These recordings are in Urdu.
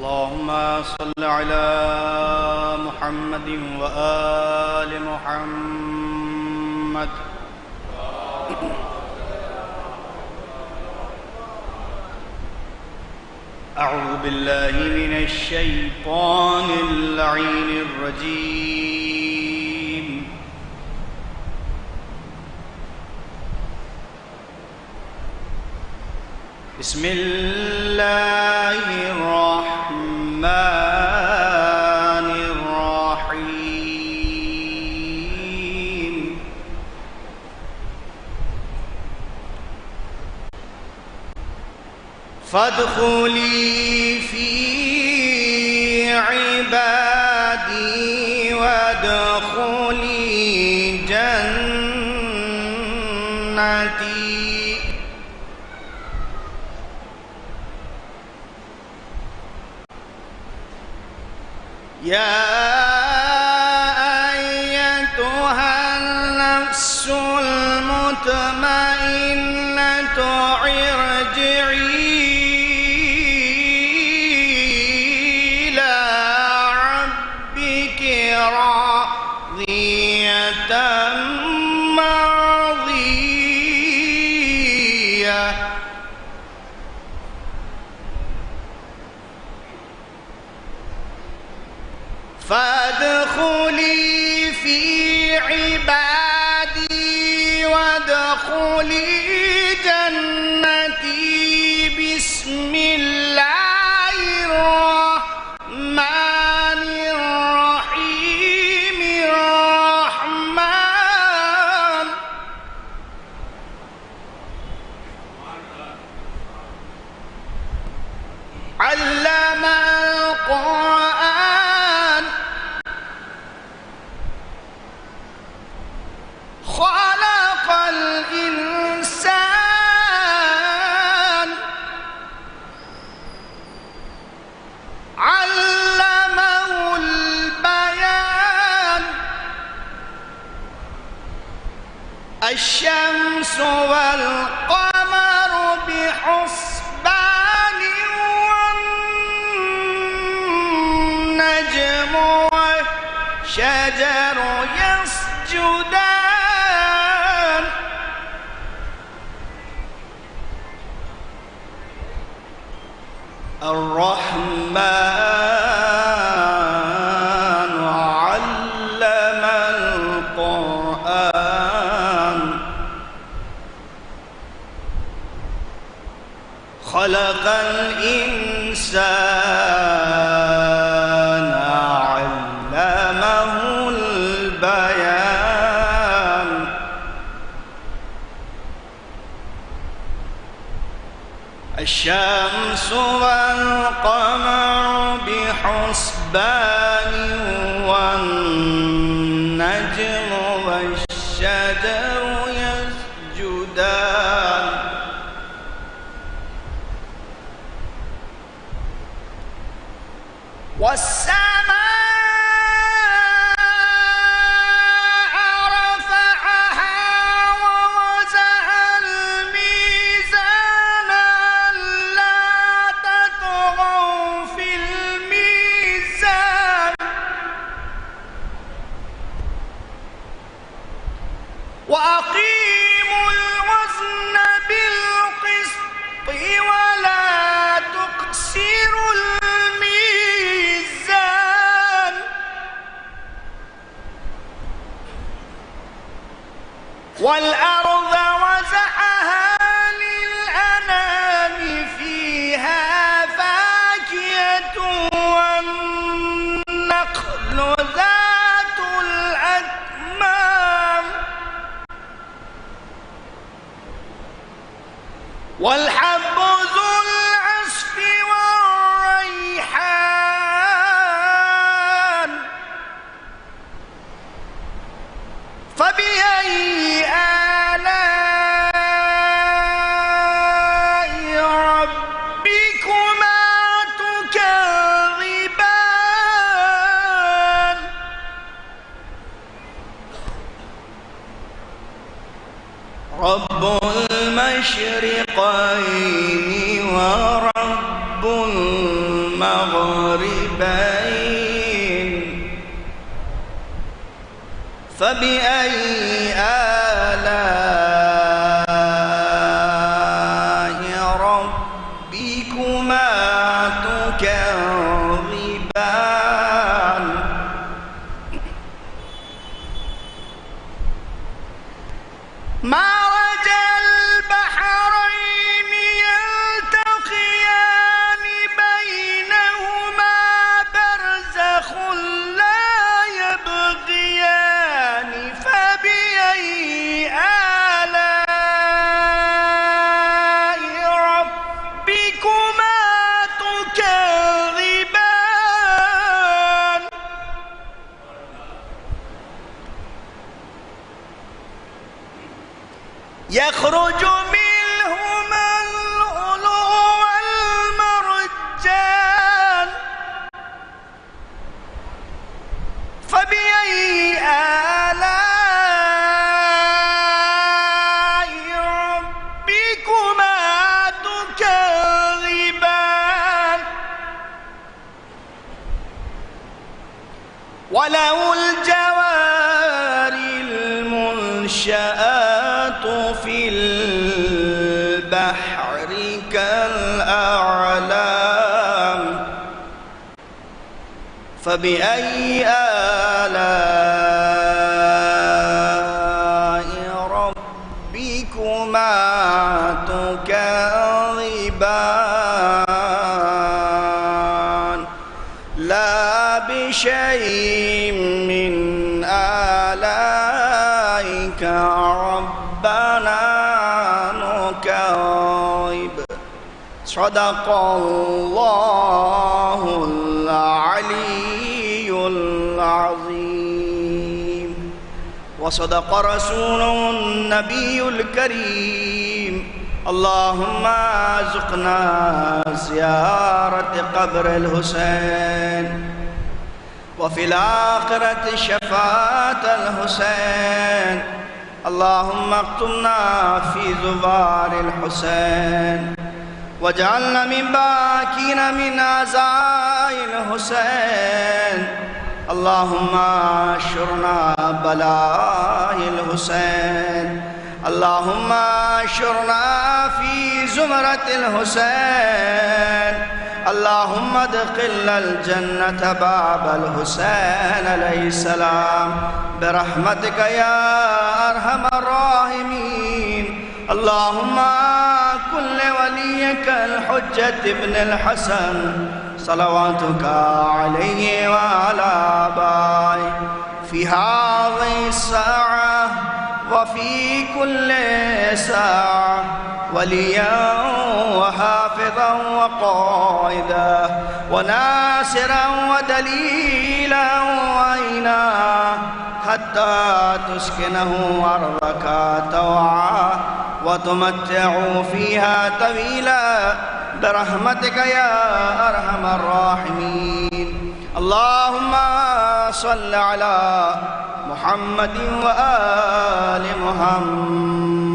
اللهم صل على محمد وآل محمد. أعوذ بالله من الشيطان اللعين الرجيم. بسم الله الرحمن الرحيم. فادخلي في عبادي وادخلي جنتي. يا أيتها النفس المطمئنة ارجعي إلى ربك راضية مرضية. فادخلي في عبادي وادخلي جنتي. بسم الله الرحمن الرحيم. الرحمن علم القرآن. خلق الإنسان. علمه البيان. الشمس والقمر بحسبان والنجم والشجر يسجدان. الرحمن علم القرآن. خلق الإنسان. علمه البيان. الشمس والقمر بحسبان والنجم والشجر يسجدان. والسماء رفعها ووضع الميزان ألا تطغوا في الميزان. وأقيموا الوزن بالقسط ولا تخسروا الميزان. والأرض وزعها للأنام فيها فاكهة والنخل ذات الأكمام والحب ذو العصف والريحان. فبأي آلاء ربكما تكذبان. رب المشرقين ورب المغربين. المغربين فبأي آلاء ربكما تكذبان مرج البحرين يلتقيان بينهما برزخ لا يبغيان فبأي آلاء ربكما تكذبان يخرج منهما اللؤلؤ والمرجان فبأي آلاء ربكما تكذبان وله الجوار المنشآت في البحر كالأعلام فبأي آلاء ربكما تكذبان لا بشيء من آلائك ربنا نكذب صدق الله العلي العظيم وصدق رسوله النبي الكريم اللهم ارزقنا زيارة قبر الحسين وفي الآخرة شفاعة الحسين اللهم اكتبنا في زوار الحسين واجعلنا من باكين من عزاء الحسين اللهم اشرنا بلاء الحسين اللهم اشرنا في زمرة الحسين اللهم ادخلنا الجنة باب الحسين عليه السلام برحمتك يا أرحم الراحمين اللهم كن لوليك الحجة ابن الحسن صلواتك عليه وعلى آبائه في هذه الساعة وفي كل ساعة وليا وحافظا وقائدا وناصرا ودليلا وعينا حتى تسكنه أرضك طوعا وتمتعوا فيها طويلا برحمتك يا أرحم الراحمين اللهم صل على محمد وآل محمد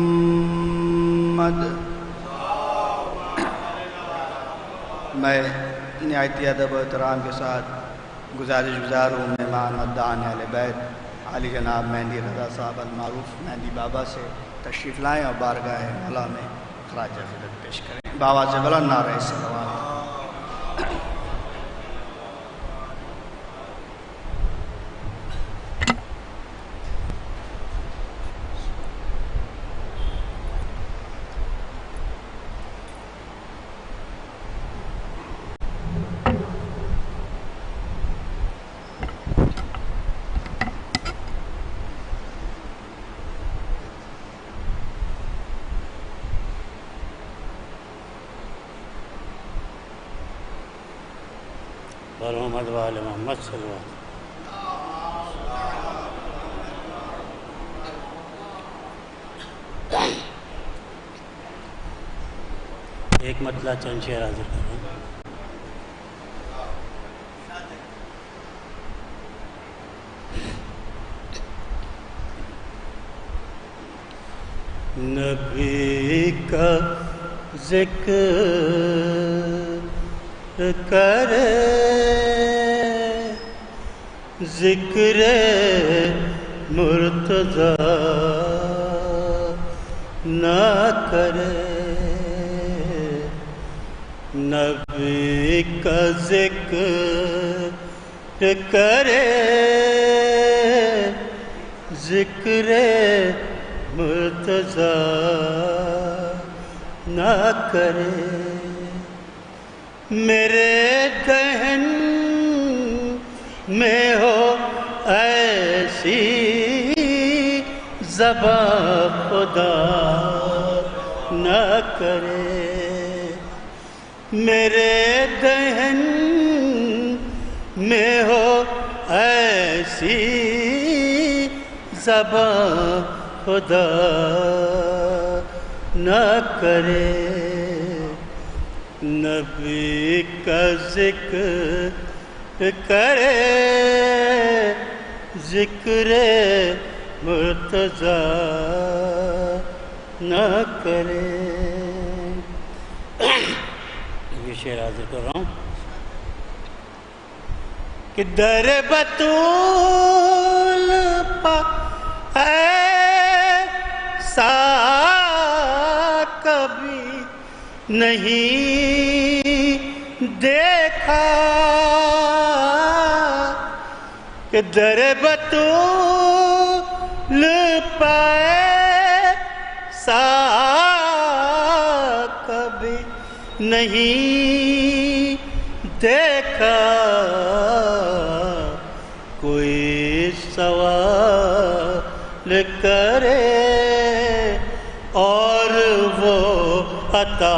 میں نہایت ادب و احترام کے ساتھ گزارش گزار ہوں مہمان مدعان اہل بیت علی جناب مہندی رضا صاحب المعروف مہندی بابا سے تشریف لائیں اور بارگاہ مولا میں خراج عقیدت پیش کریں بابا سے بلند نعرہ صلوات محمد وآل محمد صلی اللہ علیہ وسلم ایک مطلع چند شعر حاضر کر رہا ہوں نبی کا ذکر کرے ذکر مرتضی نہ کرے نبی کا ذکر کرے ذکر مرتضی نہ کرے میرے دہن میں ہو ایسی زبان خدا نہ کرے میرے دہن میں ہو ایسی زبان خدا نہ کرے نبی کا ذکر کرے ذکر مرتضی نہ کرے یہ شعر حاضر کر رہا ہوں کہ در بطول پا ایسا کبھی نہیں دیکھا کہ در بطول پا ایسا کبھی نہیں دیکھا کوئی سوال کرے اور وہ عطا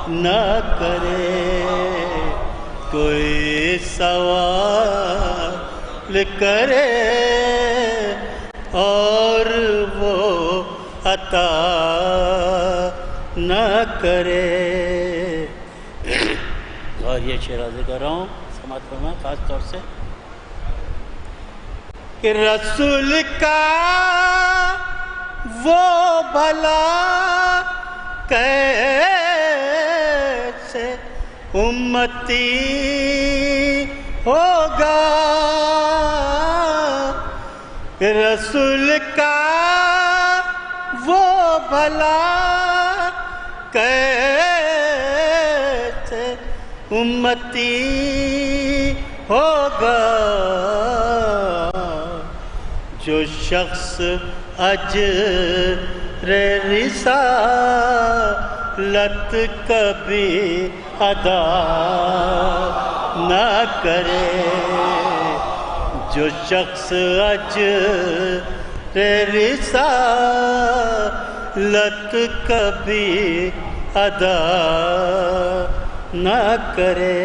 نہ کرے کوئی سوال کرے اور وہ عطا نہ کرے اور یہ شعر حاضر کر رہا ہوں سماعت فرمائیں خاص طور سے کہ رسول کا وہ بھلا کیسے امتی ہوگا کہ رسول کا وہ بھلا کیسے امتی ہوگا جو شخص اجر رسالت کبھی ادا نہ کرے جو شخص اجر رسالت کبھی ادا نہ کرے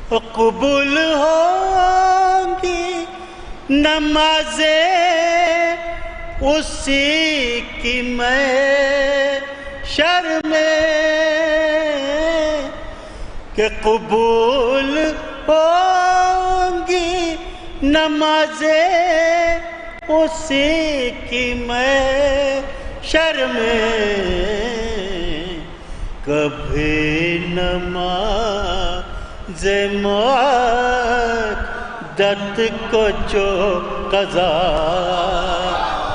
قبول ہونگی نمازیں اسی کی میں شرمیں کہ قبول ہونگی نمازیں اسی کی میں شرمیں کبھی نماز معدت کو جو قضا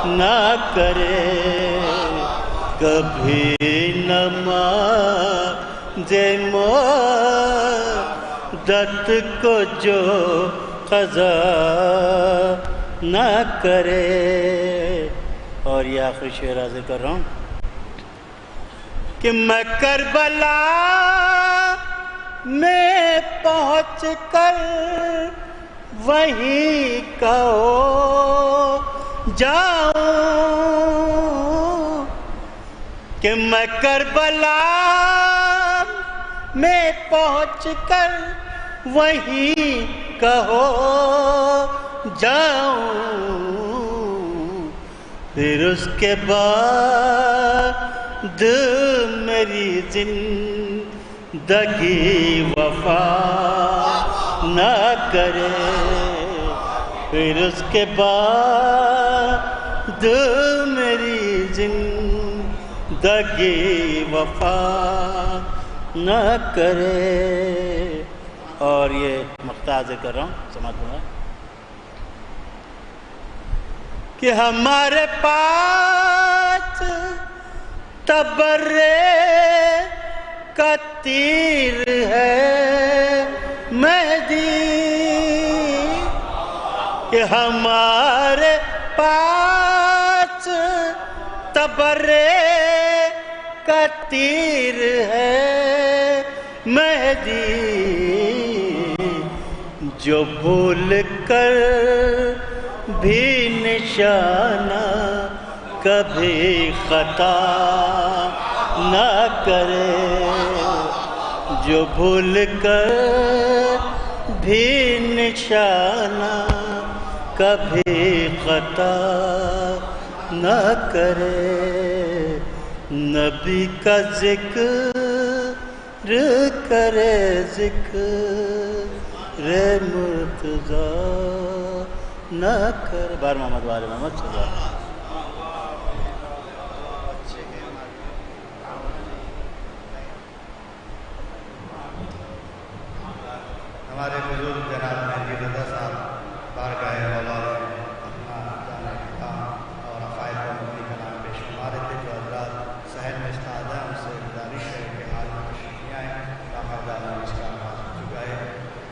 نہ کرے کبھی نماز معدت کو جو قضا نہ کرے اور یہ آخری شعر حاضر کر رہا ہوں کہ میں کربلا میں پہنچ کر وہیں کا ہو جاؤں کہ میں کربلا میں پہنچ کر وہیں کا ہو جاؤں پھر اس کے بعد میری زندگی وفا نہ کرے پھر اس کے بعد میری دگی وفا نہ کرے. اور یہ مقطع ذکر کر رہا ہوں، سماعت فرمائیں کہ ہمارے پاس تبرے کا تیر ہے مہدی، کہ ہمارے پاس تبرے کا تیر ہے مہدی، جو بھول کر بھی نشانہ کبھی خطا نہ کرے، جو بھول کر بھی نشانہ کبھی خطا نہ کرے. نبی کا ذکر کرے، ذکر مرتضیٰ نہ کر. بار محمد وال محمد صلی اللہ علیہ وسلم. ہمارے بزرگ جناب مہندی رضا صاحب بارگاہ مولا میں اپنا جانا کام اور عقائد و مبنی کلام پیش ہمارے تھے. جو حضرات صحن میں استاد ہیں ان سے گزارش ہے کہ حال میں تشریف لے آئیں. باقاعدہ اس کا آغاز ہو چکا ہے.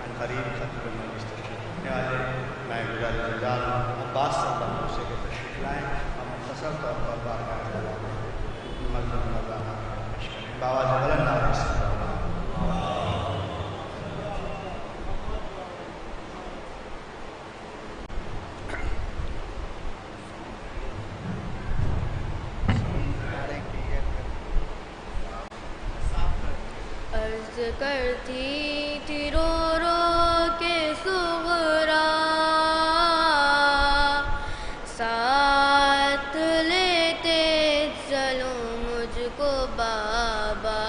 ان قریب ختم مجلس تشریف لینے والے میں گزارش جزال عباس صاحب سے کہ تشریف لائیں اور مختصر طور پر بارگاہ مولا میں ملزم نظرانہ پیش کریں. بآواز بلند آواز سے کرتی تھی رو رو کے صغرا، ساتھ لیتے چلو مجھ کو بابا،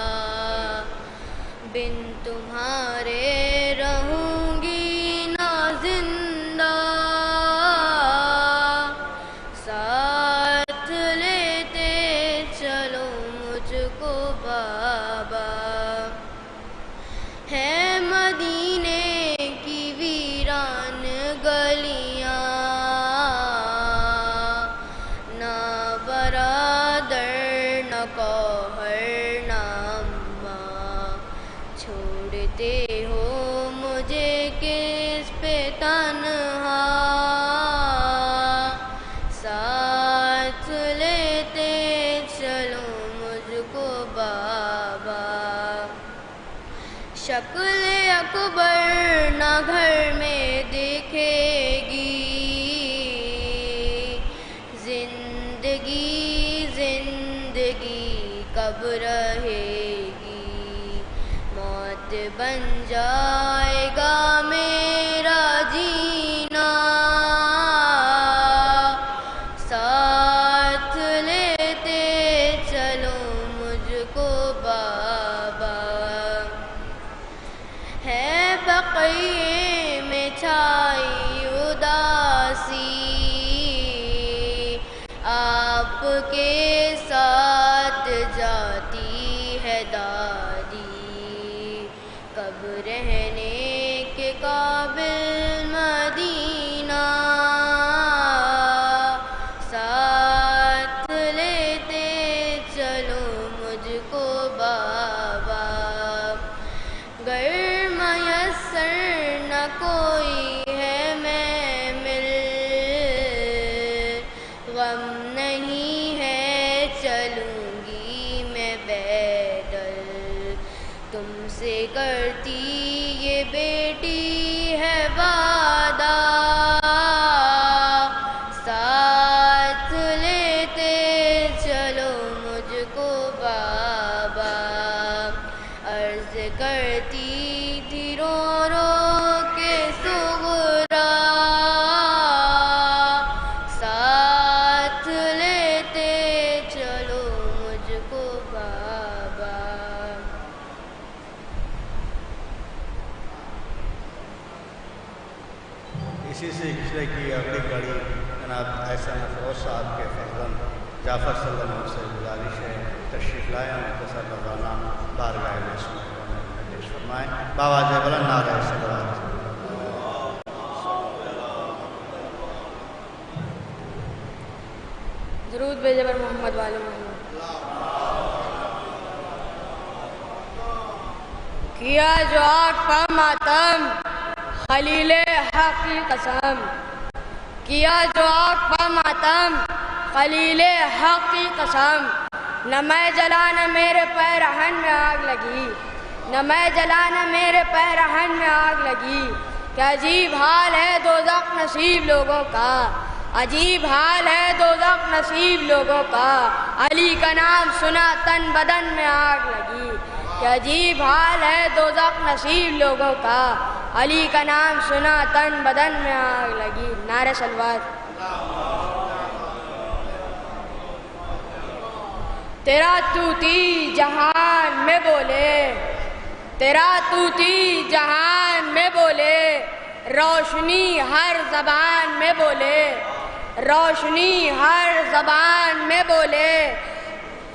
بن تمہارے رہوں گی نہ زندہ، ساتھ لیتے چلو مجھ کو بابا. ہے مدینے کی ویران گلیاں، نہ برادر نہ کوہر نہ اماں، چھوڑتے ہو مجھے کس پہ تنہا، ساتھ لیتے چلو مجھ کو بابا. شکل اکبر نہ گھر میں دکھے گی، زندگی زندگی کب رہے گی، موت بن جائے گا میرا جینا، ساتھ لیتے چلو مجھ کو بابا. ہے بقیے میں چھائی اداسی، آپ کے ساتھ جاتی ہے دادی، کب رہنے کے قابل مدینہ، ساتھ لیتے چلو مجھ کو بابا. گر میسر نہ کوئی ہے میں مل، غم نہیں ہے چلوں گی میں پیدل، تم سے کرتی یہ بیٹی ہے وعدہ، ساتھ لیتے چلو مجھ کو بابا. عرض کرتی تھی رو رو کے صغرا، ساتھ لیتے چلو مجھ کو بابا. اسی سلسلے کی اگلی کڑی جناب احسن افروز صاحب کے فرزند جعفر صلی اللہ علیہ وسلم سے گزارش ہے تشریف لائیں مختصر روزانہ بارگاہ معصوم میں پیش فرمائیں. بآواز بلند نعرہ صلوات. درود بھیجے بر محمد والے محمد. کیا جو آگ پا ماتم خلیل حق کی قسم. کیا جو آگ پا ماتم خلیل حق کی قسم. نہ میں جلا نہ میرے پیرہن میں آگ لگی. نہ میں جلا نہ میرے پیرہن میں آگ لگی. کہ عجیب حال ہے دوزخ نصیب لوگوں کا. عجیب حال ہے دوزخ نصیب لوگوں کا. علی کا نام سنا تن بدن میں آگ لگی. کہ عجیب حال ہے دوزخ نصیب لوگوں کا. علی کا نام سنا تن بدن میں آگ لگی. نعرہ صلوات. تیرا طوطی جہان میں بولے. تیرا طوطی جہان میں بولے. روشنی ہر زبان میں بولے. روشنی ہر زبان میں بولے.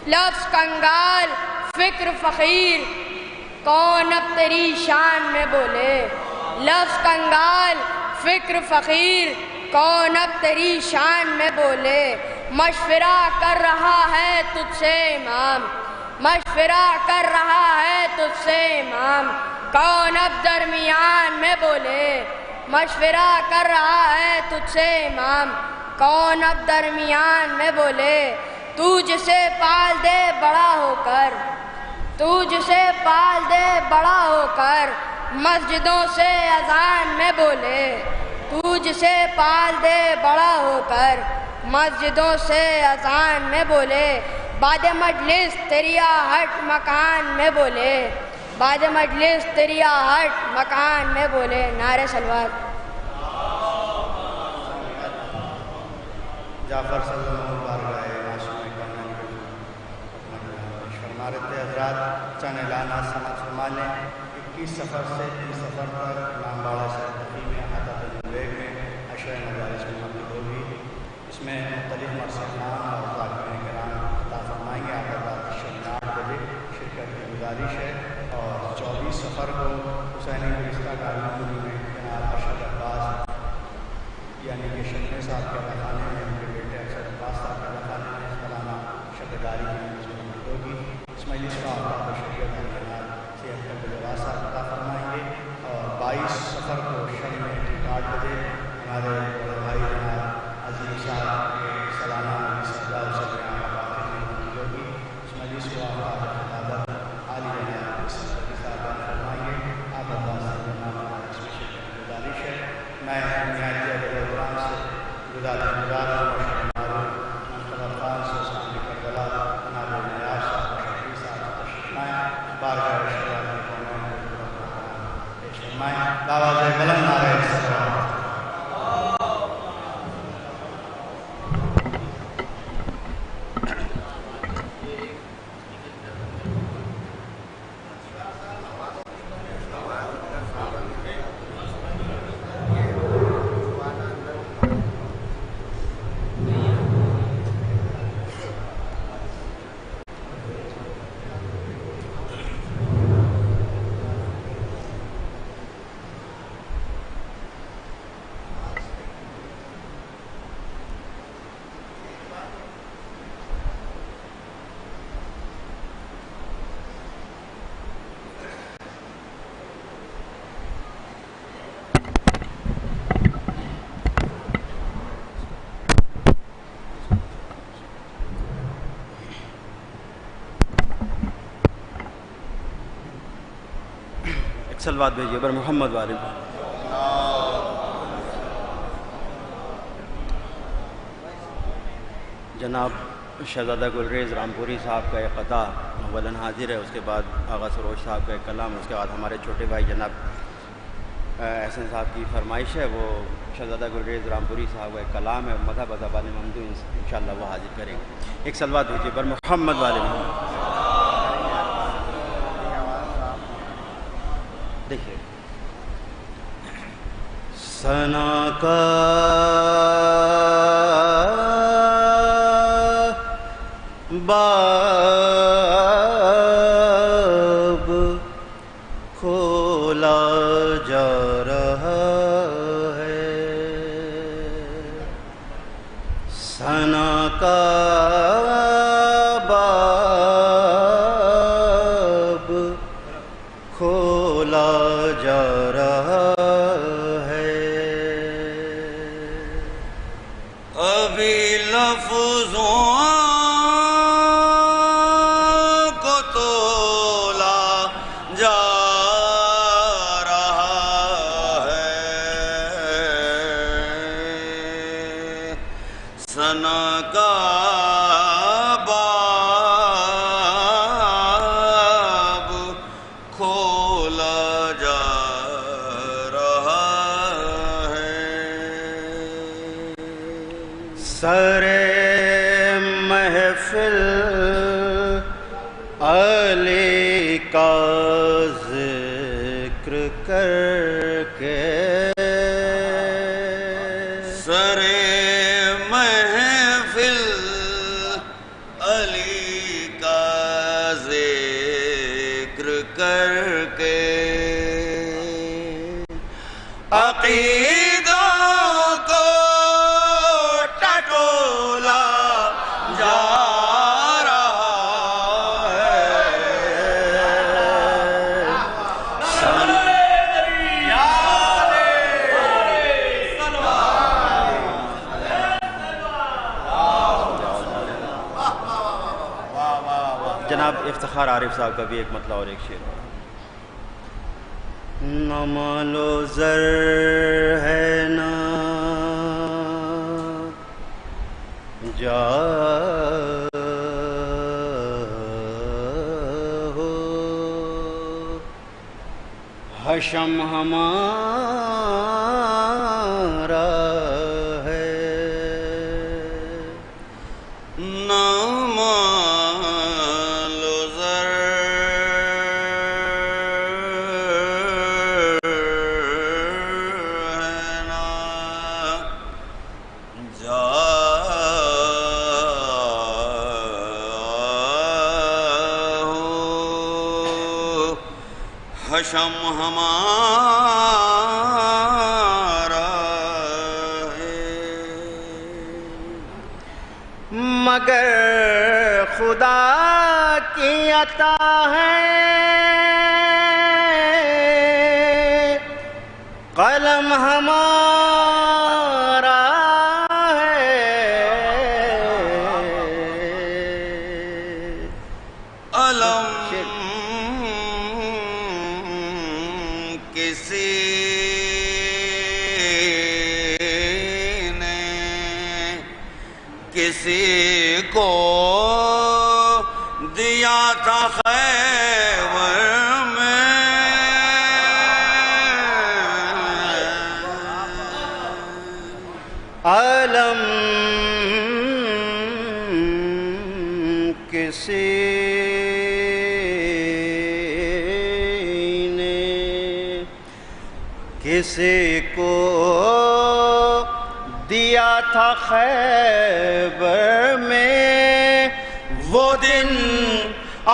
لفظ کنگال فکر فقیر کون اب تیری شان میں بولے. لفظ کنگال فکر فقیر کون اب تیری شان میں بولے. مشورہ کر رہا ہے تجھ سے امام. مشورہ کر رہا ہے تجھ سے امام. کون اب درمیان میں بولے. مشورہ کر رہا ہے تجھ سے امام. کون اب درمیان میں بولے. تو جسے پال دے بڑا ہو کر. تو جسے پال دے بڑا ہو کر. مسجدوں سے اذان میں بولے. تو جسے پال دے بڑا ہو کر. مسجدوں سے اذان میں بولے. بعد مجلس تیری آہٹ مکان میں بولے. بعد مجلس تیری آہٹ مکان میں بولے. نعرہ صلوات. جعفر صلی اللہ علیہ وسلم بارگاہ معصوم فرما رہے تھے. حضرات چند اعلانات سماعت فرما لیں. 21 سفر سے 30 سفر تک امام باڑہ سے تقریب میں حضرت بیگ میں عشرہ مجالس منعقد ہوگی. اس میں مختلف مرثیان اور ذاکرین کرام عطا فرمائیں گے. آپ رات شب 8 بجے شرکت کی گزارش ہے. اور 24 سفر کو حسینی گلستہ کارکنوں میں جناب ارشد عباس یعنی کہ شکنے صاحب کے خانے میں ان کے بیٹے ارشد عباس صاحب کے خانے میں سالانہ شبداری کی مجلس ہوگی. اس مجلس کا آپ شریعت جناب سید عبدالجواد صاحب عطا فرمائیں گے. اور 22 سفر کو شب میں 8 بجے ہمارے بڑے بھائی جناب عظیم صاحب کے سالانہ مجلس ہوگی. اس مجلس کو آپ عبادت عالی جناب صاحب فرمائیں گے. آپ عباس جناب اس میں شرکت کی گزارش ہے. میں نہایت احترام سے گزار خان سے اسلام کی کربلا جناب نیاز صاحب شفیع صاحب تشریف لائیں. بارگاہ پیش فرمائیں. بآواز بلند نعرہ صلوات. سلوات بھیجیے بر محمد والے. جناب شہزادہ گلریز رامپوری صاحب کا ایک قطع اولاً حاضر ہے. اس کے بعد آغا سروش صاحب کا ایک کلام. اس کے بعد ہمارے چھوٹے بھائی جناب احسن صاحب کی فرمائش ہے. وہ شہزادہ گلریز رامپوری صاحب کا ایک کلام ہے. مذہب زبان ممدو انشاءاللہ وہ حاضر کریں گے. ایک سلوات بھیجیے بر محمد والے. دیکھیے ثنا کا باب کھولا جا رہا ہے، ثنا کا باب کھولا جا رہا ہے، ابھی لفظوں کو تولا جا رہا ہے، ثنا کا باب کھولا جا رہا ہے، سر محفل علی کا ذکر کر کے، سر محفل علی کا ذکر کر کے، عقیدوں کو ٹٹولا جا رہا ہے، جناب افتخار عارف صاحب کا بھی ایک مطلع اور ایک شعر، نہ مال و زر ہے نہ جا ہو، حشم ہمارا ہے، نہ مال و زر ہے نہ جا ہو، حشم ہمارا ہے، مگر خدا کی عطا ہے، قلم ہمارا ہے، علم کسی نے کسی کو دیا تھا خیبر میں، علم کسی نے کسی کو دیا تھا خیبر میں، وہ دن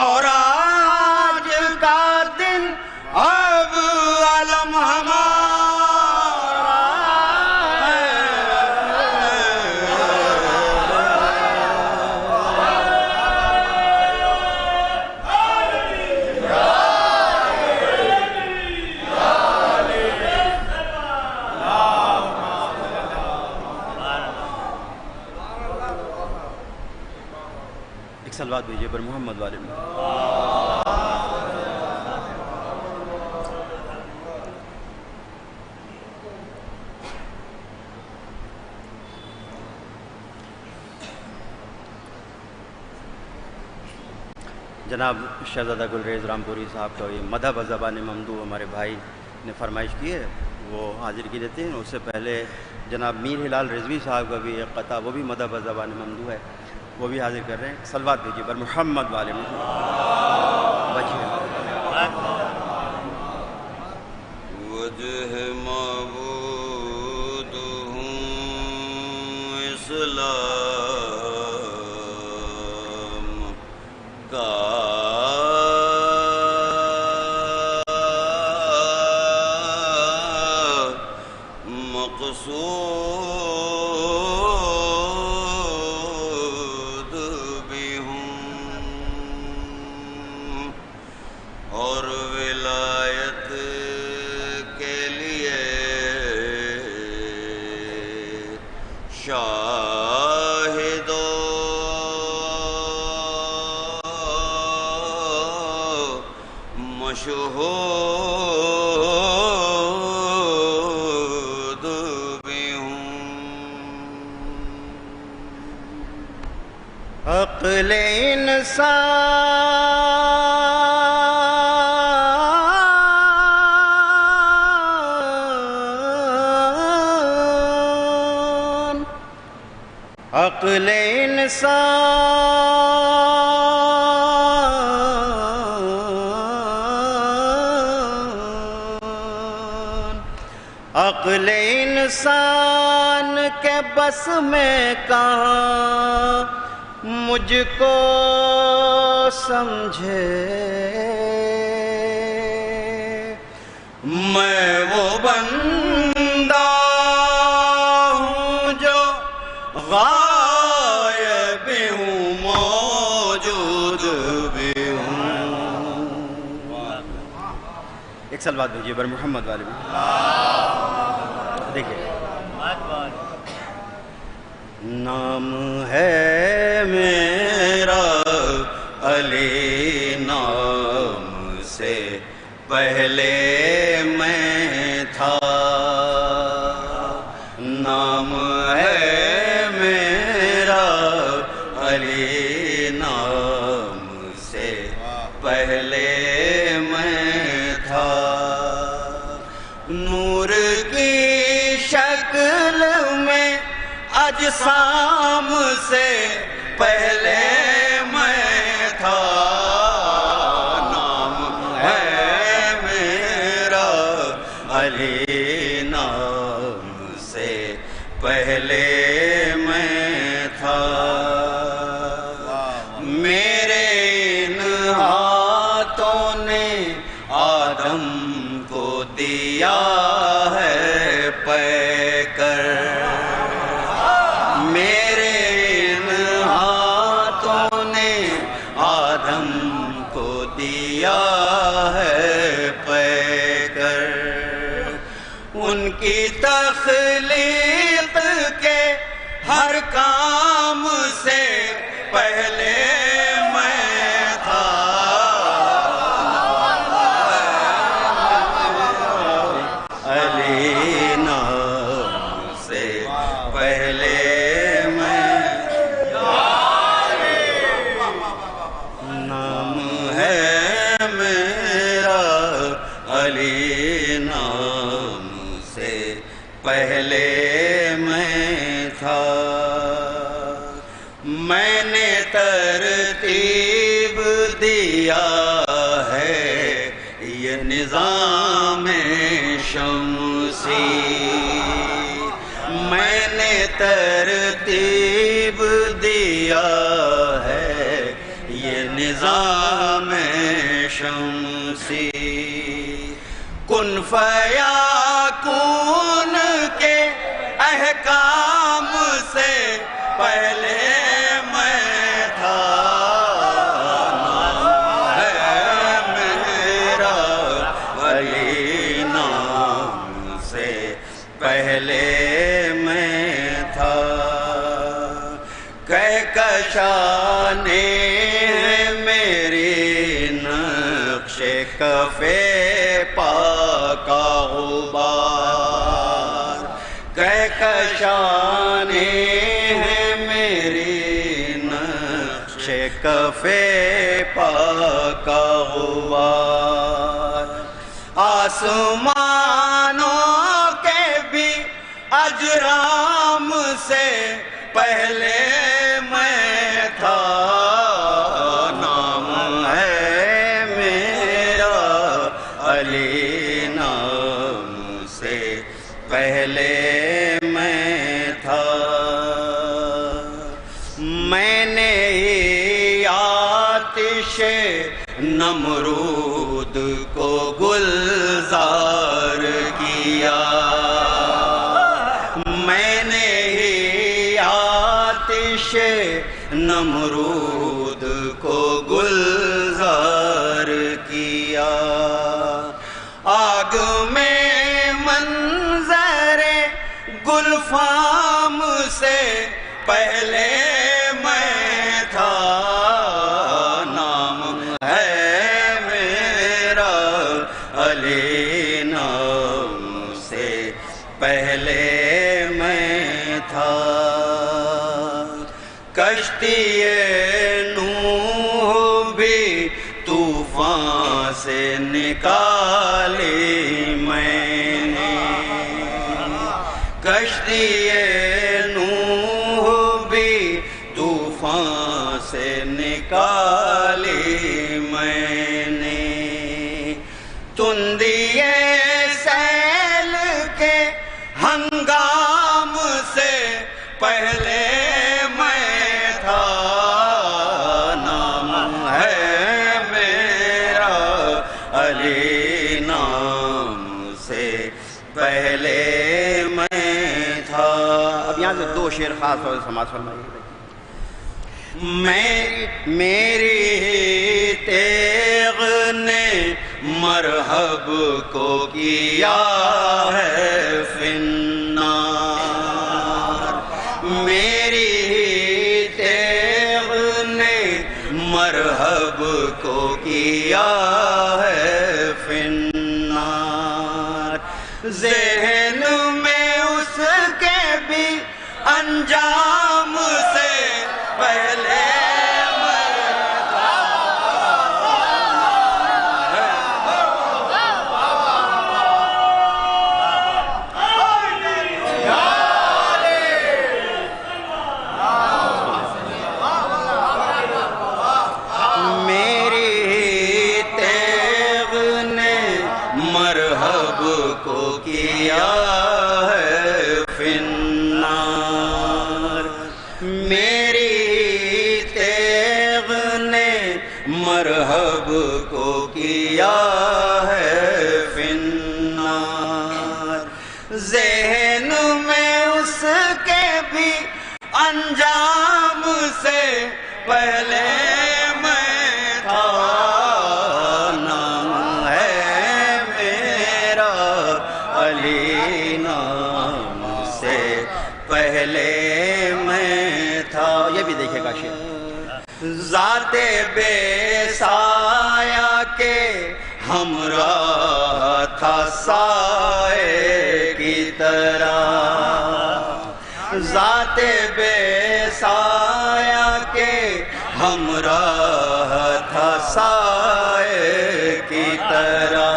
اور آج کا دن اب علم ہمارا ہے، ایک صلوات بھیجیے پر محمد والے میں۔ جناب شہزادہ گلریز رامپوری صاحب کا یہ مدح بزبان ممدوح ہمارے بھائی نے فرمائش کی ہے، وہ حاضر کی دیتے ہیں۔ اس سے پہلے جناب میر ہلال رضوی صاحب کا بھی ایک قطعہ، وہ بھی مدح بزبان ممدوح ہے، وہ بھی حاضر کر رہے ہیں۔ صلوات بھیجیے پر محمد والے میں وجہ معبود ہوں اسلام کا مقصود بھی ہوں اور ولایت کے لیے شاہد و مشہود بھی ہوں۔ عقل انسان عقل انسان عقل انسان کے بس میں کہاں مجھ کو سمجھے، میں وہ بندہ ہوں جو غائب بھی ہوں موجود بھی ہوں۔ ایک سلوات بھیجیے بر محمد والے بھی دیکھیں۔ نام ہے میرا علی، نام سے پہلے میں تھا، نام ہے میرا علی، نام سے پہلے میں تھا، نور کی شکل میں اجسام سے پہلے میں تھا، نام ہے میرا علی، نام سے پہلے میں تھا، میرے ان ہاتھوں نے آدم کو دیا ہے پے کر، میرے ان ہاتھوں نے آدم کو دیا ہے پے کر، ان کی تخلیق کے ہر کام سے پہلے میں تھا، علی نام سے پہلے میں، نام ہے میرا علی، نام سے پہلے میں تھا، میں نے ترتیب دیا ہے یہ نظام شمسی، میں نے ترتیب دیا ہے یہ نظام شمسی، کن فیاکون کے احکام سے پہلے میں تھا، نام ہے میرا علی، نام سے پہلے میں تھا، کہکشانے میری نقش کفے پاک غبار، کہکشانے میری نقش کفے پاک غبار، آسمانوں کے بھی اجرام سے پہلے میں تھا، نام ہے میرا علی، نام سے پہلے میں تھا، میں نے آتش آتش نمرود کو گلزار کیا، میں نے ہی آتش نمرود کو گلزار کیا، آگ میں منظر گلفام سے پہلے میں تھا، نام ہے میرا علی، نام سے پہلے میں تھا، کشتی نوح بھی طوفان سے نکالی میں نے، کشتی نوح بھی طوفان سے نکالی میں نے، تندی سیل کے ہنگام سے پہلے میں تھا، نام ہے میرا علی، نام سے پہلے میں تھا۔ اب یہاں سے دو شعر خاص طور سے سماعت فرمائیے۔ میری تیغ نے مرحب کو کیا ہے فنار، میری تیغ نے مرحب کو کیا ہے فنار، ذہن میں اس کے بھی انجام سے پہلے کو کیا ہے فنار، میری تیغ نے مرحب کو کیا ہے فنار، ذہن میں اس کے بھی انجام سے پہلے میں تھا، نام ہے میرا علی، نام سے پہلے میں تھا۔ یہ بھی دیکھے گا شعر، ذات بے سایہ کے ہمراہ تھا سائے کی طرح، ذات بے سایہ کے ہمراہ تھا سائے کی طرح،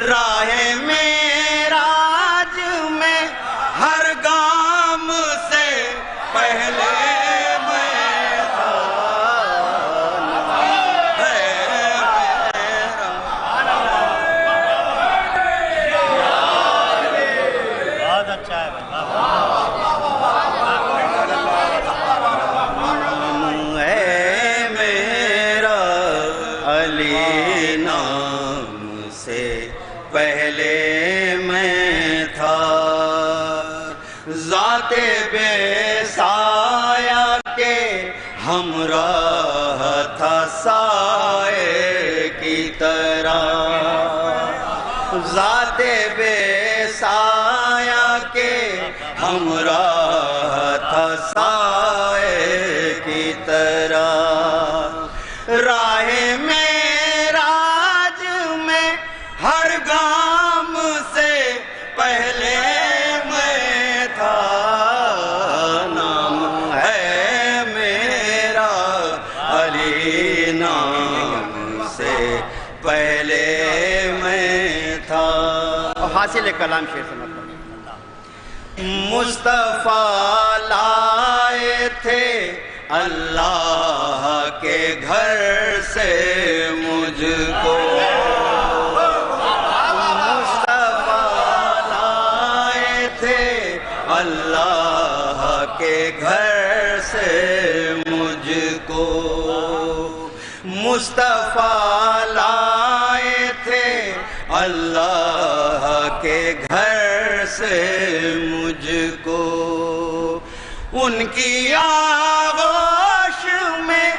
راہ معراج میں ہر گام سے پہلے میں تھا، بہت اچھا ہے میرا علی، نام سے پہلے میں تھا، ذات بے سایہ کے ہمراہ تھا سائے کی طرح، ذات بے سایہ کے ہمراہ تھا سائے کی طرح، راہ معراج میں ہر گام سے پہلے میں تھا، نام ہے میرا علی، نام سے پہلے میں تھا۔ اور حاصل کلام شعر سمجھ لو۔ مصطفیٰ لائے تھے اللہ کے گھر سے مجھ کو، مصطفیٰ لائے تھے اللہ کے گھر سے مجھ کو، مصطفیٰ لائے تھے اللہ کے گھر سے مجھ کو، ان کی آغوش میں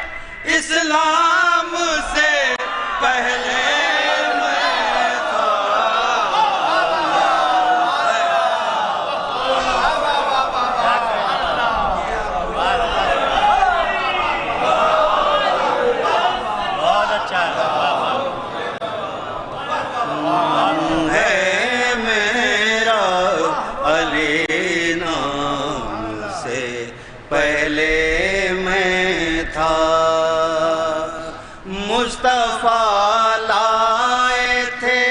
اسلام سے پہلے مصطفیٰ لائے تھے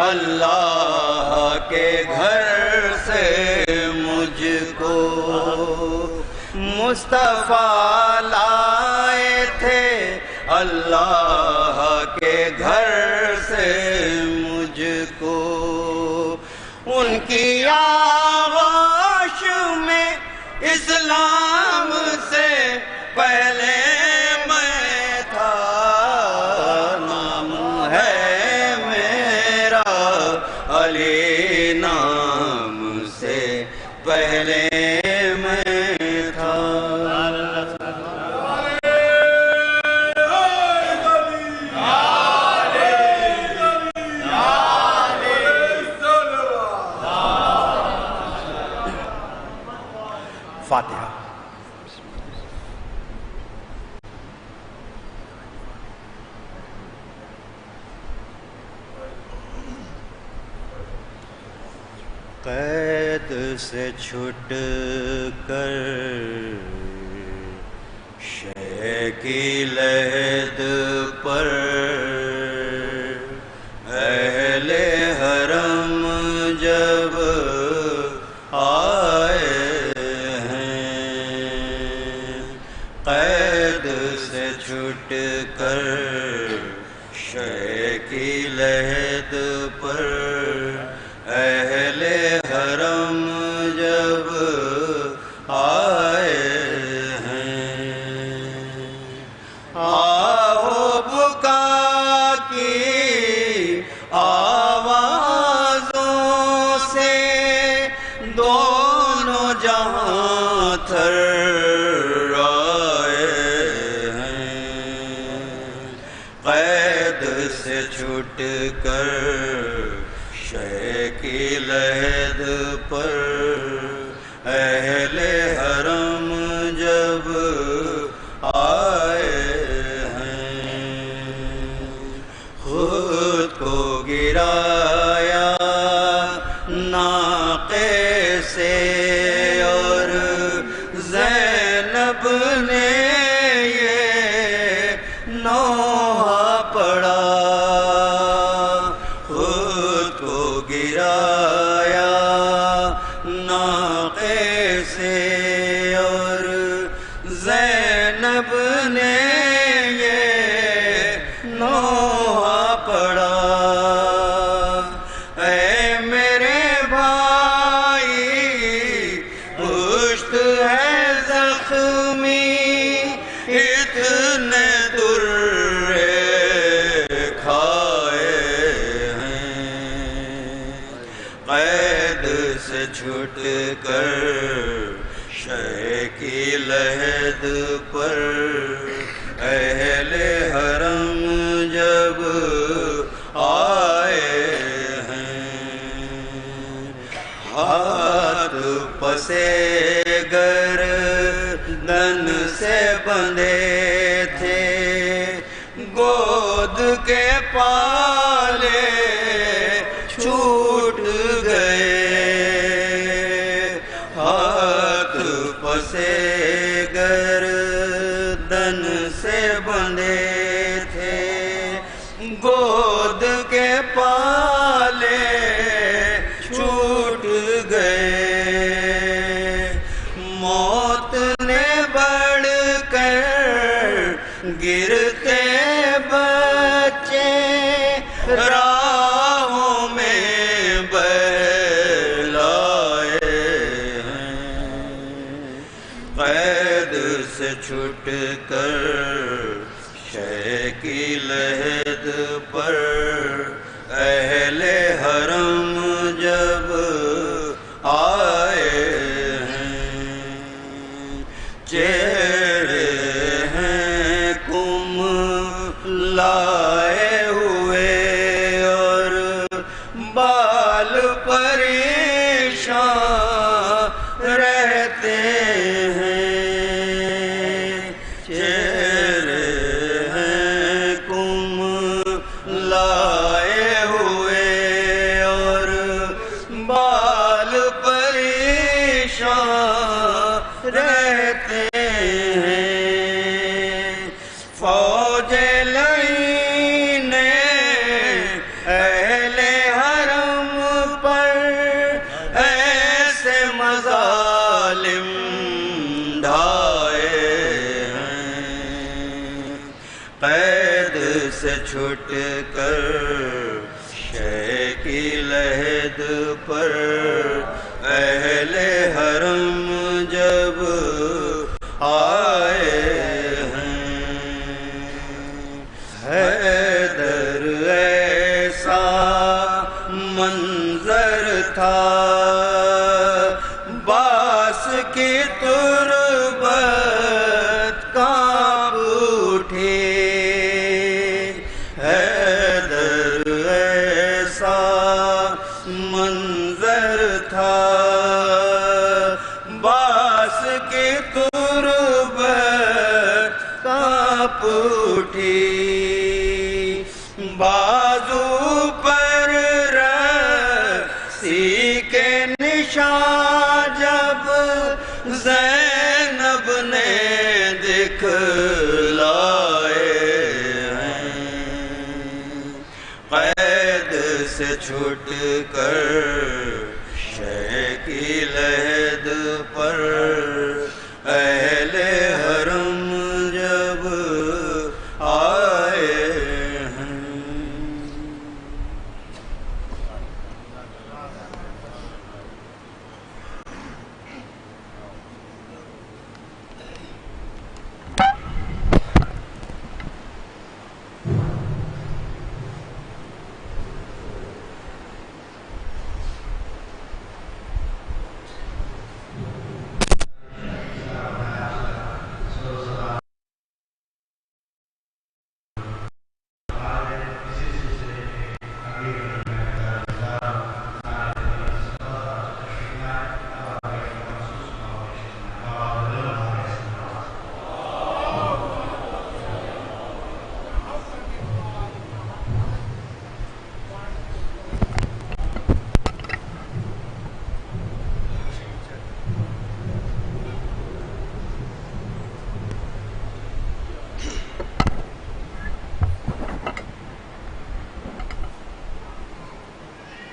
اللہ کے گھر سے مجھ کو، مصطفیٰ لائے تھے اللہ کے گھر سے مجھ کو، ان کی آغوش میں اسلام سے پہلے علی نام سے پہلے میں تھا۔ فاتحہ۔ قید سے چھٹ کر شے کی لحد پر اہل حرم جب آئے ہیں، قید سے چھٹ کر شے کی لحد پر اہل حرم جب آئے ہیں، آہو بکا کی آوازوں سے دونوں جہاں تھر آئے ہیں، قید سے چھٹ کر شے کی لحد پر اہل حرم جب آئے ہیں، خود کو گرایا ناقے سے اور زینب نے یہ نوحہ پڑھا، گرایا ناقے سے اور زینب نے یہ نوحہ پڑھا، اے میرے بھائی پشت ہے زخمی اتنے درے کھائے قید سے چھٹ کر شے کی لحد پر اہل حرم جب آئے ہیں، ہاتھ پسے گردن سے بندھے تھے گود کے پالے چھوٹ گئے، ہاتھ پسے گردن سے بندھے تھے گود کے پالے چھوٹ گئے، موت نے بڑھ کر گرتے بچے راہوں میں بہلائے ہیں، قید سے چھٹ کر شے کی لحد پر اہل حرم جب آئے ہیں، چہرے ہیں کم لائے ہوئے اور بال پریشان رہتے ہیں، چہرے ہیں کم لائے ہوئے اور بال پریشان رہتے ہیں، فوج لعین اہل حرم پر ایسے مظالم ڈھائے ہیں، قید سے چھٹ کر شہ کی لحد پر اہل حرم جب آئے ہیں، حیدر ایسا منظر تھا باس کی تربت کانپ اٹھی، حیدر ایسا منظر تھا باس کی تربت کانپ اٹھی، بازو پر رسی کے نشان جب زینب نے دکھلائے ہیں، قید سے چھٹ کر شہ کی لحد پر اہل حرم جب آئے ہیں۔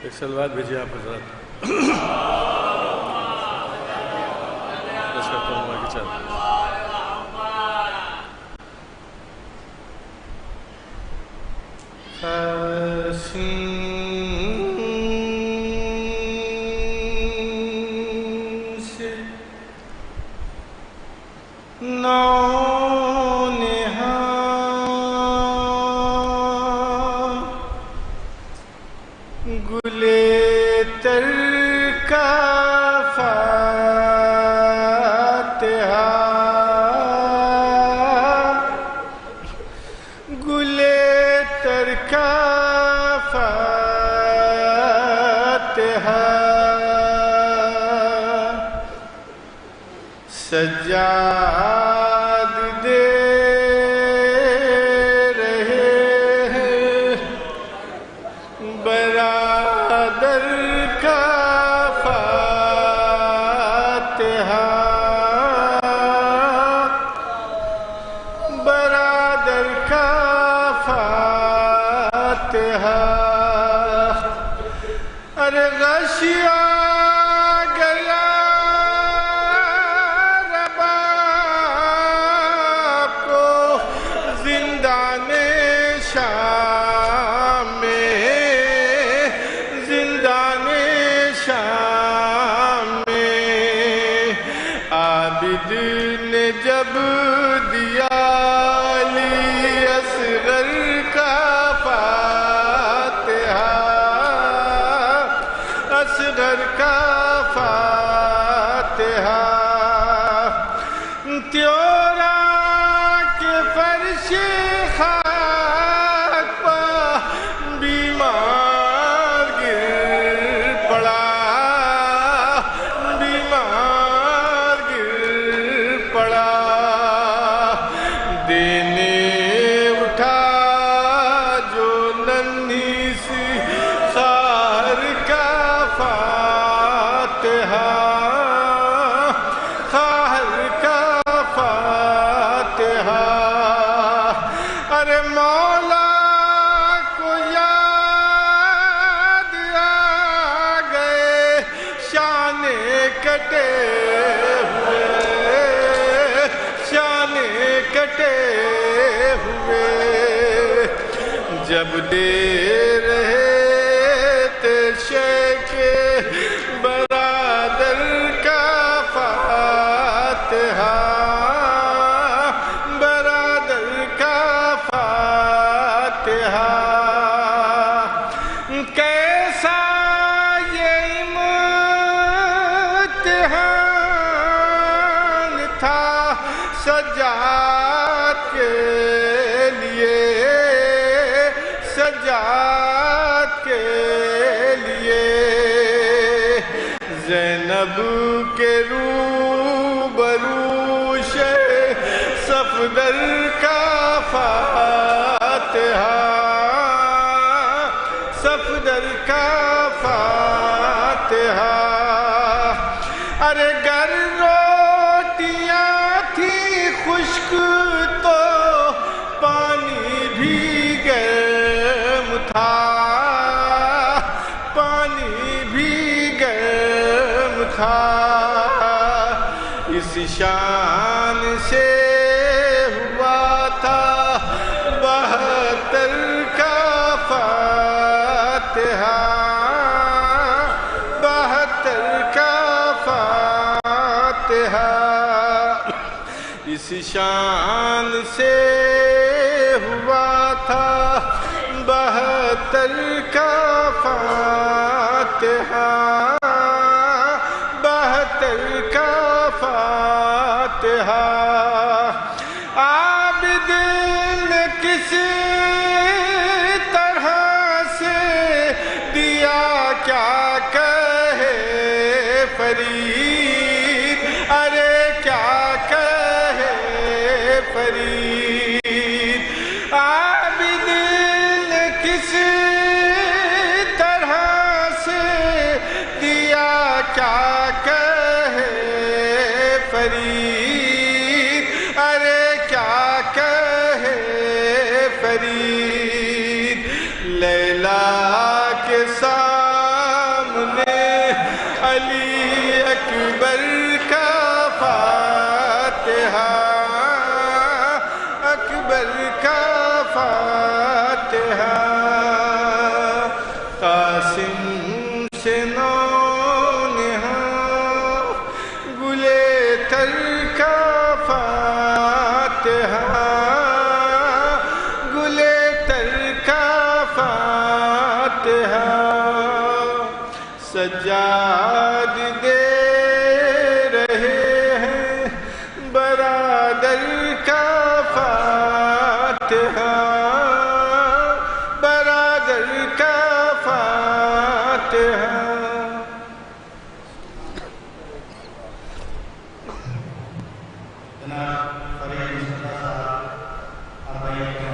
ایک سلوات بھیجیے آپ حضرات، اس کا قوم کی چل سے گلے تر کا فاتحہ، گلے تر کا فاتحہ، سجاد دے برادر کا فاتحہ، برادر کا فاتحہ، ارے غشیا گیا رباب کو زندان شام میں، عابد نے جب دیا علی اصغر مولا کو یاد آ گئے شان کٹے ہوئے، شان کٹے ہوئے، جب دے رہے تھے شیخ برادر کا فاتحہ، برادر کا فاتحہ، کیسا یہ امتحان تھا سجاد کے لیے، سجاد کے لیے، زینب کے روبرو صفدر کا فاتحہ، صفدر کا فاتحہ، ارے گر روٹیاں تھی خشک تو پانی بھی گرم تھا، پانی بھی گرم تھا، اس شان سے ہوا تھا 72 کا فاتحہ، 72 کا فاتحہ، اس شان سے ہوا تھا 72 کا فاتحہ، 72 کا فاتحہ، عابد نے کس طرح سے دیا کیا کہے فرید، ارے کیا کہے فرید، عابد نے کس طرح سے دیا کیا کہے فرید، ارے کیا کہے فرید، لیلا کے سامنے علی اکبر کا فاتحہ، اکبر کا فاتحہ، قاسم سے نونہاں گلے تر کا فاتحہ، گلے تر کا فاتحہ، سجاد دے رہے ہیں برادر کا فاتحہ، برادر کا فاتحہ۔ فرید مصطفیٰ صاحب 40 کے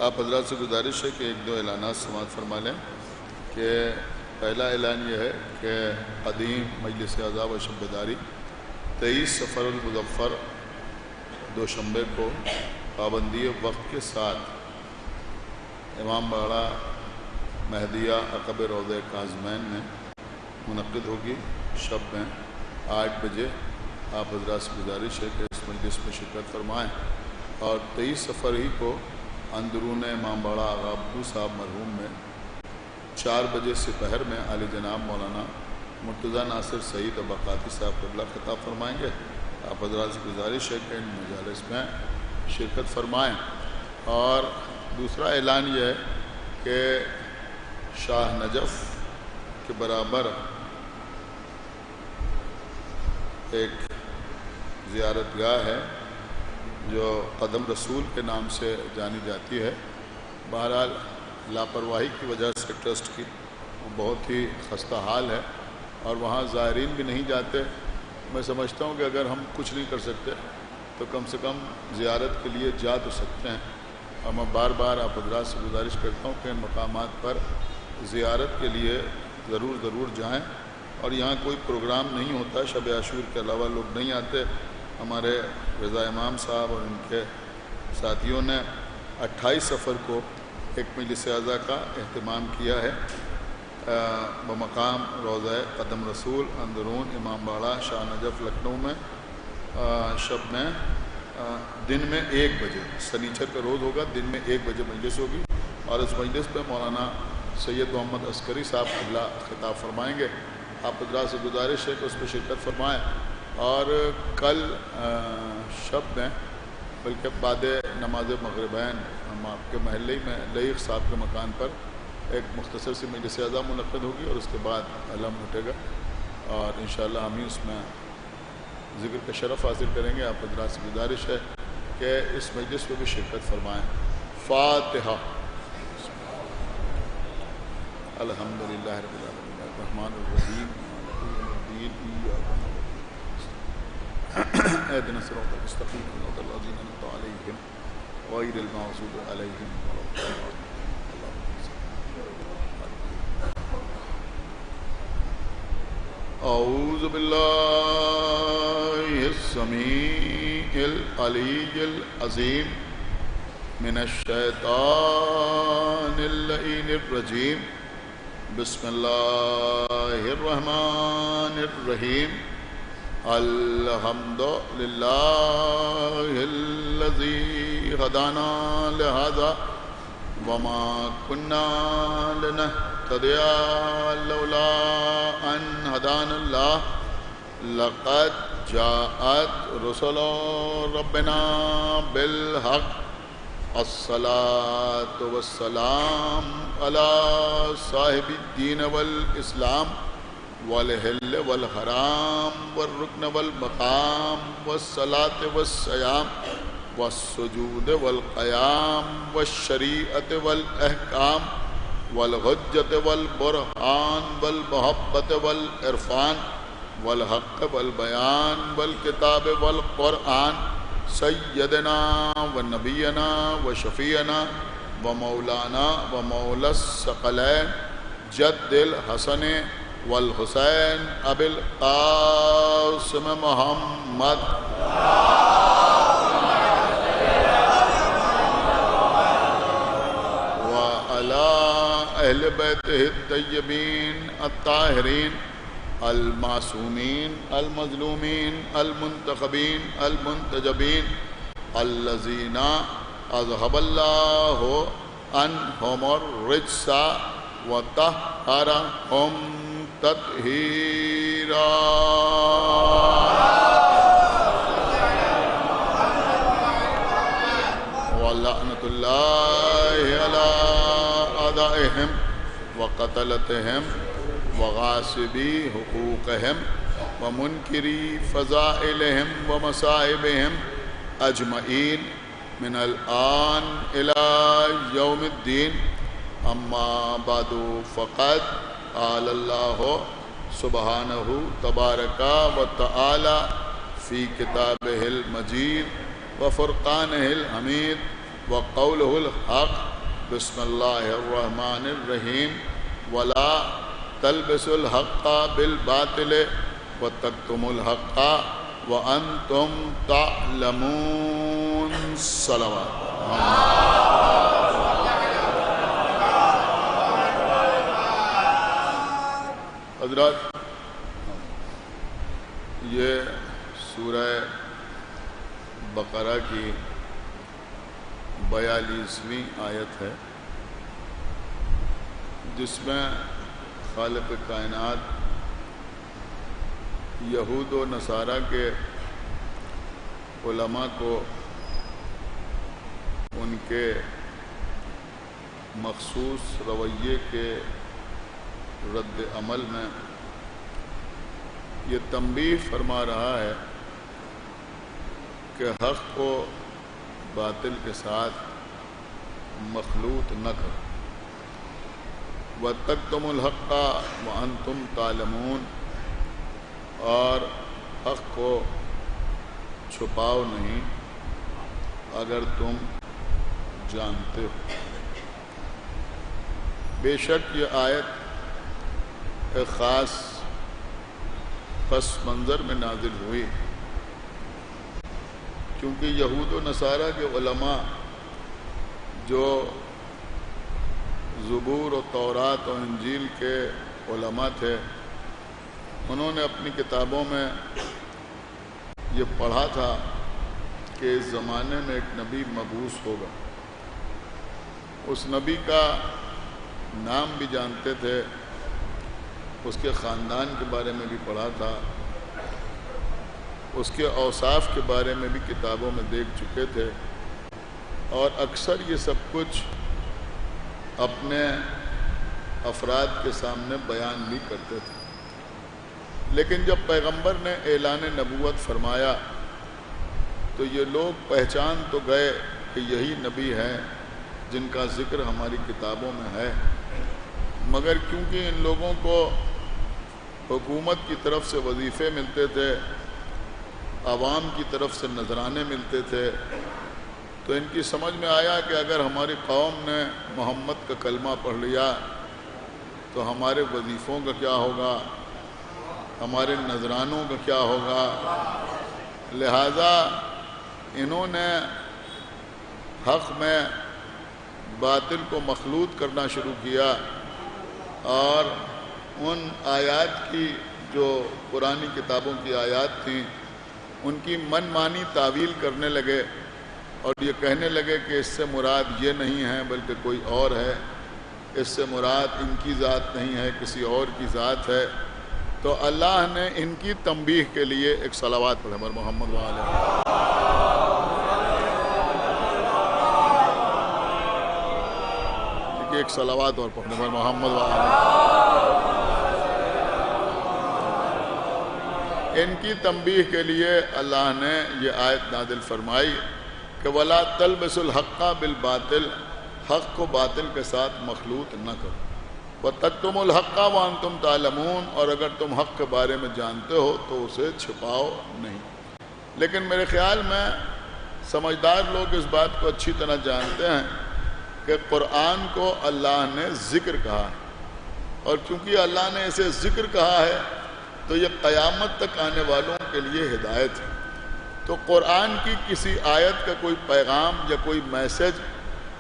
آپ حضرات سے گزارش ہے کہ ایک دو اعلانات سماعت فرما لیں کہ پہلا اعلان یہ ہے کہ قدیم مجلس اعضاء و شب بیداری 23 صفر المظفر دوشنبے کو پابندی وقت کے ساتھ امام باڑہ مہدیہ عقب روضہ کاظمین میں منعقد ہوگی. شب میں 8 بجے آپ حضرات سے گزارش ہے کہ اس مجلس میں شرکت فرمائیں. اور 23 صفر ہی کو اندرون امام باڑہ آغا ابو صاحب مرحوم میں 4 بجے سپہر میں عالی جناب مولانا مرتضیٰ ناصر سعید اباقاتی صاحب قبلہ خطاب فرمائیں گے. آپ حضرات سے گزارش ہے کہ ان مجالس میں شرکت فرمائیں. اور دوسرا اعلان یہ ہے کہ شاہ نجف کے برابر ایک زیارت گاہ ہے جو قدم رسول کے نام سے جانی جاتی ہے. بہرحال لاپرواہی کی وجہ سے ٹرسٹ کی بہت ہی خستہ حال ہے اور وہاں زائرین بھی نہیں جاتے. میں سمجھتا ہوں کہ اگر ہم کچھ نہیں کر سکتے تو کم سے کم زیارت کے لیے جا تو سکتے ہیں. اور میں بار بار آپ حضرات سے گزارش کرتا ہوں کہ ان مقامات پر زیارت کے لیے ضرور جائیں. اور یہاں کوئی پروگرام نہیں ہوتا، شب عاشور کے علاوہ لوگ نہیں آتے. ہمارے رضا امام صاحب اور ان کے ساتھیوں نے 28 صفر کو ایک مجلس اعضاء کا اہتمام کیا ہے بمقام روضہ قدم رسول اندرون امام باڑہ شاہ نجف لکھنؤ میں. شب میں دن میں 1 بجے سنیچر کا روز ہوگا، دن میں 1 بجے مجلس ہوگی. اور اس مجلس پہ مولانا سید محمد عسکری صاحب قبلہ خطاب فرمائیں گے. آپ حضرات سے گزارش ہے کہ اس پہ شرکت فرمائیں. اور کل شب میں بلکہ بعد نماز مغربین ہم آپ کے محلے میں لئیق صاحب کے مکان پر ایک مختصر سی مجلس اعضاء منعقد ہوگی اور اس کے بعد علم اٹھے گا اور انشاءاللہ ہم ہی اس میں ذکر کا شرف حاصل کریں گے. آپ حضرات سے گزارش ہے کہ اس مجلس میں بھی شرکت فرمائیں. فاتحہ. الحمدللہ رب العالمین الرحمن الرحیم اهدنا الصراط المستقيم صراط الذين أنعمت عليهم غير المغضوب عليهم ولا الضالين. أعوذ بالله السميع العلي العظيم من الشيطان اللعين الرجيم. بسم الله الرحمن الرحيم. الحمد لله الذي هدانا لهذا وما كنا لنهتدي لولا أن هدانا الله. لقد جاءت رسل ربنا بالحق. الصلاة والسلام على صاحب الدين والإسلام والحل والحرام والرکن والمقام والصلاة والصيام والسجود والقيام والشريعة والأحكام والحجة والبرهان والمحبة والعرفان والحق والبيان والكتاب والقرآن. سيدنا ونبينا وشفيعنا ومولانا ومولى الثقلين جد الحسن والحسین ابی القاسم محمد وعلى اہل بیتہ الطیبین الطاہرین المعصومین المظلومین المنتخبین المنتجبین الذین اذهب اللہ عنہم الرجس وطہرہم تطہیرا. ولعنۃ اللہ علی اعدائہم وقتلتہم وغاصبی حقوقہم ومنکری فضائلہم ومصائبہم اجمعین من الآن الى یوم الدین. اما بعد فقد قال اللہ سبحانہ تبارک و تعالی فی کتابہ المجید وفرقانہ الحمید وقولہ الحق بسم اللہ الرحمن الرحیم ولا تلبسوا الحق بالباطل وتکتموا الحق وانتم تعلمون. صلوات. حضرات، یہ سورہ بقرہ کی 42ویں آیت ہے، جس میں خالق کائنات یہود و نصارہ کے علماء کو ان کے مخصوص رویے کے رد عمل میں یہ تنبیہ فرما رہا ہے کہ حق کو باطل کے ساتھ مخلوط نہ کرو. وَتَكْتُمُوا الْحَقَّ وَأَنْتُمْ تَعْلَمُونَ، اور حق کو چھپاؤ نہیں اگر تم جانتے ہو. بے شک یہ آیت ایک خاص پس منظر میں نازل ہوئی، کیونکہ یہود و نصارہ کے علماء جو زبور و تورات و انجیل کے علماء تھے، انہوں نے اپنی کتابوں میں یہ پڑھا تھا کہ اس زمانے میں ایک نبی مبعوث ہوگا. اس نبی کا نام بھی جانتے تھے، اس کے خاندان کے بارے میں بھی پڑھا تھا، اس کے اوصاف کے بارے میں بھی کتابوں میں دیکھ چکے تھے، اور اکثر یہ سب کچھ اپنے افراد کے سامنے بیان بھی کرتے تھے. لیکن جب پیغمبر نے اعلان نبوت فرمایا تو یہ لوگ پہچان تو گئے کہ یہی نبی ہیں جن کا ذکر ہماری کتابوں میں ہے، مگر کیونکہ ان لوگوں کو حکومت کی طرف سے وظیفے ملتے تھے، عوام کی طرف سے نذرانے ملتے تھے، تو ان کی سمجھ میں آیا کہ اگر ہماری قوم نے محمد کا کلمہ پڑھ لیا تو ہمارے وظیفوں کا کیا ہوگا، ہمارے نذرانوں کا کیا ہوگا. لہذا انہوں نے حق میں باطل کو مخلوط کرنا شروع کیا، اور ان آیات کی جو پرانی کتابوں کی آیات تھیں ان کی من مانی تعویل کرنے لگے، اور یہ کہنے لگے کہ اس سے مراد یہ نہیں ہے بلکہ کوئی اور ہے، اس سے مراد ان کی ذات نہیں ہے کسی اور کی ذات ہے. تو اللہ نے ان کی تنبیہ کے لیے ایک صلوات پڑھے مر محمد وعلیہ. ایک صلوات اور پڑھنے مر محمد وعلیہ. ان کی تنبیہ کے لیے اللہ نے یہ آیت نازل فرمائی کہ وَلَا تَلْبِسُوا الْحَقَّ بِالْبَاطِلِ، حق کو باطل کے ساتھ مخلوط نہ کرو. وَتَكْتُمُوا الْحَقَّ وَأَنْتُمْ تَعْلَمُونَ، اور اگر تم حق کے بارے میں جانتے ہو تو اسے چھپاؤ نہیں. لیکن میرے خیال میں سمجھدار لوگ اس بات کو اچھی طرح جانتے ہیں کہ قرآن کو اللہ نے ذکر کہا ہے، اور چونکہ اللہ نے اسے ذکر کہا ہے تو یہ قیامت تک آنے والوں کے لیے ہدایت ہے. تو قرآن کی کسی آیت کا کوئی پیغام یا کوئی میسج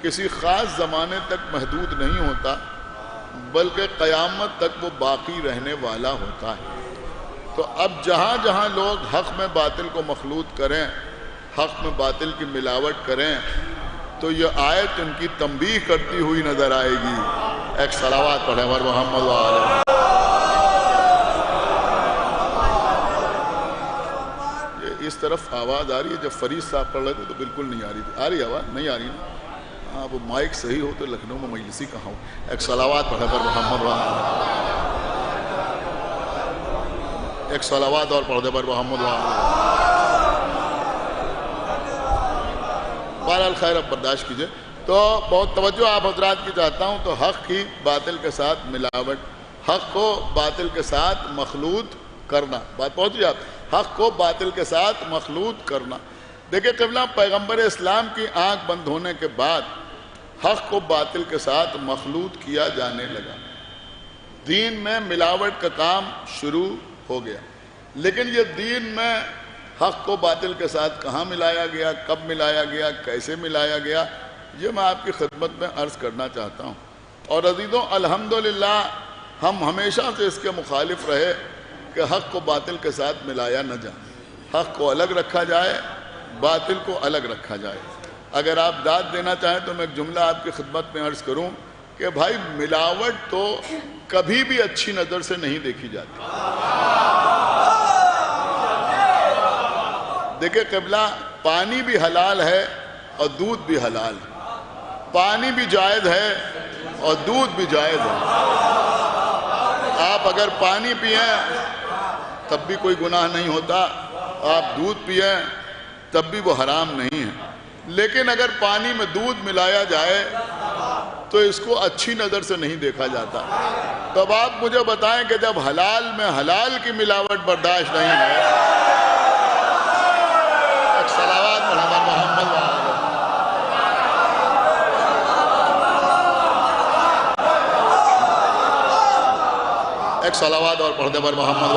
کسی خاص زمانے تک محدود نہیں ہوتا، بلکہ قیامت تک وہ باقی رہنے والا ہوتا ہے. تو اب جہاں جہاں لوگ حق میں باطل کو مخلوط کریں، حق میں باطل کی ملاوٹ کریں، تو یہ آیت ان کی تنبیہ کرتی ہوئی نظر آئے گی. ایک صلوات پڑھیں مر محمد وعلیہ. اس طرف آواز آ رہی ہے، جب فرید صاحب پڑھ رہے تھے تو بالکل نہیں آ رہی تھی. آ رہی آواز؟ نہیں آ رہی نا؟ ہاں، وہ مائک صحیح ہو تو لکھنؤ میں مجلسی کہاں ہو. ایک صلوات پڑھے پر محمد وعلیہ. ایک صلوات اور پڑھ دے پر محمد وعلیہ. بہرحال خیر، اب برداشت کیجئے. تو بہت توجہ آپ حضرات کی چاہتا ہوں. تو حق کی باطل کے ساتھ ملاوٹ، حق کو باطل کے ساتھ مخلوط کرنا، بات پہنچ گئی آپ؟ حق کو باطل کے ساتھ مخلوط کرنا. دیکھیں قبلہ، پیغمبر اسلام کی آنکھ بند ہونے کے بعد حق کو باطل کے ساتھ مخلوط کیا جانے لگا. دین میں ملاوٹ کا کام شروع ہو گیا. لیکن یہ دین میں حق کو باطل کے ساتھ کہاں ملایا گیا، کب ملایا گیا، کیسے ملایا گیا، یہ میں آپ کی خدمت میں عرض کرنا چاہتا ہوں. اور عزیزوں، الحمدللہ ہم ہمیشہ سے اس کے مخالف رہے کہ حق کو باطل کے ساتھ ملایا نہ جائے. حق کو الگ رکھا جائے، باطل کو الگ رکھا جائے. اگر آپ داد دینا چاہیں تو میں ایک جملہ آپ کی خدمت میں عرض کروں کہ بھائی ملاوٹ تو کبھی بھی اچھی نظر سے نہیں دیکھی جاتی. دیکھیں قبلہ، پانی بھی حلال ہے اور دودھ بھی حلال ہے. پانی بھی جائز ہے اور دودھ بھی جائز ہے. آپ اگر پانی پئیں تب بھی کوئی گناہ نہیں ہوتا، آپ دودھ پئیں تب بھی وہ حرام نہیں ہے. لیکن اگر پانی میں دودھ ملایا جائے تو اس کو اچھی نظر سے نہیں دیکھا جاتا. تب آپ مجھے بتائیں کہ جب حلال میں حلال کی ملاوٹ برداشت نہیں ہے، ایک صلوات پر محمد ایک صلوات اور پڑھتے پر محمد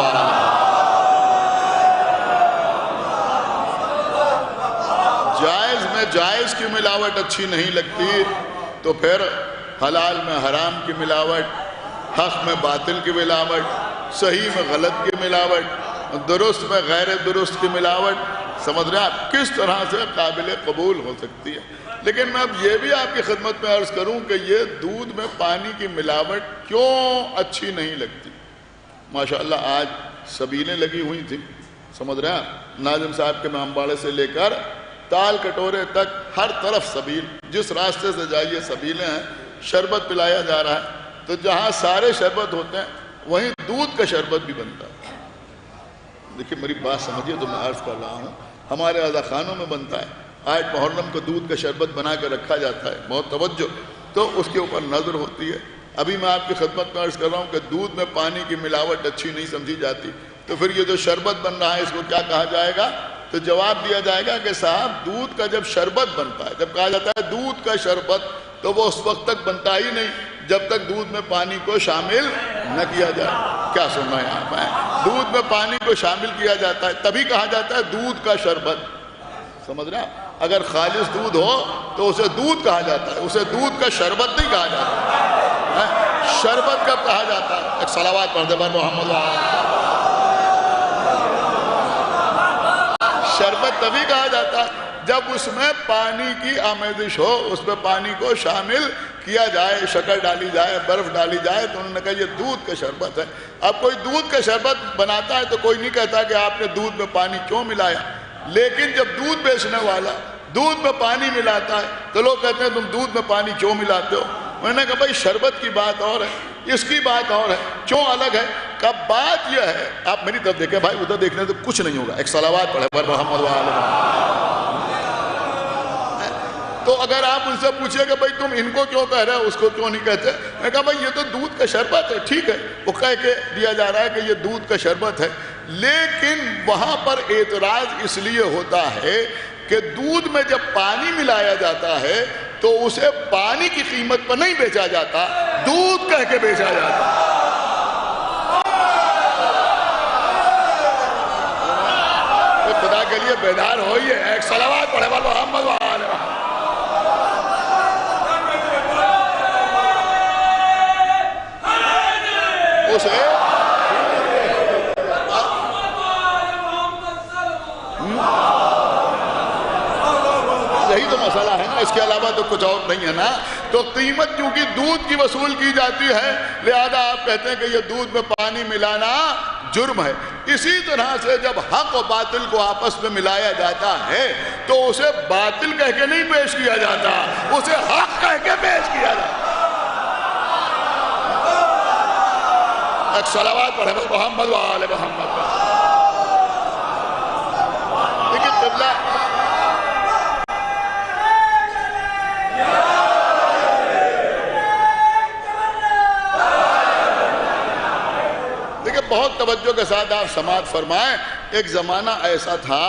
جائز میں جائز کی ملاوٹ اچھی نہیں لگتی تو پھر حلال میں حرام کی ملاوٹ، حق میں باطل کی ملاوٹ، صحیح میں غلط کی ملاوٹ، درست میں غیر درست کی ملاوٹ، سمجھ رہے ہیں آپ کس طرح سے قابل قبول ہو سکتی ہے. لیکن میں اب یہ بھی آپ کی خدمت میں عرض کروں کہ یہ دودھ میں پانی کی ملاوٹ کیوں اچھی نہیں لگتی. ماشاءاللہ آج سبیلیں لگی ہوئی تھیں، سمجھ رہے ہیں، ناظم صاحب کے امباڑے سے لے کر تال کٹورے تک ہر طرف سبیل، جس راستے سے جائیے سبیلیں ہیں. شربت پلایا جا رہا ہے تو جہاں سارے شربت ہوتے ہیں وہیں دودھ کا شربت بھی بنتا ہے. دیکھیں میری بات سمجھیے تو میں عرض کر رہا ہوں، ہمارے عزا خانوں میں بنتا ہے. آج محرم کو دودھ کا شربت بنا کے رکھا جاتا ہے، بہت توجہ، تو اس کے اوپر نظر ہوتی ہے. ابھی میں آپ کی خدمت میں عرض کر رہا ہوں کہ دودھ میں پانی کی ملاوٹ اچھی نہیں سمجھی جاتی، تو پھر یہ جو شربت بن رہا ہے اس کو کیا کہا جائے گا؟ تو جواب دیا جائے گا کہ صاحب دودھ کا جب شربت بنتا ہے، جب کہا جاتا ہے دودھ کا شربت، تو وہ اس وقت تک بنتا ہی نہیں جب تک دودھ میں پانی کو شامل نہ کیا جائے. کیا سننا ہے آپ ہیں؟ دودھ میں پانی کو شامل کیا جاتا ہے تبھی کہا جاتا ہے دودھ کا شربت. سمجھ رہے ہیں؟ اگر خالص دودھ ہو تو اسے دودھ کہا جاتا ہے، اسے دودھ کا شربت نہیں کہا جاتا. شربت کب کہا جاتا ہے؟ ایک صلوات پڑھتے پر محمد شربت تبھی کہا جاتا ہے جب اس میں پانی کی آمیزش ہو، اس میں پانی کو شامل کیا جائے، شکر ڈالی جائے، برف ڈالی جائے، تو انہوں نے کہا یہ دودھ کا شربت ہے. اب کوئی دودھ کا شربت بناتا ہے تو کوئی نہیں کہتا کہ آپ نے دودھ میں پانی کیوں ملایا. لیکن جب دودھ بیچنے والا دودھ میں پانی ملاتا ہے تو لوگ کہتے ہیں تم دودھ میں پانی کیوں ملاتے ہو. میں نے کہا بھائی شربت کی بات اور ہے، اس کی بات اور ہے، کیوں الگ ہے؟ کہ بات یہ ہے، آپ میری طرف دیکھیں بھائی، ادھر دیکھنے سے کچھ نہیں ہوگا. ایک صلوات پڑھے پر محمد تو اگر آپ ان سے پوچھیں کہ بھائی تم ان کو کیوں کہہ رہے ہو، اس کو کیوں نہیں کہتے، میں کہا بھائی یہ تو دودھ کا شربت ہے، ٹھیک ہے، وہ کہہ کے دیا جا رہا ہے کہ یہ دودھ کا شربت ہے. لیکن وہاں پر اعتراض اس لیے ہوتا ہے کہ دودھ میں جب پانی ملایا جاتا ہے تو اسے پانی کی قیمت پر نہیں بیچا جاتا، دودھ کہہ کے بیچا جاتا. خدا کے لیے بیدار ہوئیے. ایک صلوات پڑھے والو محمد وآلہ اسے یہی تو مسئلہ ہے نا، اس کے علاوہ تو کچھ اور نہیں ہے نا. تو قیمت کیونکہ دودھ کی وصول کی جاتی ہے لہذا آپ کہتے ہیں کہ یہ دودھ میں پانی ملانا جرم ہے. اسی طرح سے جب حق و باطل کو آپس میں ملایا جاتا ہے تو اسے باطل کہہ کے نہیں پیش کیا جاتا، اسے حق کہہ کے پیش کیا جاتا. ایک صلوات پڑھے محمد وآل محمد. لیکن قبلہ دیکھیں بہت توجہ کے ساتھ آپ سماعت فرمائیں. ایک زمانہ ایسا تھا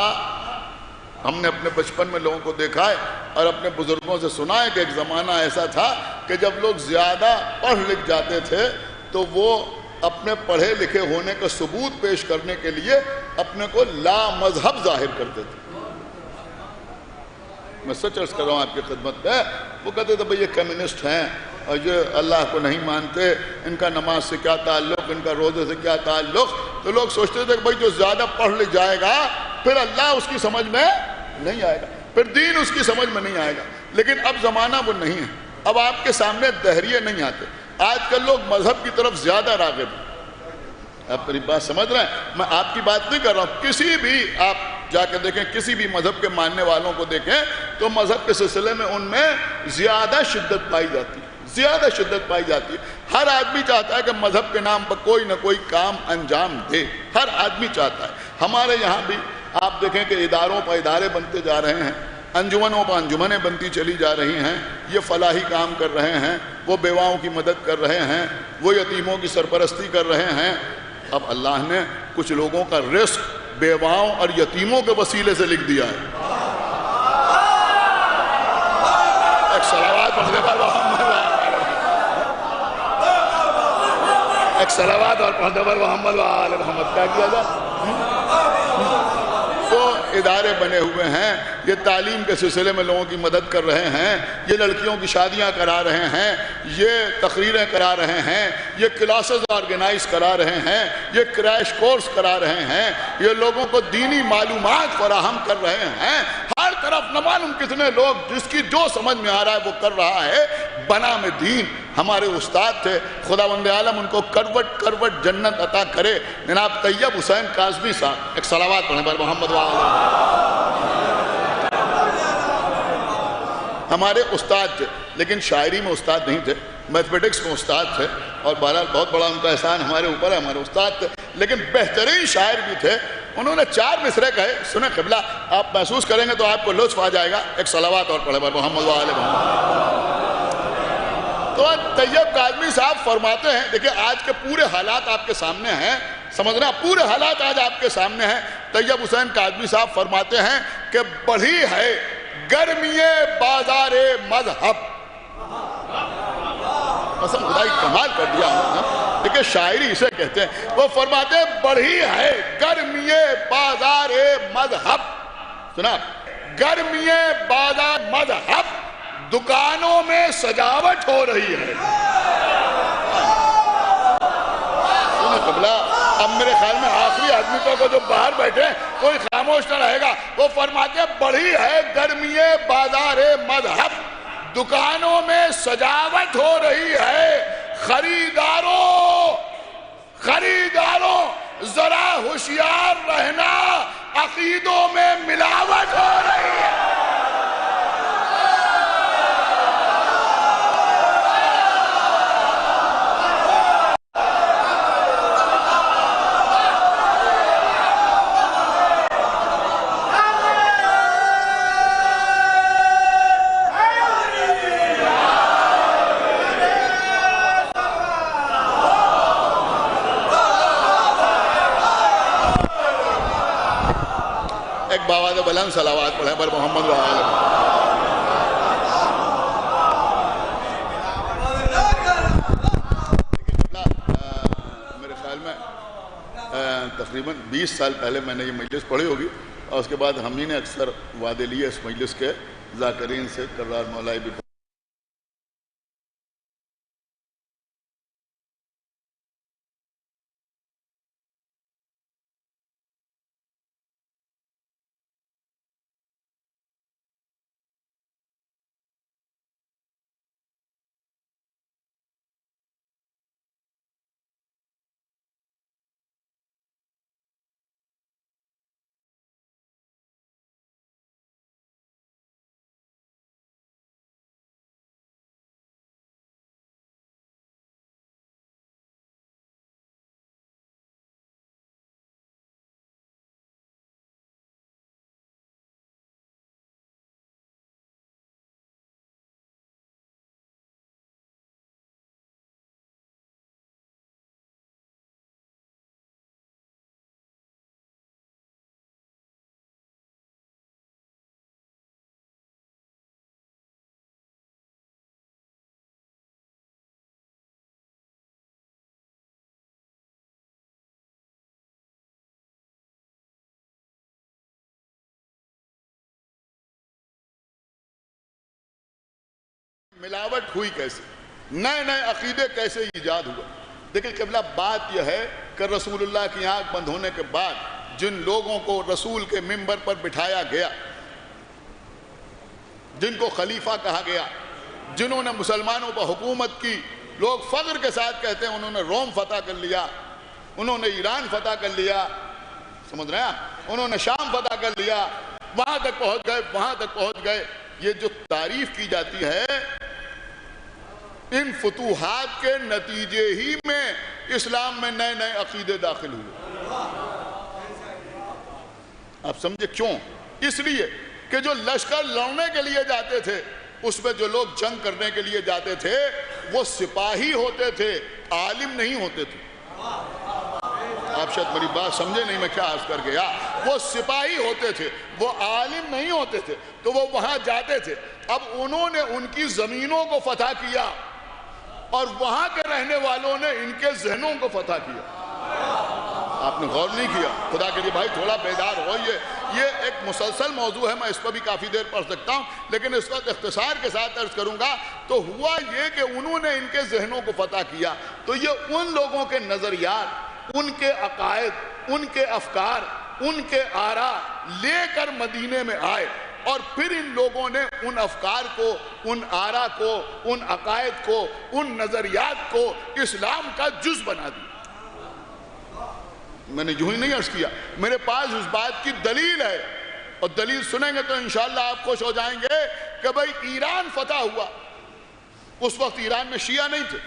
ہم نے اپنے بچپن میں لوگوں کو دیکھا ہے اور اپنے بزرگوں سے سنا ہے کہ ایک زمانہ ایسا تھا کہ جب لوگ زیادہ پڑھ لکھ جاتے تھے تو وہ اپنے پڑھے لکھے ہونے کا ثبوت پیش کرنے کے لیے اپنے کو لا مذہب ظاہر کرتے تھے. میں سچ عرض کر رہا ہوں آپ کی خدمت میں. وہ کہتے تھے بھئی یہ کمیونسٹ ہیں اور یہ اللہ کو نہیں مانتے, ان کا نماز سے کیا تعلق, ان کا روزے سے کیا تعلق. تو لوگ سوچتے تھے کہ بھئی جو زیادہ پڑھ لکھ جائے گا پھر اللہ اس کی سمجھ میں نہیں آئے گا, پھر دین اس کی سمجھ میں نہیں آئے گا. لیکن اب زمانہ وہ نہیں ہے. اب آپ کے سامنے دہریے نہیں آتے. آج کل لوگ مذہب کی طرف زیادہ راغب ہیں. آپ میری بات سمجھ رہے ہیں؟ میں آپ کی بات نہیں کر رہا ہوں. کسی بھی آپ جا کے دیکھیں, کسی بھی مذہب کے ماننے والوں کو دیکھیں تو مذہب کے سلسلے میں ان میں زیادہ شدت پائی جاتی ہے, زیادہ شدت پائی جاتی ہے. ہر آدمی چاہتا ہے کہ مذہب کے نام پر کوئی نہ کوئی کام انجام دے. ہر آدمی چاہتا ہے. ہمارے یہاں بھی آپ دیکھیں کہ اداروں پر ادارے بنتے جا رہے ہیں, انجمنوں پر انجمنیں بنتی چلی جا رہی ہیں. یہ فلاحی کام کر رہے ہیں, وہ بیواؤں کی مدد کر رہے ہیں, وہ یتیموں کی سرپرستی کر رہے ہیں. اب اللہ نے کچھ لوگوں کا رزق بیواؤں اور یتیموں کے وسیلے سے لکھ دیا ہے. ایک صلوات پڑھنے پر محمد, ایک صلوات اور پڑھنے پر محمد وآل محمد. کیا کیا جائے؟ وہ ادارے بنے ہوئے ہیں, یہ تعلیم کے سلسلے میں لوگوں کی مدد کر رہے ہیں, یہ لڑکیوں کی شادیاں کرا رہے ہیں, یہ تقریریں کرا رہے ہیں, یہ کلاسز آرگنائز کرا رہے ہیں, یہ کریش کورس کرا رہے ہیں, یہ لوگوں کو دینی معلومات فراہم کر رہے ہیں. ہر طرف نہ معلوم کتنے لوگ, جس کی جو سمجھ میں آ رہا ہے وہ کر رہا ہے. بنا میں دین. ہمارے استاد تھے, خداوند عالم ان کو کروٹ کروٹ جنت عطا کرے, جناب طیب حسین کاظمی صاحب. ایک صلوات پڑھنے پر محمد ہمارے استاد تھے, لیکن شاعری میں استاد نہیں تھے, میتھمیٹکس میں استاد تھے, اور بہرحال بہت بڑا ان کا احسان ہمارے اوپر ہے. ہمارے استاد تھے لیکن بہترین شاعر بھی تھے. انہوں نے 4 مصرعے کہے, سنیں قبلہ, آپ محسوس کریں گے تو آپ کو لطف آ جائے گا. ایک صلوات اور پڑھے پر محمد وآل محمد. تو طیب کاظمی صاحب فرماتے ہیں, دیکھیں آج کے پورے حالات آپ کے سامنے ہیں, سمجھنا, پورے حالات آج آپ کے سامنے ہیں. طیب حسین کاظمی صاحب فرماتے ہیں کہ بڑھی ہے گرمی بازار مذہب. قسم خدا کی کمال کر دیا ہوں. دیکھیں شاعری اسے کہتے ہیں. وہ فرماتے ہیں بڑھی ہے گرمی بازار مذہب. سنا, گرمی بازار مذہب, دکانوں میں سجاوٹ ہو رہی ہے. سنیں قبلہ, اب میرے خیال میں آخری آدمی کو جو باہر بیٹھے کوئی خاموش نہ رہے گا. وہ فرماتے ہیں بڑھی ہے گرمی بازار مذہب, دکانوں میں سجاوٹ ہو رہی ہے. خریداروں ذرا ہوشیار رہنا, عقیدوں میں ملاوٹ ہو رہی ہے. باواد بلند صلوات پڑھیں پر محمد وآل. میرے خیال میں تقریباً 20 سال پہلے میں نے یہ مجلس پڑھی ہوگی, اور اس کے بعد ہم ہی نے اکثر وعدے لیے اس مجلس کے ذاکرین سے. کرار مولائی بھی ملاوٹ ہوئی کیسے، نئے نئے عقیدے کیسے ایجاد ہوئے؟ دیکھیں قبلہ بات یہ ہے کہ رسول اللہ کی آنکھ بند ہونے کے بعد جن لوگوں کو رسول کے منبر پر بٹھایا گیا، جن کو خلیفہ کہا گیا، جنہوں نے مسلمانوں پر حکومت کی، لوگ فخر کے ساتھ کہتے ہیں انہوں نے روم فتح کر لیا، انہوں نے ایران فتح کر لیا، سمجھ رہے ہیں، انہوں نے شام فتح کر لیا، وہاں تک پہنچ گئے، وہاں تک پہنچ گئے. یہ جو تعریف کی جاتی ہے، ان فتوحات کے نتیجے ہی میں اسلام میں نئے نئے عقیدے داخل ہوئے. آپ سمجھے کیوں؟ اس لیے کہ جو لشکر لڑنے کے لیے جاتے تھے، اس میں جو لوگ جنگ کرنے کے لیے جاتے تھے وہ سپاہی ہوتے تھے، عالم نہیں ہوتے تھے. آپ شاید میری بات سمجھے نہیں، میں کیا عرض کر گیا. وہ سپاہی ہوتے تھے، وہ عالم نہیں ہوتے تھے، تو وہ وہاں جاتے تھے. اب انہوں نے ان کی زمینوں کو فتح کیا اور وہاں کے رہنے والوں نے ان کے ذہنوں کو فتح کیا. آپ نے غور نہیں کیا؟ خدا کے لیے بھائی تھوڑا بیدار ہوئیے. یہ ایک مسلسل موضوع ہے، میں اس پر بھی کافی دیر پڑھ سکتا ہوں، لیکن اس وقت اختصار کے ساتھ عرض کروں گا. تو ہوا یہ کہ انہوں نے ان کے ذہنوں کو فتح کیا، تو یہ ان لوگوں کے نظریات، ان کے عقائد، ان کے افکار، ان کے آراء لے کر مدینے میں آئے، اور پھر ان لوگوں نے ان افکار کو، ان آراء کو، ان عقائد کو، ان نظریات کو اسلام کا جز بنا دیا. میں نے یوں ہی نہیں عرض کیا، میرے پاس اس بات کی دلیل ہے، اور دلیل سنیں گے تو انشاءاللہ آپ خوش ہو جائیں گے کہ بھئی ایران فتح ہوا. اس وقت ایران میں شیعہ نہیں تھے،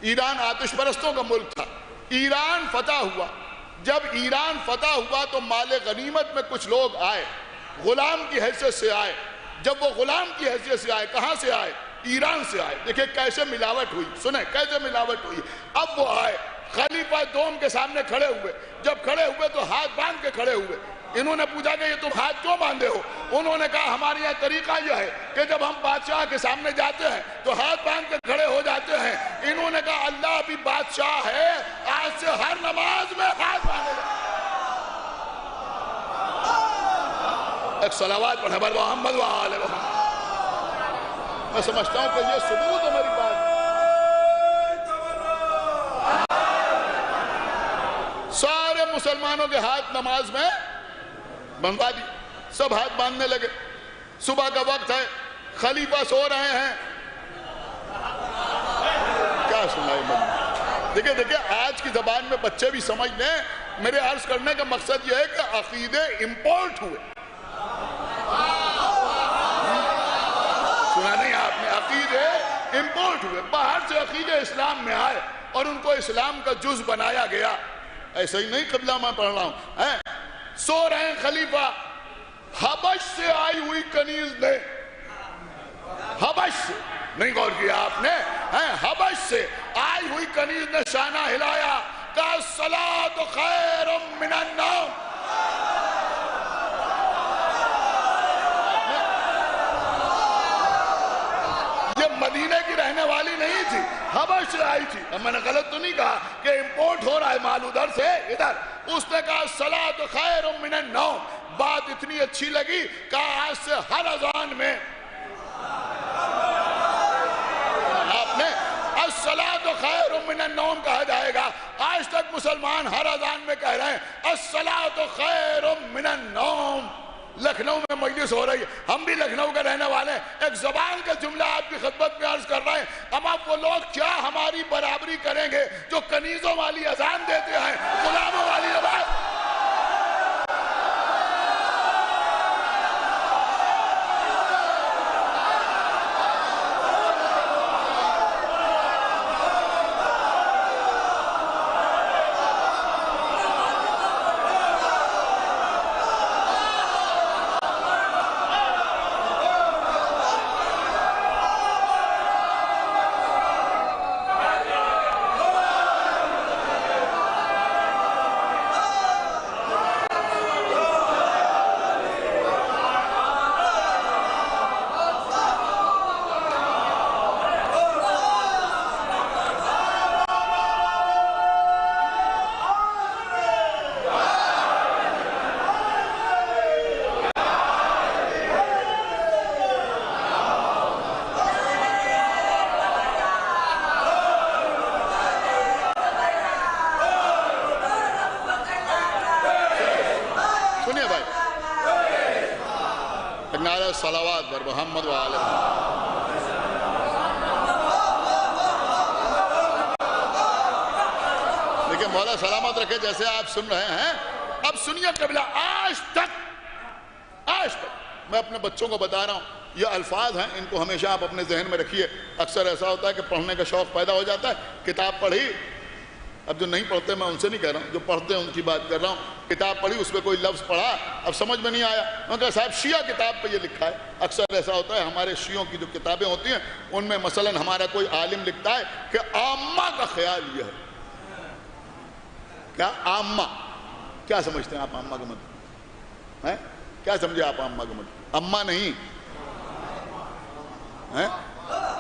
ایران آتش پرستوں کا ملک تھا. ایران فتح ہوا. جب ایران فتح ہوا تو مال غنیمت میں کچھ لوگ آئے، غلام کی حیثیت سے آئے. جب وہ غلام کی حیثیت سے آئے، کہاں سے آئے؟ ایران سے آئے. دیکھیں کیسے ملاوٹ ہوئی، سنیں کیسے ملاوٹ ہوئی. اب وہ آئے، خلیفہ دوم کے سامنے کھڑے ہوئے. جب کھڑے ہوئے تو ہاتھ باندھ کے کھڑے ہوئے. انہوں نے پوچھا کہ یہ تم ہاتھ کیوں باندھے ہو؟ انہوں نے کہا ہمارے یہاں طریقہ یہ ہے کہ جب ہم بادشاہ کے سامنے جاتے ہیں تو ہاتھ باندھ کے کھڑے ہو جاتے ہیں. انہوں نے کہا اللہ بھی بادشاہ ہے، آج سے ہر نماز میں ہاتھ باندھے جائیں. ایک صلوات پڑھیں بر محمد وآل محمد. میں سمجھتا ہوں کہ یہ ثبوت ہے میری بات. سارے مسلمانوں کے ہاتھ نماز میں بندھوا دی، سب ہاتھ باندھنے لگے. صبح کا وقت ہے، خلیفہ سو رہے ہیں. کیا سنائی میں؟ دیکھیں آج کی زبان میں بچے بھی سمجھ لیں. میرے عرض کرنے کا مقصد یہ ہے کہ عقیدے امپورٹ ہوئے. سنا نہیں آپ نے؟ عقیدے امپورٹ ہوئے، باہر سے عقیدے اسلام میں آئے اور ان کو اسلام کا جز بنایا گیا. ایسا ہی نہیں قبلہ میں پڑھ رہا ہوں. سو رہے ہیں خلیفہ، حبش سے آئی ہوئی کنیز نے، حبش سے، نہیں غور کیا آپ نے؟ حبش سے آئی ہوئی کنیز نے شانہ ہلایا، کہا الصلاۃ خیر من النوم. مدینے کی رہنے والی نہیں تھی، حبش سے آئی تھی. اب میں نے غلط تو نہیں کہا کہ امپورٹ ہو رہا ہے مال ادھر سے ادھر. اس نے کہا الصلاۃ خیر من النوم. بات اتنی اچھی لگی، کہا آج سے ہر اذان میں آپ نے الصلاۃ خیر من النوم کہا جائے گا. آج تک مسلمان ہر اذان میں کہہ رہے ہیں الصلاۃ خیر من النوم. لکھنؤ میں مجلس ہو رہی ہے، ہم بھی لکھنؤ کے رہنے والے ہیں. ایک زبان کا جملہ آپ کی خدمت میں عرض کر رہے ہیں. اب آپ وہ لوگ کیا ہماری برابری کریں گے جو کنیزوں والی اذان دیتے ہیں، غلاموں والی آواز. نعرہ صلوات بر محمد وآلہ لیکن مولا سلامت رکھے جیسے آپ سن رہے ہیں. اب سنیے قبلہ، آج تک میں اپنے بچوں کو بتا رہا ہوں، یہ الفاظ ہیں، ان کو ہمیشہ آپ اپنے ذہن میں رکھیے. اکثر ایسا ہوتا ہے کہ پڑھنے کا شوق پیدا ہو جاتا ہے، کتاب پڑھی. اب جو نہیں پڑھتے میں ان سے نہیں کہہ رہا ہوں، جو پڑھتے ہیں ان کی بات کر رہا ہوں. کتاب پڑھی، اس پہ کوئی لفظ پڑھا، اب سمجھ میں نہیں آیا، میں کہا صاحب شیعہ کتاب پہ یہ لکھا ہے. اکثر ایسا ہوتا ہے ہمارے شیعوں کی جو کتابیں ہوتی ہیں ان میں مثلا ہمارا کوئی عالم لکھتا ہے کہ عامہ کا خیال یہ ہے. کیا عامہ؟ کیا سمجھتے ہیں آپ عامہ کا مطلب؟ کیا سمجھے آپ عامہ کا مطلب؟ امہ نہیں،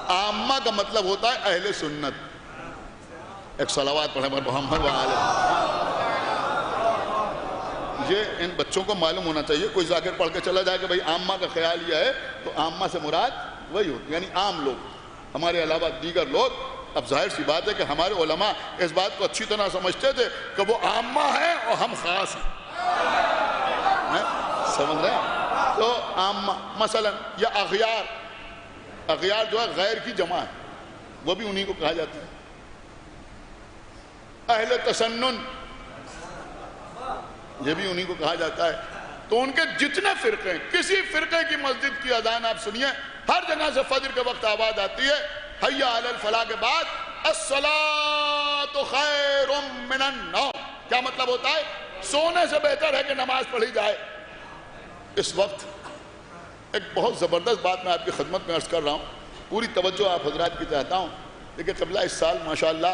عامہ کا مطلب ہوتا ہے اہل سنت. ایک صلوات پڑھیں پر محمد وآلہ. یہ ان بچوں کو معلوم ہونا چاہیے. کوئی ذاکر پڑھ کے چلا جائے کہ بھئی عامہ کا خیال یہ ہے، تو عامہ سے مراد وہی ہوتی یعنی عام لوگ، ہمارے علاوہ دیگر لوگ. اب ظاہر سی بات ہے کہ ہمارے علماء اس بات کو اچھی طرح سمجھتے تھے کہ وہ عامہ ہیں اور ہم خاص ہیں. سمجھ رہے ہیں؟ تو عامہ مثلا یا اغیار جو ہے غیر کی جمع ہے، وہ بھی انہی کو کہا جاتا ہے. اہل تسنن یہ بھی انہی کو کہا جاتا ہے. تو ان کے جتنے فرقے ہیں، کسی فرقے کی مسجد کی اذان آپ سنیے، ہر جگہ سے فجر کے وقت آواز آتی ہے حیا علی الفلاح کے بعد الصلاۃ خیر من النوم. کیا مطلب ہوتا ہے؟ سونے سے بہتر ہے کہ نماز پڑھی جائے. اس وقت ایک بہت زبردست بات میں آپ کی خدمت میں عرض کر رہا ہوں، پوری توجہ آپ حضرات کی چاہتا ہوں. دیکھیں قبلہ اس سال ماشاءاللہ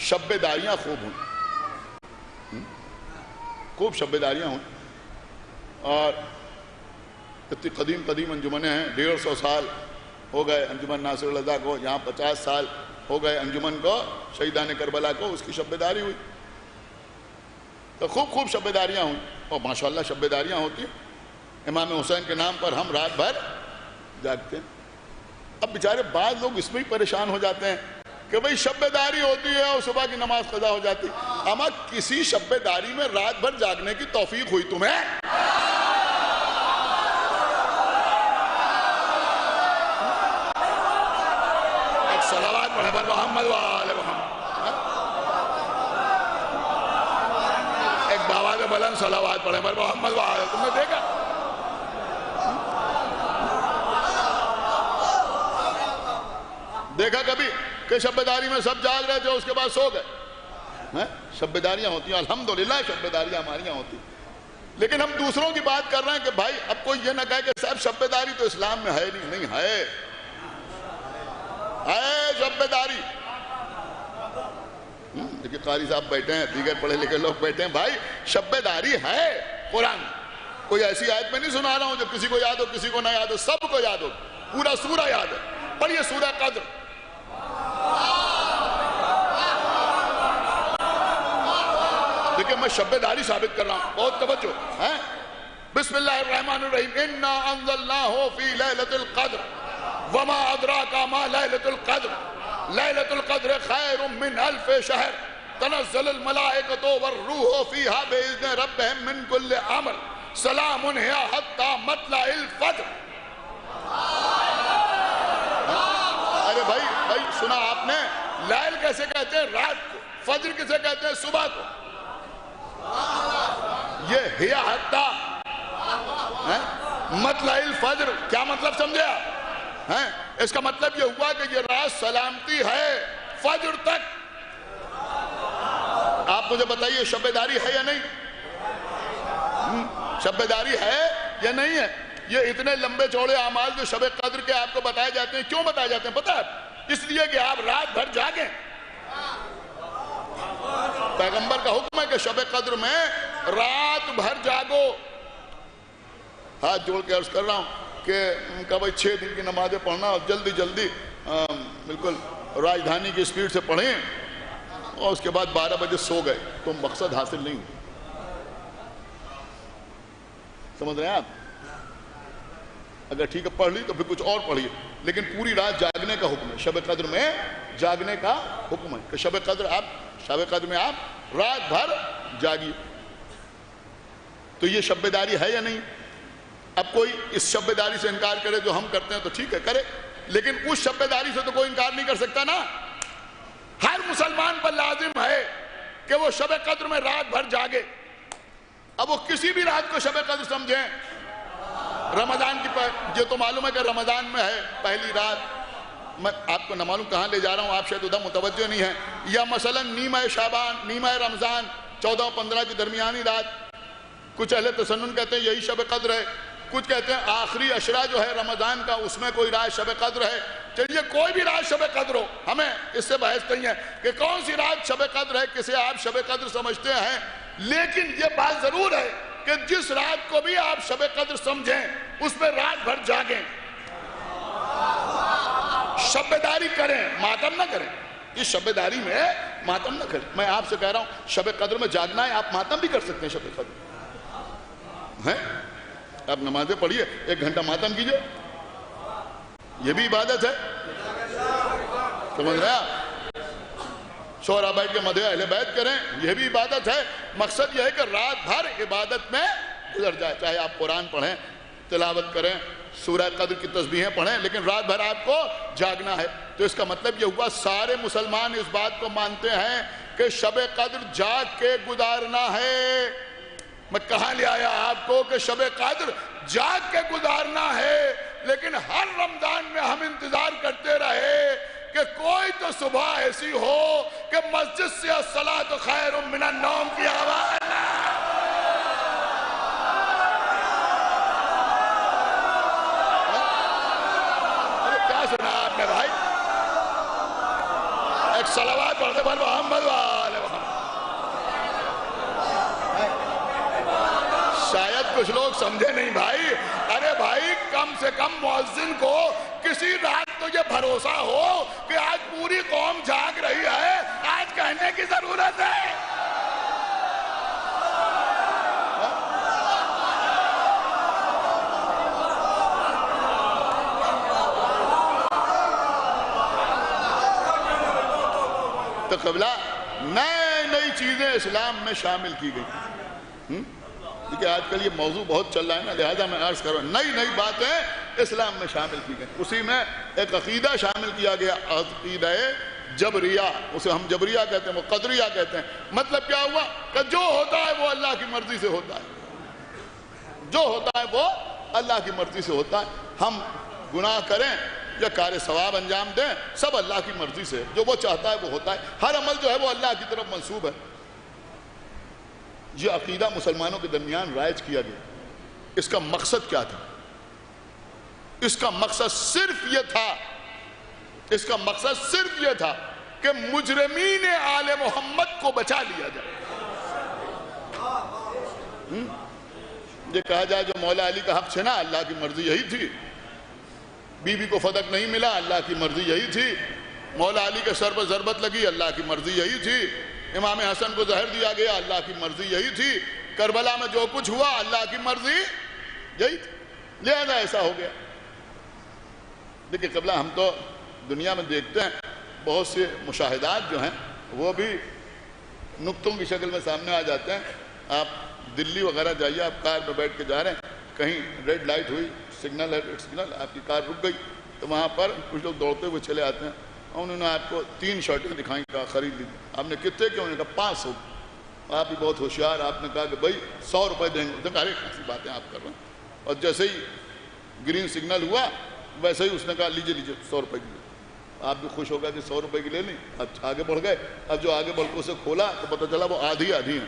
شب داریاں خوب ہوئیں، خوب شب داریاں ہوئیں، اور اتنی قدیم انجمنیں ہیں. 150 سال ہو گئے انجمن ناصر الرضا کو، یہاں 50 سال ہو گئے انجمن کو، شہیدان کربلا کو اس کی شب داری ہوئی. تو خوب شب داریاں ہوئیں، اور ماشاءاللہ شب داریاں ہوتی ہیں. امام حسین کے نام پر ہم رات بھر جاگتے ہیں. اب بیچارے بعض لوگ اس میں ہی پریشان ہو جاتے ہیں کہ بھئی شب داری ہوتی ہے اور صبح کی نماز قضا ہو جاتی. اما کسی شب داری میں رات بھر جاگنے کی توفیق ہوئی تمہیں؟ ایک صلوات پڑھے پر محمد وآلہ محمد. ایک باواز بلند صلوات پڑھے پر محمد وآلہ. تم نے دیکھا کبھی کہ شب داری میں سب جاگ رہے تھے اس کے بعد سو گئے؟ شب داریاں ہوتی ہیں الحمدللہ، شب داریاں ہماریاں ہوتی. لیکن ہم دوسروں کی بات کر رہے ہیں کہ بھائی اب کوئی یہ نہ کہے کہ صاحب شب داری تو اسلام میں ہے نہیں ہے شب داری. دیکھیے قاری صاحب بیٹھے ہیں، دیگر پڑھے لکھے لوگ بیٹھے ہیں. بھائی شب داری ہے، قرآن کوئی ایسی آیت میں نہیں سنا رہا ہوں جو کسی کو یاد ہو کسی کو نہ یاد ہو، سب کو یاد ہو. پورا سورہ یاد ہے. پڑھیے سورہ قدر. دیکھیں میں شب داری ثابت کر رہا ہوں، بہت توجہ ہے. بسم اللہ الرحمن الرحیم. انا انزلناہ فی لیلۃ القدر وما ادراک ما لیلۃ القدر لیلۃ القدر خیر من الف شہر تنزل الملائکۃ والروح فیہا باذن ربہم من کل امر سلام ہی حتی مطلع الفجر. ارے بھائی سنا آپ نے؟ لیل کیسے کہتے ہیں؟ رات کو. فجر کسے کہتے ہیں؟ صبح کو. یہ ہی حتی مطلع الفجر کیا مطلب سمجھے آپ؟ اس کا مطلب یہ ہوا کہ یہ رات سلامتی ہے فجر تک. آپ مجھے بتائیے شب داری ہے یا نہیں؟ شب داری ہے یا نہیں ہے؟ یہ اتنے لمبے چوڑے اعمال جو شب قدر کے آپ کو بتائے جاتے ہیں، کیوں بتائے جاتے ہیں پتہ ہے؟ اس لیے کہ آپ رات بھر جاگیں. پیغمبر کا حکم ہے کہ شب قدر میں رات بھر جاگو. ہاتھ جوڑ کے عرض کر رہا ہوں کہ ان کا بھائی 6 دن کی نمازیں پڑھنا اور جلدی بالکل راجدھانی کی سپیڈ سے پڑھیں اور اس کے بعد 12 بجے سو گئے تو مقصد حاصل نہیں ہو. سمجھ رہے ہیں آپ؟ اگر ٹھیک ہے پڑھ لی تو پھر کچھ اور پڑھیے، لیکن پوری رات جاگنے کا حکم ہے. شب قدر میں جاگنے کا حکم ہے کہ شب قدر میں آپ رات بھر جاگیے. تو یہ شب داری ہے یا نہیں؟ اب کوئی اس شب بیداری سے انکار کرے جو ہم کرتے ہیں تو ٹھیک ہے کرے، لیکن اس شب بیداری سے تو کوئی انکار نہیں کر سکتا نا۔ ہر مسلمان پر لازم ہے کہ وہ شب قدر میں رات بھر جاگے۔ اب وہ کسی بھی رات کو شب قدر سمجھیں، رمضان کی یہ تو معلوم ہے کہ رمضان میں ہے پہلی رات، میں آپ کو نہ معلوم کہاں لے جا رہا ہوں، آپ شاید ادھر متوجہ نہیں ہیں، یا مثلا نیمہ شعبان، نیمہ رمضان 14 و 15 کی درمیانی رات، کچھ اہل تسنن کہتے ہیں یہی شب قدر ہے، کچھ کہتے ہیں آخری عشرہ جو ہے رمضان کا اس میں کوئی رات شب قدر ہے۔ چلیے کوئی بھی رات شب قدر ہو، ہمیں اس سے بحث نہیں ہے کہ کون سی رات شب قدر ہے، کسے آپ شب قدر سمجھتے ہیں، لیکن یہ بات ضرور ہے کہ جس رات کو بھی آپ شب قدر سمجھیں اس میں رات بھر جاگیں، شب بیداری کریں، ماتم نہ کریں۔ اس شب بیداری میں ماتم نہ کریں۔ میں آپ سے کہہ رہا ہوں شب قدر میں جاگنا ہے، آپ ماتم بھی کر سکتے ہیں شب قدر ہیں، آپ نمازیں پڑھیے، 1 گھنٹہ ماتم کیجئے، یہ بھی عبادت ہے، سمجھ رہے ہیں؟ شورا بیٹھ کے مدح اہل بیت کریں، یہ بھی عبادت ہے۔ مقصد یہ ہے کہ رات بھر عبادت میں گزر جائے، چاہے آپ قرآن پڑھیں، تلاوت کریں، سورہ قدر کی تسبیحیں پڑھیں، لیکن رات بھر آپ کو جاگنا ہے۔ تو اس کا مطلب یہ ہوا سارے مسلمان اس بات کو مانتے ہیں کہ شب قدر جاگ کے گزارنا ہے۔ میں کہاں لے آیا آپ کو کہ شب قدر جاگ کے گزارنا ہے، لیکن ہر رمضان میں ہم انتظار کرتے رہے کہ کوئی تو صبح ایسی ہو کہ مسجد سے الصلاۃ خیر من النوم کی آواز کیا سنا آپ نے بھائی؟ ایک صلوات پڑھتے پر محمد وآلہ محمد۔ شاید کچھ لوگ سمجھے نہیں بھائی، ارے بھائی کم سے کم مؤذن کو کسی رات تو یہ بھروسہ ہو کہ آج پوری قوم جاگ رہی ہے، آج کہنے کی ضرورت ہے۔ تو قبلہ نئی چیزیں اسلام میں شامل کی گئی، کیونکہ آج کل یہ موضوع بہت چل رہا ہے نا، لہذا میں عرض کروں نئی باتیں اسلام میں شامل کی گئی۔ اسی میں ایک عقیدہ شامل کیا گیا، عقیدہ جبریہ، اسے ہم جبریہ کہتے ہیں، وہ قدریہ کہتے ہیں۔ مطلب کیا ہوا کہ جو ہوتا ہے وہ اللہ کی مرضی سے ہوتا ہے، جو ہوتا ہے وہ اللہ کی مرضی سے ہوتا ہے۔ ہم گناہ کریں یا کار ثواب انجام دیں، سب اللہ کی مرضی سے، جو وہ چاہتا ہے وہ ہوتا ہے، ہر عمل جو ہے وہ اللہ کی طرف منسوب ہے۔ یہ عقیدہ مسلمانوں کے درمیان رائج کیا گیا۔ اس کا مقصد کیا تھا؟ اس کا مقصد صرف یہ تھا کہ مجرمین آل محمد کو بچا لیا جائے۔ یہ کہا جائے جو مولا علی کا حق چھنا، اللہ کی مرضی یہی تھی، بی بی کو فتق نہیں ملا، اللہ کی مرضی یہی تھی، مولا علی کے سر پر ضربت لگی، اللہ کی مرضی یہی تھی، امام حسن کو زہر دیا گیا، اللہ کی مرضی یہی تھی، کربلا میں جو کچھ ہوا اللہ کی مرضی یہی تھی، لہذا ایسا ہو گیا۔ دیکھیں قبلہ ہم تو دنیا میں دیکھتے ہیں بہت سے مشاہدات جو ہیں وہ بھی نقطوں کی شکل میں سامنے آ جاتے ہیں۔ آپ دلی وغیرہ جائیے، آپ کار میں بیٹھ کے جا رہے ہیں، کہیں ریڈ لائٹ ہوئی، سگنل آپ کی کار رک گئی، تو وہاں پر کچھ لوگ دوڑتے ہوئے چلے آتے ہیں، اور انہوں نے آپ کو 3 شرٹیں دکھائیں، کہا خرید لی۔ آپ نے کتنے کیوں؟ انہوں نے کہا 500۔ آپ بھی بہت ہوشیار، آپ نے کہا کہ بھائی 100 روپے دیں گے۔ ارے کیسی باتیں آپ کر رہے ہیں؟ اور جیسے ہی گرین سگنل ہوا ویسے ہی اس نے کہا لیجیے 100 روپے کی۔ آپ بھی خوش ہو گئے کہ 100 روپے کی لے لیں، اب آگے بڑھ گئے۔ اب جو آگے بڑھ کے اسے کھولا تو پتہ چلا وہ آدھی ہیں۔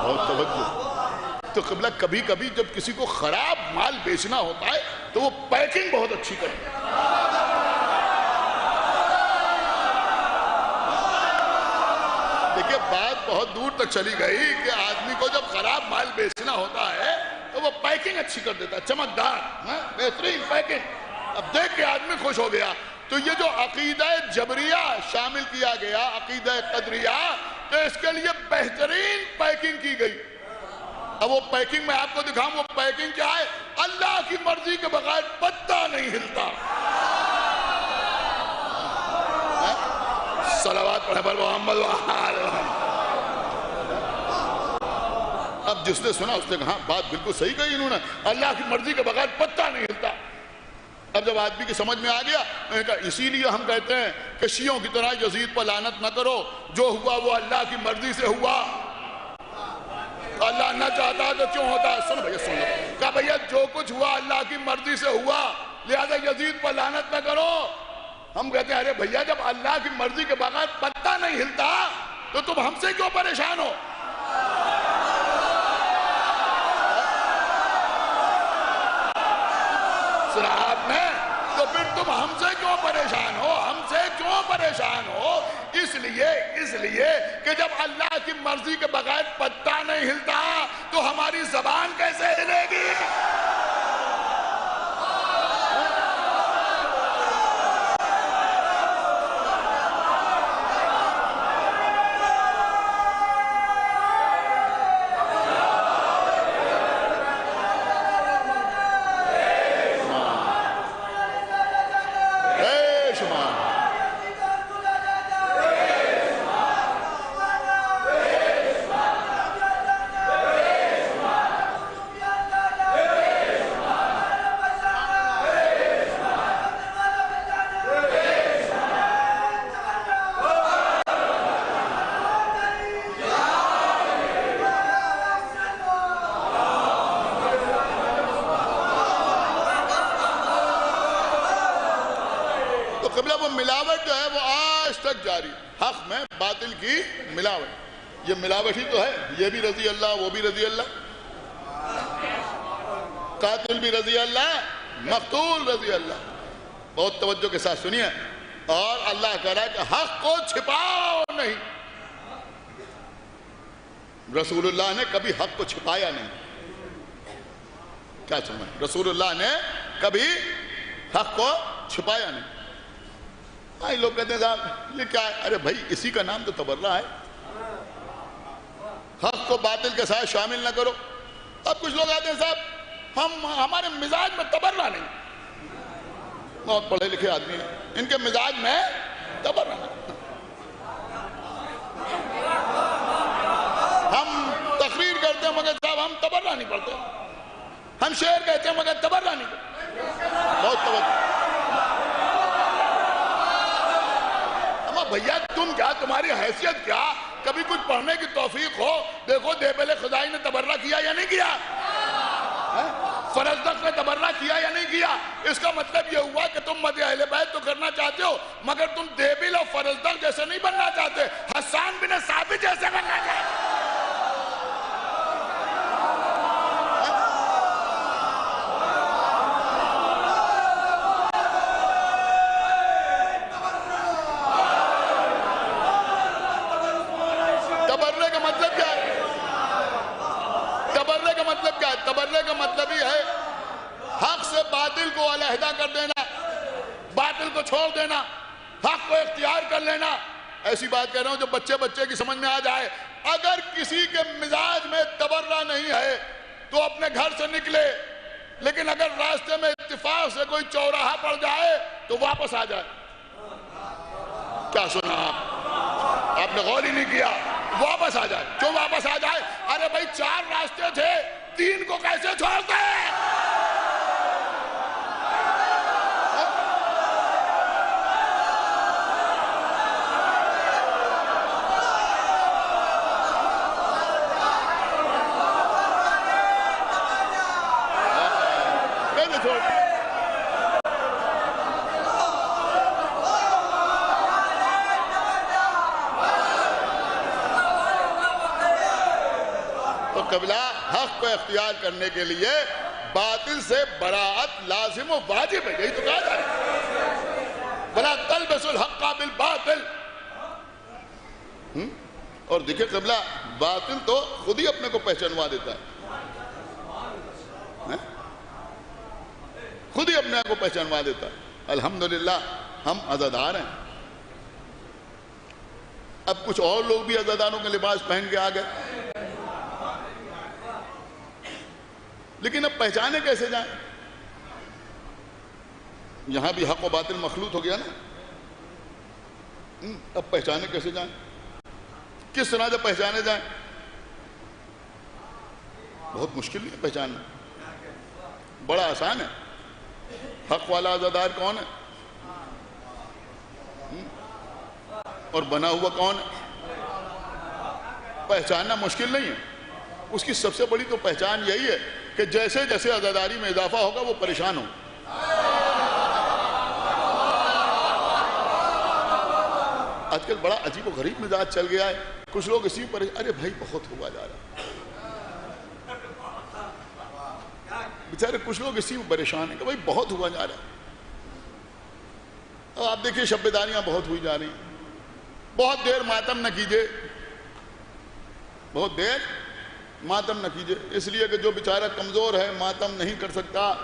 بہت توجہ۔ تو قبلہ کبھی کبھی جب کسی کو خراب مال بیچنا ہوتا ہے تو وہ پیکنگ بہت اچھی کرتے ہیں۔ دیکھیے بات بہت دور تک چلی گئی کہ آدمی کو جب خراب مال بیچنا ہوتا ہے تو وہ پیکنگ اچھی کر دیتا ہے، چمکدار، بہترین پیکنگ۔ اب دیکھ کے آدمی خوش ہو گیا۔ تو یہ جو عقیدہ جبریہ شامل کیا گیا، عقیدہ قدریہ، تو اس کے لیے بہترین پیکنگ کی گئی۔ اب وہ پیکنگ میں آپ کو دکھاؤں، وہ پیکنگ کیا ہے؟ اللہ کی مرضی کے بغیر پتہ نہیں ہلتا۔ صلوات پڑھے پر محمد وآلہ محمد۔ جس نے سنا اس نے کہا بات بالکل صحیح کہی انہوں نے، اللہ کی مرضی کے بغیر پتہ نہیں ہلتا۔ اب جب آدمی کی سمجھ میں آ گیا، میں نے کہا اسی لیے ہم کہتے ہیں کہ شیعوں کی طرح یزید پر لعنت نہ کرو، جو ہوا وہ اللہ کی مرضی سے ہوا، اللہ نہ چاہتا تو کیوں ہوتا؟ سن بھیا سن لو، کہا بھیا جو کچھ ہوا اللہ کی مرضی سے ہوا، لہذا یزید پر لعنت نہ کرو۔ ہم کہتے ہیں ارے بھیا جب اللہ کی مرضی کے بغیر پتہ نہیں ہلتا تو تم ہم سے کیوں پریشان ہو؟ سنا آپ نے؟ تو پھر تم ہم سے کیوں پریشان ہو؟ ہم سے کیوں پریشان ہو؟ اس لیے کہ جب اللہ کی مرضی کے بغیر پتہ نہیں ہلتا تو ہماری زبان کیسے ہلے گی؟ یہ ملاوٹ ہی تو ہے، یہ بھی رضی اللہ وہ بھی رضی اللہ، قاتل بھی رضی اللہ مقتول رضی اللہ۔ بہت توجہ کے ساتھ سنیے، اور اللہ کہہ رہا ہے کہ حق کو چھپاؤ نہیں۔ رسول اللہ نے کبھی حق کو چھپایا نہیں۔ کیا سمجھ؟ رسول اللہ نے کبھی حق کو چھپایا نہیں۔ لوگ کہتے ہیں صاحب یہ کیا ہے؟ ارے بھائی اسی کا نام تو تبرہ ہے، حق کو باطل کے ساتھ شامل نہ کرو۔ اب کچھ لوگ آتے ہیں صاحب ہمارے مزاج میں تبرہ نہیں، بہت پڑھے لکھے آدمی ہیں، ان کے مزاج میں تبرہ نہیں۔ ہم تقریر کرتے ہیں مگر صاحب ہم تبرہ نہیں پڑھتے، ہم شعر کہتے ہیں مگر تبرہ نہیں کرتے۔ بہت توجہ بھیا، تم کیا، تمہاری حیثیت کیا؟ کبھی کچھ پڑھنے کی توفیق ہو؟ دیکھو دیبل خدائی نے تبرہ کیا یا نہیں کیا؟ فرزدق نے تبرہ کیا یا نہیں کیا؟ اس کا مطلب یہ ہوا کہ تم مدح اہل بیت تو کرنا چاہتے ہو مگر تم دیبل اور فرزدق جیسے نہیں بننا چاہتے، حسان بن ثابت جیسے بننا چاہتے۔ تبرے کا مطلب یہ ہے حق سے باطل کو علیحدہ کر دینا، باطل کو چھوڑ دینا، حق کو اختیار کر لینا۔ ایسی بات کہہ رہا ہوں جو بچے کی سمجھ میں آ جائے۔ اگر کسی کے مزاج میں تبرہ نہیں ہے تو اپنے گھر سے نکلے، لیکن اگر راستے میں اتفاق سے کوئی چوراہا پڑ جائے تو واپس آ جائے۔ کیا سنا آپ نے غور ہی نہیں کیا؟ واپس آ جائے۔ کیوں واپس آ جائے؟ ارے بھائی 4 راستے تھے، 3 کو کیسے چھوڑتے ہیں؟ کیسے چھوڑتے ہیں؟ قبلہ حق کو اختیار کرنے کے لیے باطل سے براعت لازم و واجب ہے، یہی تو کہا جا رہا ہے، وَلَا تَلْبِسُوا الْحَقَّ بِالْبَاطِلِ۔ اور دیکھیں قبلہ باطل تو خود ہی اپنے کو پہچانوا دیتا ہے، خود ہی اپنے کو پہچانوا دیتا ہے۔ الحمدللہ ہم عزادار ہیں۔ اب کچھ اور لوگ بھی عزاداروں کے لباس پہن کے آ گئے، لیکن اب پہچانے کیسے جائیں؟ یہاں بھی حق و باطل مخلوط ہو گیا نا، اب پہچانے کیسے جائیں؟ کس طرح سے پہچانے جائیں؟ بہت مشکل نہیں ہے پہچاننا، بڑا آسان ہے۔ حق والا عزادار کون ہے اور بنا ہوا کون ہے؟ پہچاننا مشکل نہیں ہے۔ اس کی سب سے بڑی تو پہچان یہی ہے کہ جیسے جیسے عزاداری میں اضافہ ہوگا وہ پریشان ہو۔ آج کل بڑا عجیب و غریب مزاج چل گیا ہے، کچھ لوگ اسی پر ارے بھائی بہت ہوا جا رہا ہے، بیچارے کچھ لوگ اسی میں پریشان ہیں کہ بھائی بہت ہوا جا رہا ہے۔ اب آپ دیکھیے شب بیداریاں بہت ہوئی جا رہی ہیں، بہت دیر ماتم نہ کیجئے، بہت دیر ماتم نہ کیجئے، اس لیے کہ جو بیچارہ کمزور ہے ماتم نہیں کر سکتا،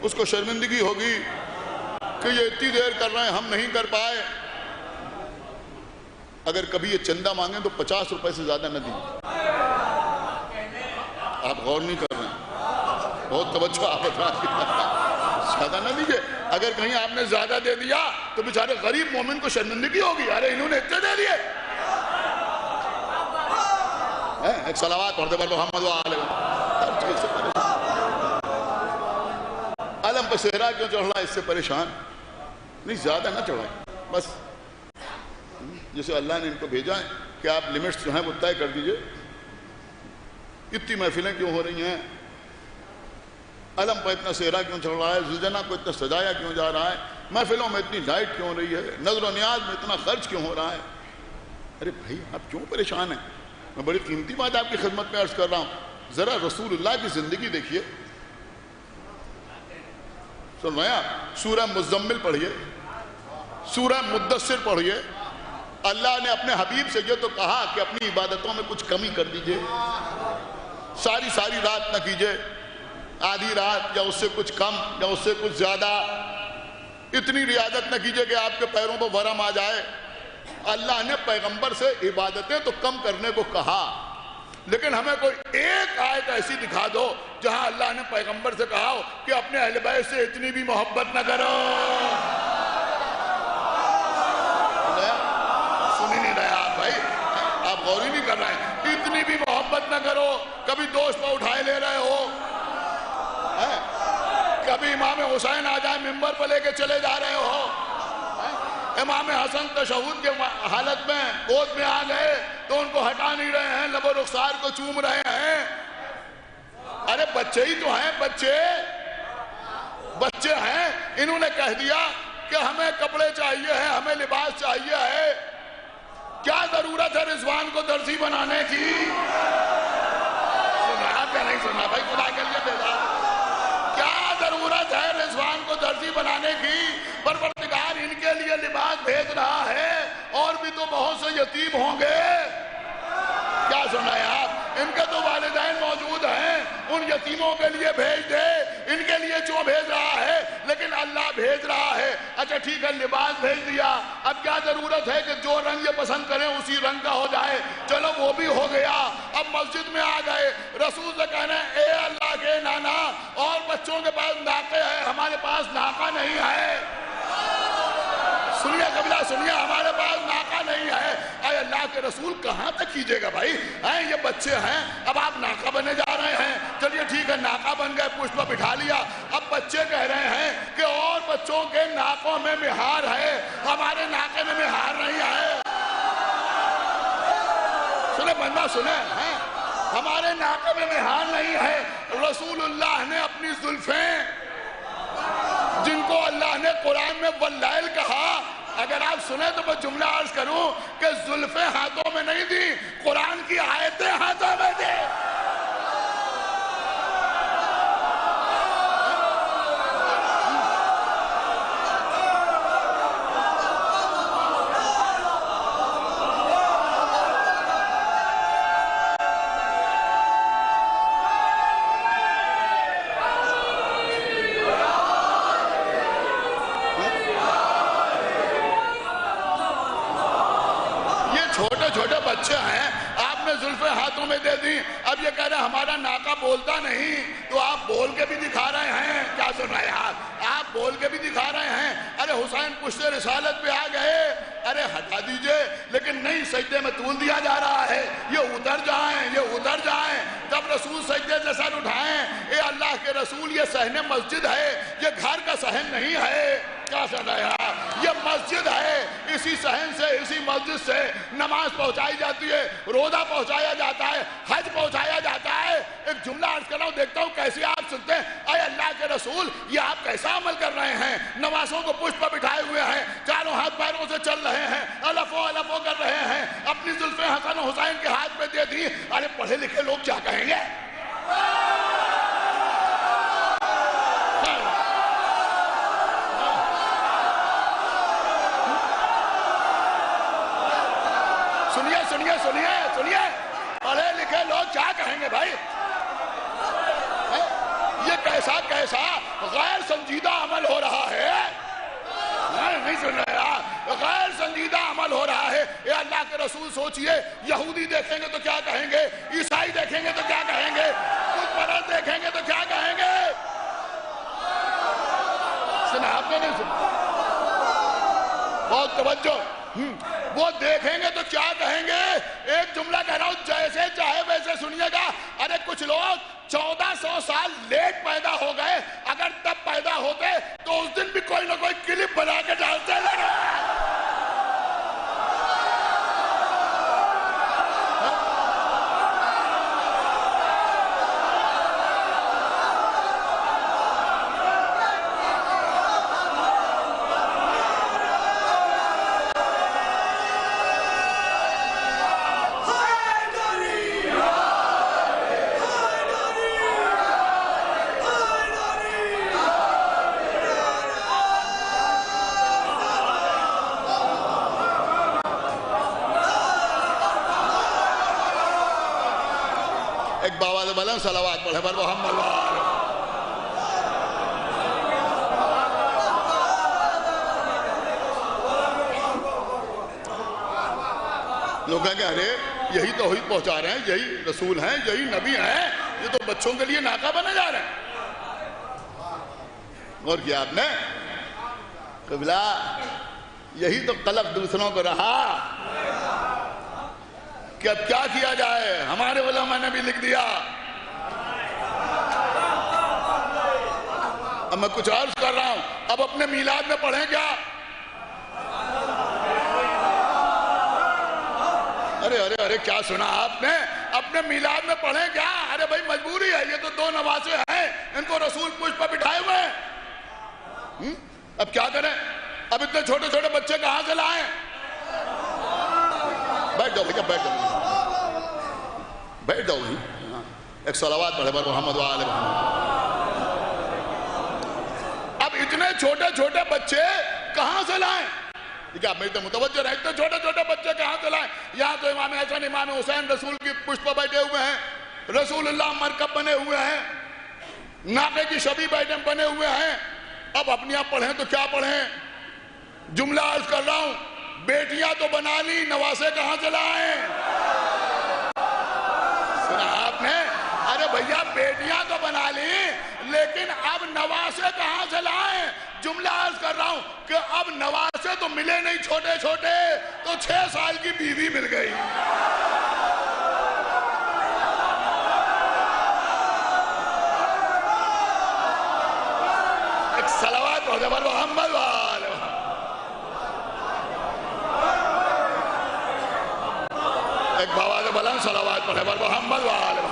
اس کو شرمندگی ہوگی کہ یہ اتنی دیر کر رہے ہیں ہم نہیں کر پائے۔ اگر کبھی یہ چندہ مانگیں تو 50 روپے سے زیادہ نہ دیجیے۔ آپ غور نہیں کر رہے ہیں، بہت توجہ آپ زیادہ نہ دیجیے۔ اگر کہیں آپ نے زیادہ دے دیا تو بیچارے غریب مومن کو شرمندگی ہوگی، ارے انہوں نے اتنے دے دیے۔ ایک صلوات پڑھتے پر محمد وآلہ علم پہ صحرا کیوں چڑھ رہا ہے، اس سے پریشان نہیں، زیادہ نہ چڑھائیں۔ بس جسے اللہ نے ان کو بھیجا ہے کہ آپ لمٹس جو ہیں وہ طے کر دیجئے۔ اتنی محفلیں کیوں ہو رہی ہیں، علم پہ اتنا صحرا کیوں چڑھ رہا ہے، زلجنا کو اتنا سجایا کیوں جا رہا ہے، محفلوں میں اتنی لائٹ کیوں ہو رہی ہے، نظر و نیاز میں اتنا خرچ کیوں ہو رہا ہے۔ ارے بھائی آپ کیوں پریشان ہیں؟ میں بڑی قیمتی بات آپ کی خدمت میں عرض کر رہا ہوں، ذرا رسول اللہ کی زندگی دیکھیے۔ سن رہے ہیں آپ؟ سورہ مزمل پڑھیے، سورہ مدثر پڑھیے۔ اللہ نے اپنے حبیب سے یہ تو کہا کہ اپنی عبادتوں میں کچھ کمی کر دیجئے، ساری رات نہ کیجئے، آدھی رات یا اس سے کچھ کم یا اس سے کچھ زیادہ، اتنی ریاضت نہ کیجئے کہ آپ کے پیروں پر ورم آ جائے۔ اللہ نے پیغمبر سے عبادتیں تو کم کرنے کو کہا، لیکن ہمیں کوئی ایک آیت ایسی دکھا دو جہاں اللہ نے پیغمبر سے کہا ہو کہ اپنے اہل بیت سے اتنی بھی محبت نہ کرو۔ سن ہی نہیں رہے آپ بھائی، آپ غور ہی نہیں کر رہے ہیں، اتنی بھی محبت نہ کرو۔ کبھی دوست پر اٹھائے لے رہے ہو، کبھی امام حسین آ جائے ممبر پر لے کے چلے جا رہے ہو، امام حسن تشہد کے حالت میں گود میں آ گئے تو ان کو ہٹا نہیں رہے ہیں، لب و رخسار کو چوم رہے ہیں۔ ارے بچے ہی تو ہیں، بچے ہیں، انہوں نے کہہ دیا کہ ہمیں کپڑے چاہیے ہیں، ہمیں لباس چاہیے ہے۔ کیا ضرورت ہے رضوان کو درزی بنانے کی؟ سنا کیا نہیں سنا بھائی، خدا کے لیے بیدار، کیا ضرورت ہے رضوان کو درزی بنانے کی؟ پروردگار ان کے لیے لباس بھیج رہا ہے، اور بھی تو بہت سے یتیم ہوں گے۔ کیا سنا ہے آپ؟ ان کے تو والدین موجود ہیں، ان یتیموں کے لیے بھیج دے، ان کے لیے جو بھیج رہا ہے، لیکن اللہ بھیج رہا ہے۔ اچھا ٹھیک ہے، لباس بھیج دیا، اب کیا ضرورت ہے کہ جو رنگ یہ پسند کریں اسی رنگ کا ہو جائے؟ چلو وہ بھی ہو گیا۔ اب مسجد میں آ گئے، رسول سے کہنا ہے اے اللہ کے نانا، اور بچوں کے پاس ناقے ہیں، ہمارے پاس ناقہ نہیں ہے۔ سنیے قبلہ سنیے، ہمارے پاس ناقہ نہیں ہے۔ اے اللہ کے رسول کہاں تک کیجئے گا بھائی؟ یہ بچے ہیں، اب آپ ناقہ بنے جا رہے ہیں، چلیے ٹھیک ہے ناقہ بن گئے، پشت پر بٹھا لیا۔ اب بچے کہہ رہے ہیں کہ اور بچوں کے ناقوں میں مہار ہے، ہمارے ناقے میں مہار نہیں ہے۔ سنیں بندہ سنیں، ہمارے ناقے میں مہار نہیں ہے۔ رسول اللہ نے اپنی زلفیں، جن کو اللہ نے قرآن میں واللیل کہا، اگر آپ سنیں تو میں جملہ عرض کروں کہ زلفیں ہاتھوں میں نہیں دی، قرآن کی آیتیں ہاتھوں میں دی۔ چھوٹے بچے ہیں، آپ نے زلفیں ہاتھوں میں دے دی، اب یہ کہہ رہے ہیں ہمارا ناقہ بولتا نہیں، تو آپ بول کے بھی دکھا رہے ہیں۔ کیا سن رہے ہیں آپ بول کے بھی دکھا رہے ہیں۔ ارے حسین پشت رسالت پہ آ گئے، ارے ہٹا دیجئے، لیکن نہیں، سجدے میں طول دیا جا رہا ہے، یہ اتر جائیں، یہ صحن مسجد ہے، یہ گھر کا صحن نہیں ہے. کیا سن رہے ہیں آپ؟ یہ مسجد ہے. اسی صحن سے، اسی مسجد سے نماز پہنچائی جاتی ہے، روزہ پہنچایا جاتا ہے، حج پہنچایا جاتا ہے. ایک جملہ عرض کر رہا ہوں، دیکھتا ہوں کیسے آپ سنتے ہیں. اے اللہ کے رسول، یہ آپ کیسا عمل کر رہے ہیں؟ نمازوں کو پشت پر بٹھائے ہوئے ہیں، چاروں ہاتھ پیروں سے چل رہے ہیں، الفو الفو کر رہے ہیں، اپنی زلفیں حسن و حسین کے ہاتھ میں دے دی. ارے پڑھے لکھے لوگ کیا کہیں گے؟ سنیے پڑھے لکھے لوگ کیا کہیں گے بھائی؟ یہ کیسا غیر سنجیدہ عمل ہو رہا ہے. نہیں سن رہے آپ؟ غیر سنجیدہ عمل ہو رہا ہے. اے اللہ کے رسول سوچئے، یہودی دیکھیں گے تو کیا کہیں گے؟ عیسائی دیکھیں گے تو کیا کہیں گے؟ بت پرست دیکھیں گے تو کیا کہیں گے؟ سنا آپ نے نہیں سنا؟ بہت توجہ. وہ دیکھیں گے تو کیا کہیں گے؟ ایک جملہ کہہ رہا ہوں، جیسے چاہے ویسے سنیے گا. ارے کچھ لوگ 1400 سال لیٹ پیدا ہو گئے، اگر تب پیدا ہوتے تو اس دن بھی کوئی نہ کوئی کلپ بنا کے ڈالتے لگا. صلوات پڑھے پر محمد لوگ کہیں گے ارے یہی توحید پہنچا رہے ہیں، یہی رسول ہیں، یہی نبی ہیں، یہ تو بچوں کے لیے ناکہ بنے جا رہے ہیں. اور کیا آپ نے قبلہ یہی تو قلق دوسروں کو رہا کہ اب کیا کیا جائے. ہمارے علماء نے بھی لکھ دیا. اب میں کچھ عرض کر رہا ہوں، اب اپنے میلاد میں پڑھیں کیا؟ ارے کیا سنا آپ نے؟ اپنے میلاد میں پڑھیں کیا؟ ارے بھائی مجبوری ہے، یہ تو 2 نواسے ہیں، ان کو رسول پشت پر بٹھائے ہوئے ہیں. اب کیا کریں؟ اب اتنے چھوٹے چھوٹے بچے کہاں سے لائیں؟ بیٹھ جاؤ بھیا، بیٹھ جاؤ بھائی. ایک صلوات پڑھے پر محمد و آل محمد. اب اتنے چھوٹے چھوٹے بچے کہاں سے لائیں؟ کیا میری تو متوجہ رہے، اتنے چھوٹے چھوٹے بچے کہاں سے لائیں؟ یہاں تو امام حسن امام حسین رسول کی پشت پر بیٹھے ہوئے ہیں، رسول اللہ مرکب بنے ہوئے ہیں، ناقے کی شبی بیٹھے بنے ہوئے ہیں. اب اپنی آپ پڑھیں تو کیا پڑھیں؟ جملہ عرض کر رہا ہوں، بیٹیاں تو بنا لی، نواسے کہاں سے لائیں؟ سنا آپ نے؟ ارے بھیا بیٹیاں تو بنا لی، لیکن اب نواسے کہاں سے لائیں؟ جملہ عرض کر رہا ہوں کہ اب نواسے تو ملے نہیں چھوٹے چھوٹے، تو 6 سال کی بیوی مل گئی. ایک صلوات پڑھے پر محمد وآلہ. ایک بآواز بلند صلوات پڑھے پر محمد وآلہ.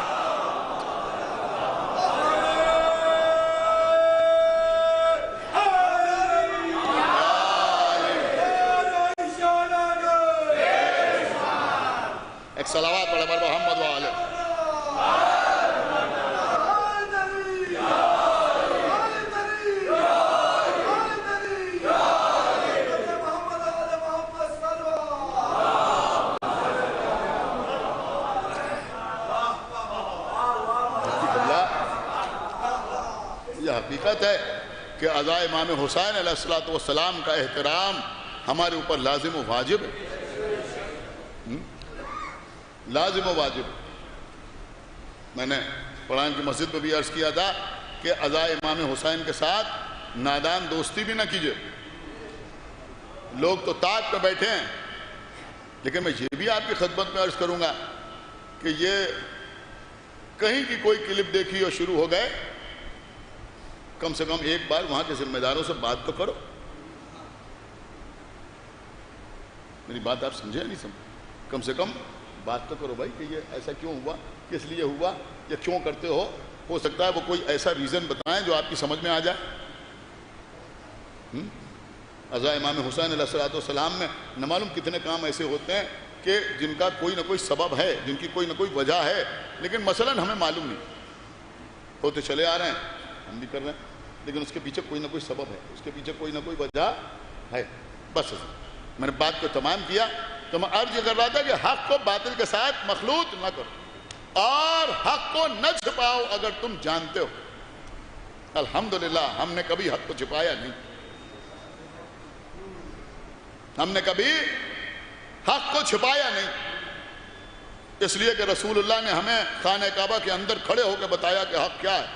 ایک صلوات پڑھے پر محمد وآلہ. یہ حقیقت ہے کہ عزا امام حسین علیہ السلام کا احترام ہمارے اوپر لازم و واجب ہے. لازم و واجب. میں نے پڑھان کی مسجد پہ بھی عرض کیا تھا کہ عزا امام حسین کے ساتھ نادان دوستی بھی نہ کیجئے. لوگ تو تاج پہ بیٹھے ہیں، لیکن میں یہ بھی آپ کی خدمت میں عرض کروں گا کہ یہ کہیں کی کوئی کلپ دیکھی اور شروع ہو گئے کم سے کم ایک بار وہاں کے ذمہ داروں سے بات تو کرو. میری بات آپ سمجھے نہیں سمجھے؟ کم سے کم بات تو کرو بھائی کہ یہ ایسا کیوں ہوا, کس لیے ہوا, یا کیوں کرتے ہو سکتا ہے وہ کوئی ایسا ریزن بتائیں جو آپ کی سمجھ میں آ جائے. عزا امام حسین علیہ السلام میں نہ معلوم کتنے کام ایسے ہوتے ہیں کہ جن کا کوئی نہ کوئی سبب ہے, جن کی کوئی نہ کوئی وجہ ہے, لیکن مثلا ہمیں معلوم نہیں, ہوتے چلے آ رہے ہیں, ہم بھی کر رہے ہیں, لیکن اس کے پیچھے کوئی نہ کوئی سبب ہے, اس کے پیچھے کوئی نہ کوئی وجہ ہے. بس میں نے بات کو تمام کیا تو میں عرض کر رہا تھا کہ حق کو باطل کے ساتھ مخلوط نہ کرو اور حق کو نہ چھپاؤ اگر تم جانتے ہو. الحمدللہ ہم نے کبھی حق کو چھپایا نہیں, ہم نے کبھی حق کو چھپایا نہیں, اس لیے کہ رسول اللہ نے ہمیں خانہ کعبہ کے اندر کھڑے ہو کے بتایا کہ حق کیا ہے.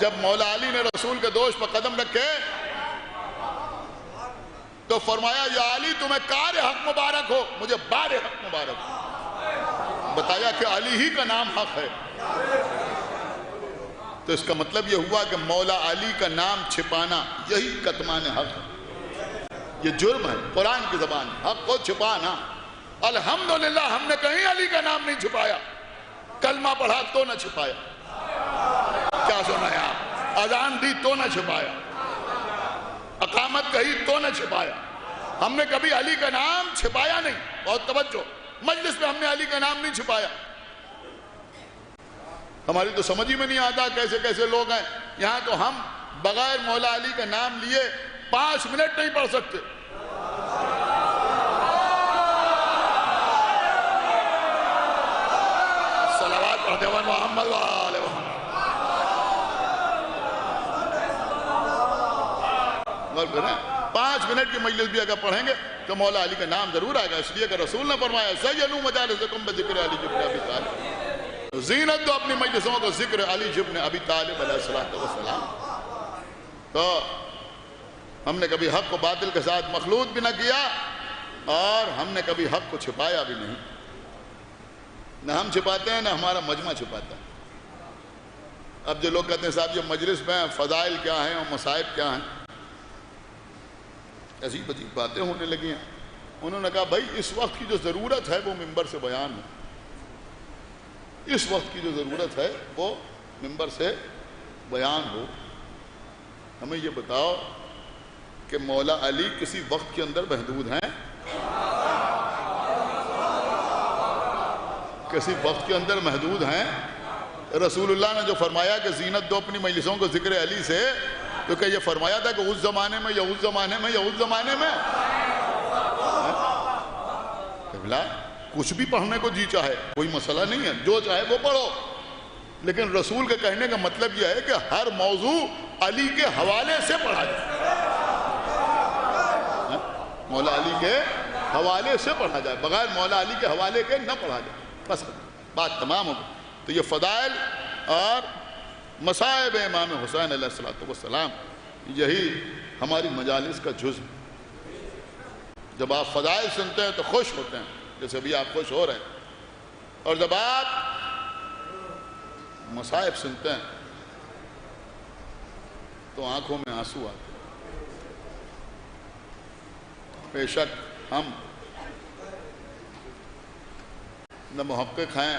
جب مولا علی نے رسول کے دوش پر قدم رکھے تو فرمایا یا علی تمہیں کار حق مبارک ہو, مجھے بار حق مبارک ہو. بتایا کہ علی ہی کا نام حق ہے. تو اس کا مطلب یہ ہوا کہ مولا علی کا نام چھپانا یہی کتمان حق ہے, یہ جرم ہے قرآن کی زبان, حق کو چھپانا. الحمدللہ ہم نے کہیں علی کا نام نہیں چھپایا, کلمہ پڑھا تو نہ چھپایا, کیا سنا ہے آپ, اذان دی تو نہ چھپایا, اقامت کہی تو نہ چھپایا. ہم نے کبھی علی کا نام چھپایا نہیں. بہت توجہ, مجلس میں ہم نے علی کا نام نہیں چھپایا. ہماری تو سمجھ ہی میں نہیں آتا کیسے کیسے لوگ ہیں یہاں, تو ہم بغیر مولا علی کا نام لیے 5 منٹ نہیں پڑھ سکتے. صلوات پڑھتے ہیں محمد وآل محمد. 5 منٹ کی مجلس بھی اگر پڑھیں گے تو مولا علی کا نام ضرور آئے گا, اس لیے کہ رسول نے فرمایا زینوا مجالسکم بذکر علی ابن ابی طالب, زینت دو اپنی مجلسوں کو ذکر علی ابن ابی طالب علیہ السلام. تو ہم نے کبھی حق کو باطل کے ساتھ مخلوط بھی نہ کیا اور ہم نے کبھی حق کو چھپایا بھی نہیں. نہ ہم چھپاتے ہیں نہ ہمارا مجمع چھپاتا ہے. اب جو لوگ کہتے ہیں صاحب یہ مجلس میں فضائل کیا ہیں اور مصائب کیا ہیں, ایسی عجیب باتیں ہونے لگی ہیں. انہوں نے کہا بھائی اس وقت کی جو ضرورت ہے وہ ممبر سے بیان ہو, اس وقت کی جو ضرورت ہے وہ ممبر سے بیان ہو. ہمیں یہ بتاؤ کہ مولا علی کسی وقت کے اندر محدود ہیں, کسی وقت کے اندر محدود ہیں. رسول اللہ نے جو فرمایا کہ زینت دو اپنی مجلسوں کو ذکر علی سے, تو کہ یہ فرمایا تھا کہ اس زمانے میں یا اس زمانے میں یا اس زمانے میں کچھ بھی پڑھنے کو جی چاہے کوئی مسئلہ نہیں ہے, جو چاہے وہ پڑھو. لیکن رسول کے کہنے کا مطلب یہ ہے کہ ہر موضوع علی کے حوالے سے پڑھا جائے, مولا علی کے حوالے سے پڑھا جائے, بغیر مولا علی کے حوالے کے نہ پڑھا جائے. بس بات تمام ہو گئی. تو یہ فضائل اور مصائب امام حسین علیہ السلام یہی ہماری مجالس کا جزء. جب آپ فضائل سنتے ہیں تو خوش ہوتے ہیں جیسے ابھی آپ خوش ہو رہے ہیں, اور جب آپ مصائب سنتے ہیں تو آنکھوں میں آنسو آتے ہیں. بے شک ہم نہ محقق ہیں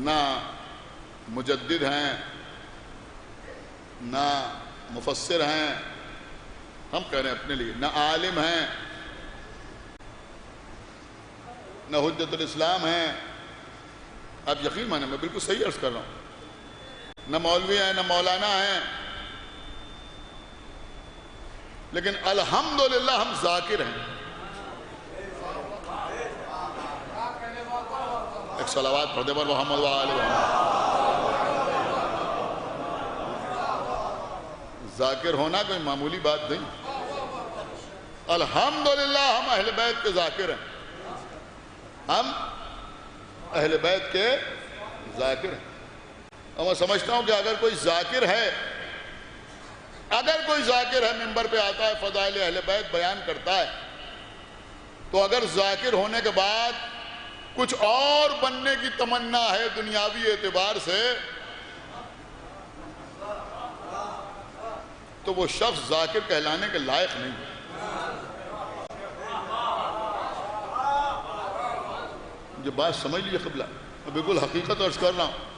نہ مجدد ہیں نہ مفسر ہیں, ہم کہہ رہے ہیں اپنے لیے, نہ عالم ہیں نہ حجت الاسلام ہیں. آپ یقین مانیں میں بالکل صحیح عرض کر رہا ہوں, نہ مولوی ہیں نہ مولانا ہیں, لیکن الحمدللہ ہم ذاکر ہیں. ایک صلوات پڑھ دے پر محمد وآل محمد. ذاکر ہونا کوئی معمولی بات نہیں. الحمدللہ ہم اہل بیت کے ذاکر ہیں, ہم اہل بیت کے ذاکر ہیں. اور میں سمجھتا ہوں کہ اگر کوئی ذاکر ہے, اگر کوئی ذاکر ہے ممبر پہ آتا ہے فضائل اہل بیت بیان کرتا ہے, تو اگر ذاکر ہونے کے بعد کچھ اور بننے کی تمنا ہے دنیاوی اعتبار سے تو وہ شخص ذاکر کہلانے کے لائق نہیں. یہ بات سمجھ لیجیے قبلہ، میں بالکل حقیقت عرض کر رہا ہوں.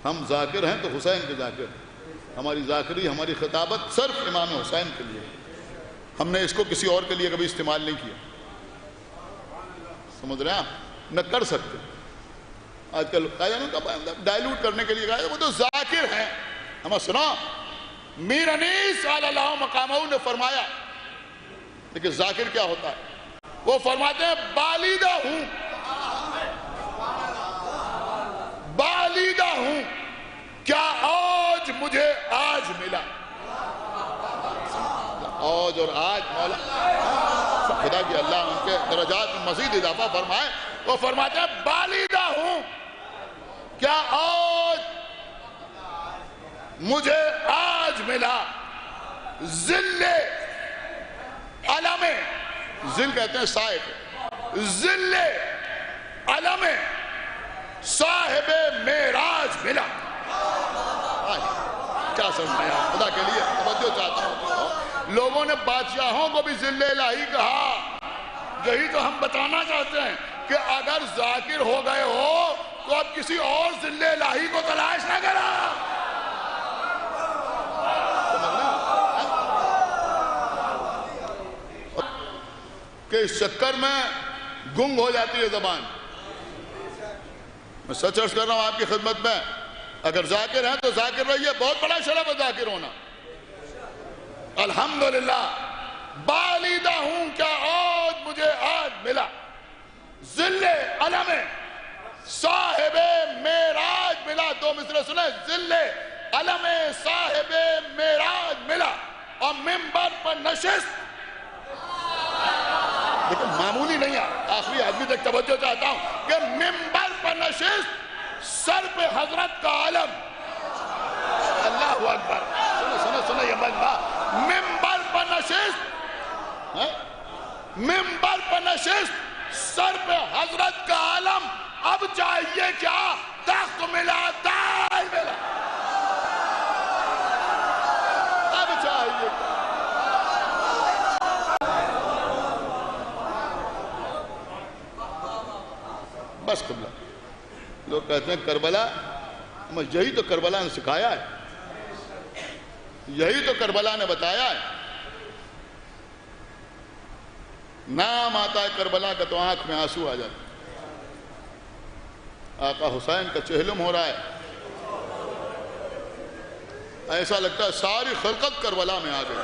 ہم ذاکر ہیں تو حسین کے ذاکر ہیں. ہماری ذاکری، ہماری خطابت صرف امام حسین کے لیے. ہم نے اس کو کسی اور کے لیے کبھی استعمال نہیں کیا. سمجھ رہے ہیں آپ؟ نہ کر سکتے. آج کل ڈائلوٹ کرنے کے لیے کہا وہ تو ذاکر ہیں. ہمیں سنا میر انیس علی اللہ مقامہ نے فرمایا، لیکن ذاکر کیا ہوتا ہے؟ وہ فرماتے ہیں بالیدہ ہوں، بالیدہ ہوں، کیا اوج مجھے آج ملا. اوج اور آج مولا خدا کی اللہ ان کے درجات میں مزید اضافہ فرمائے. وہ فرماتے ہیں بالیدہ ہوں، کیا اوج مجھے آج ملا. ذل علم، ذل کہتے ہیں صاحب، ذل علم صاحب معراج ملا. کیا سمجھایا خدا کے لیے توجہ چاہتا ہوں. لوگوں نے بادشاہوں کو بھی ذل الہی کہا. یہی تو ہم بتانا چاہتے ہیں کہ اگر ذاکر ہو گئے ہو تو اب کسی اور ذل الہی کو تلاش نہ کرا. کہ اس چکر میں گنگ ہو جاتی ہے زبان. میں سچ عرض کر رہا ہوں آپ کی خدمت میں، اگر ذاکر ہیں تو ذاکر رہیے. بہت بڑا شرف ہے ذاکر ہونا. الحمدللہ بالیدہ ہوں، کیا اوج مجھے آج ملا. ذل علم صاحب معراج ملا. دو مصرع سنیں، ذل علم صاحب معراج ملا. اور منبر پر نشست، لیکن معمولی نہیں ہے. آخری آدمی تک توجہ چاہتا ہوں کہ منبر پر نشست، سر پہ حضرت کا علم. اللہ اکبر. سنو یہ مجمع. منبر پر نشست، منبر پر نشست، سر پہ حضرت کا علم. اب چاہیے کیا؟ تخت ملا، تاج ملا. اب چاہیے بس قبلہ. لوگ کہتے ہیں کربلا، یہی تو کربلا نے سکھایا ہے، یہی تو کربلا نے بتایا ہے. نام آتا ہے کربلا کا تو آنکھ میں آنسو آ جاتا. آقا حسین کا چہلم ہو رہا ہے، ایسا لگتا ہے ساری خلقت کربلا میں آ گئی.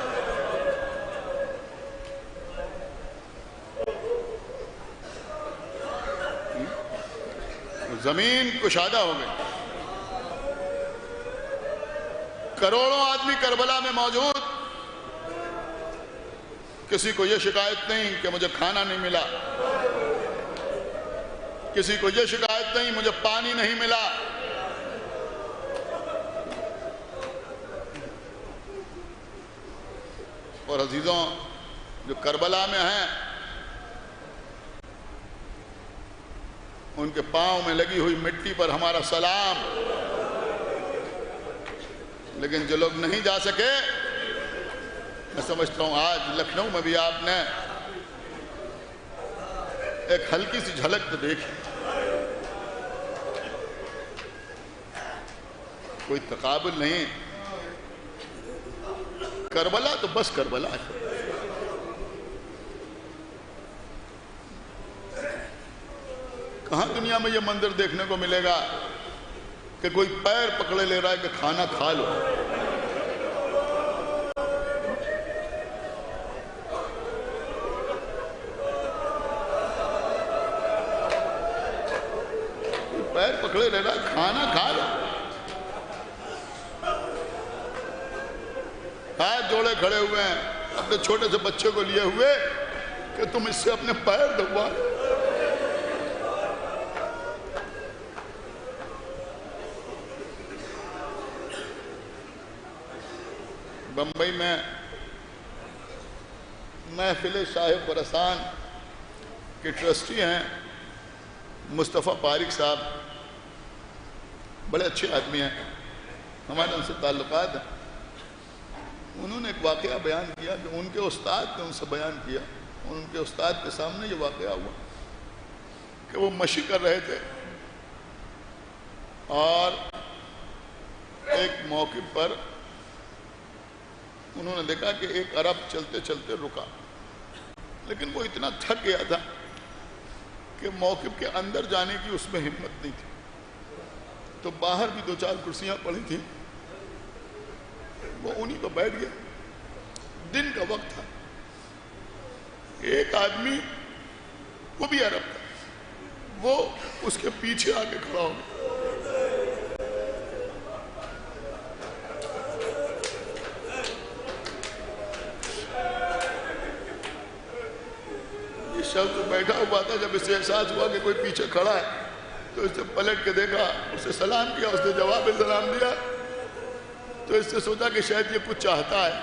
زمین کشادہ ہو گئی. کروڑوں آدمی کربلا میں موجود، کسی کو یہ شکایت نہیں کہ مجھے کھانا نہیں ملا، کسی کو یہ شکایت نہیں مجھے پانی نہیں ملا. اور عزیزوں جو کربلا میں ہیں ان کے پاؤں میں لگی ہوئی مٹی پر ہمارا سلام. لیکن جو لوگ نہیں جا سکے، میں سمجھتا ہوں آج لکھنؤ میں بھی آپ نے ایک ہلکی سی جھلک تو دیکھی. کوئی تقابل نہیں. کربلا تو بس کربلا ہے. کہاں دنیا میں یہ منظر دیکھنے کو ملے گا کہ کوئی پیر پکڑے لے رہا ہے کہ کھانا کھا لو. پیر پکڑے لے رہا ہے کھانا کھا لو. ہاتھ جوڑے کھڑے ہوئے ہیں اپنے چھوٹے سے بچے کو لیے ہوئے کہ تم اس سے اپنے پیر دبوا لو. بمبئی میں محفل صاحب برسان کے ٹرسٹی ہیں مصطفیٰ پارک صاحب، بڑے اچھے آدمی ہیں، ہمارے ان سے تعلقات ہیں. انہوں نے ایک واقعہ بیان کیا کہ ان کے استاد نے ان سے بیان کیا، ان کے استاد کے سامنے یہ واقعہ ہوا کہ وہ مشی کر رہے تھے اور ایک موقف پر انہوں نے دیکھا کہ ایک عرب چلتے چلتے رکا، لیکن وہ اتنا تھک گیا تھا کہ موقف کے اندر جانے کی اس میں ہمت نہیں تھی، تو باہر بھی 2-4 کرسیاں پڑی تھیں، وہ انہی پہ بیٹھ گیا. دن کا وقت تھا. ایک آدمی، وہ بھی عرب تھا، وہ اس کے پیچھے آ کے کھڑا ہو گیا. یہ شخص جو بیٹھا ہوا تھا، جب اسے احساس ہوا کہ کوئی پیچھے کھڑا ہے تو اس نے پلٹ کے دیکھا، اسے سلام کیا، اس نے جواب سلام دیا. تو اس نے سوچا کہ شاید یہ کچھ چاہتا ہے،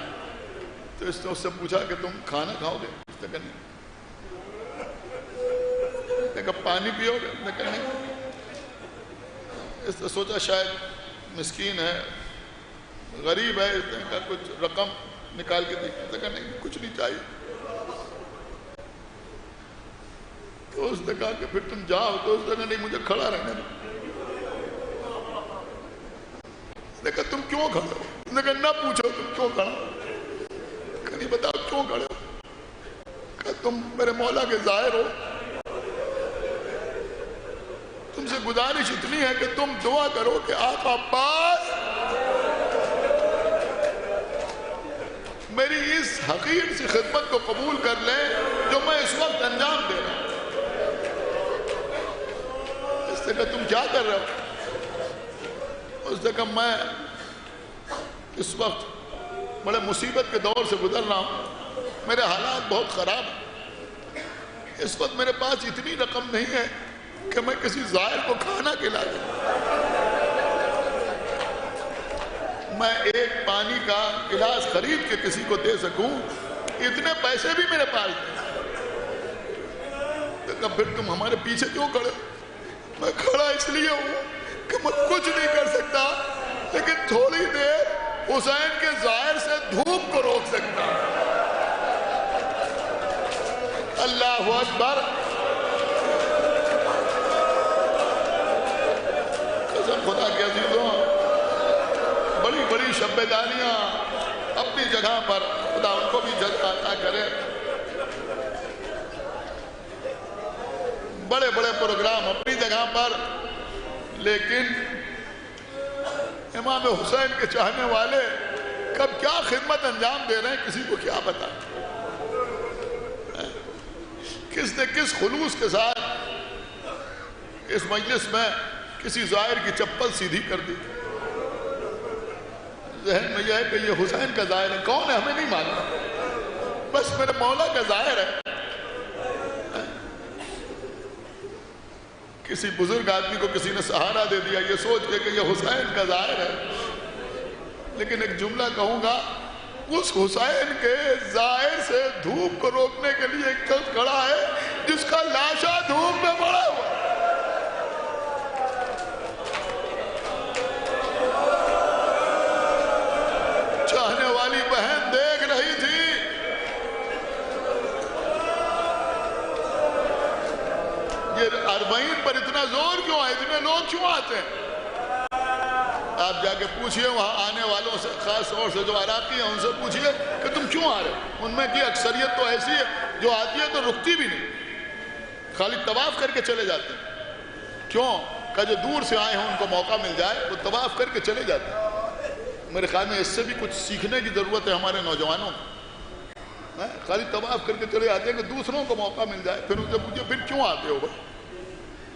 تو اس نے اس سے پوچھا کہ تم کھانا کھاؤ گے؟ اس نے کہا نہیں. اس نے کہا پانی پیو گے؟ اس نے کہا نہیں. اس نے سوچا شاید مسکین ہے، غریب ہے، اس نے کہا کچھ رقم نکال کے دی. اس نے کہا نہیں، کچھ نہیں چاہیے. تو اس نے کہا کہ پھر تم جاؤ. تو اس نے کہا نہیں، مجھے کھڑا رہنے دو. اس نے کہا تم کیوں کھڑے ہو؟ اس نے کہا نہ پوچھو تم کیوں کھڑا ہو. کہ نہیں بتاؤ کیوں کھڑے ہو؟ کہا تم میرے مولا کے ظاہر ہو، تم سے گزارش اتنی ہے کہ تم دعا کرو کہ آقا عباس میری اس حقیر سی خدمت کو قبول کر لیں جو میں اس وقت انجام دے رہا ہوں. اس نے کہا تم کیا کر رہے ہو؟ اس نے کہا میں اس وقت بڑے مصیبت کے دور سے گزر رہا ہوں، میرے حالات بہت خراب ہیں. اس وقت میرے پاس اتنی رقم نہیں ہے کہ میں کسی زائر کو کھانا کھلا دوں. میں ایک پانی کا گلاس خرید کے کسی کو دے سکوں، اتنے پیسے بھی میرے پاس نہیں. پھر تم ہمارے پیچھے کیوں کھڑے؟ میں کھڑا اس لیے ہوں کہ میں کچھ نہیں کر سکتا، لیکن تھوڑی دیر حسین کے ظاہر سے دھوپ کو روک سکتا. اللہ اکبر. قسم خدا کے عزیزوں، بڑی بڑی شبیداریاں اپنی جگہ پر، خدا ان کو بھی جزا عطا کرے. بڑے بڑے پروگرام اپنی جگہ پر، لیکن امام حسین کے چاہنے والے کب کیا خدمت انجام دے رہے ہیں کسی کو کیا پتا. کس نے کس خلوص کے ساتھ اس مجلس میں کسی زائر کی چپل سیدھی کر دی. ذہن میں یہ ہے کہ یہ حسین کا زائر ہے. کون ہے ہمیں نہیں معلوم، بس میرے مولا کا زائر ہے. کسی بزرگ آدمی کو کسی نے سہارا دے دیا یہ سوچ کے کہ یہ حسین کا ظاہر ہے. لیکن ایک جملہ کہوں گا، اس حسین کے ظاہر سے دھوپ کو روکنے کے لیے ایک شخص کھڑا ہے جس کا لاشا دھوپ میں پڑا ہوا. چاہنے والی بہن دیکھ رہی تھی، یہ 40 پر اتنا زور کیوں ہے؟ اتنے لوگ کیوں آتے ہیں؟ آپ جا کے پوچھئے وہاں آنے والوں سے، خاص طور سے جو عراقی ہیں ان سے پوچھئے کہ تم کیوں آ رہے ہو. ان میں کی اکثریت تو ایسی ہے جو آتی ہے تو رکتی بھی نہیں، خالی طواف کر کے چلے جاتے ہیں. کیوں؟ کہ جو دور سے آئے ہیں ان کو موقع مل جائے تو طواف کر کے چلے جاتے ہیں. میرے خیال میں اس سے بھی کچھ سیکھنے کی ضرورت ہے ہمارے نوجوانوں کو. خالی طواف کر کے چلے جاتے ہیں کہ دوسروں کو موقع مل جائے. پھر ان سے پوچھئے پھر کیوں آتے ہو بھائی؟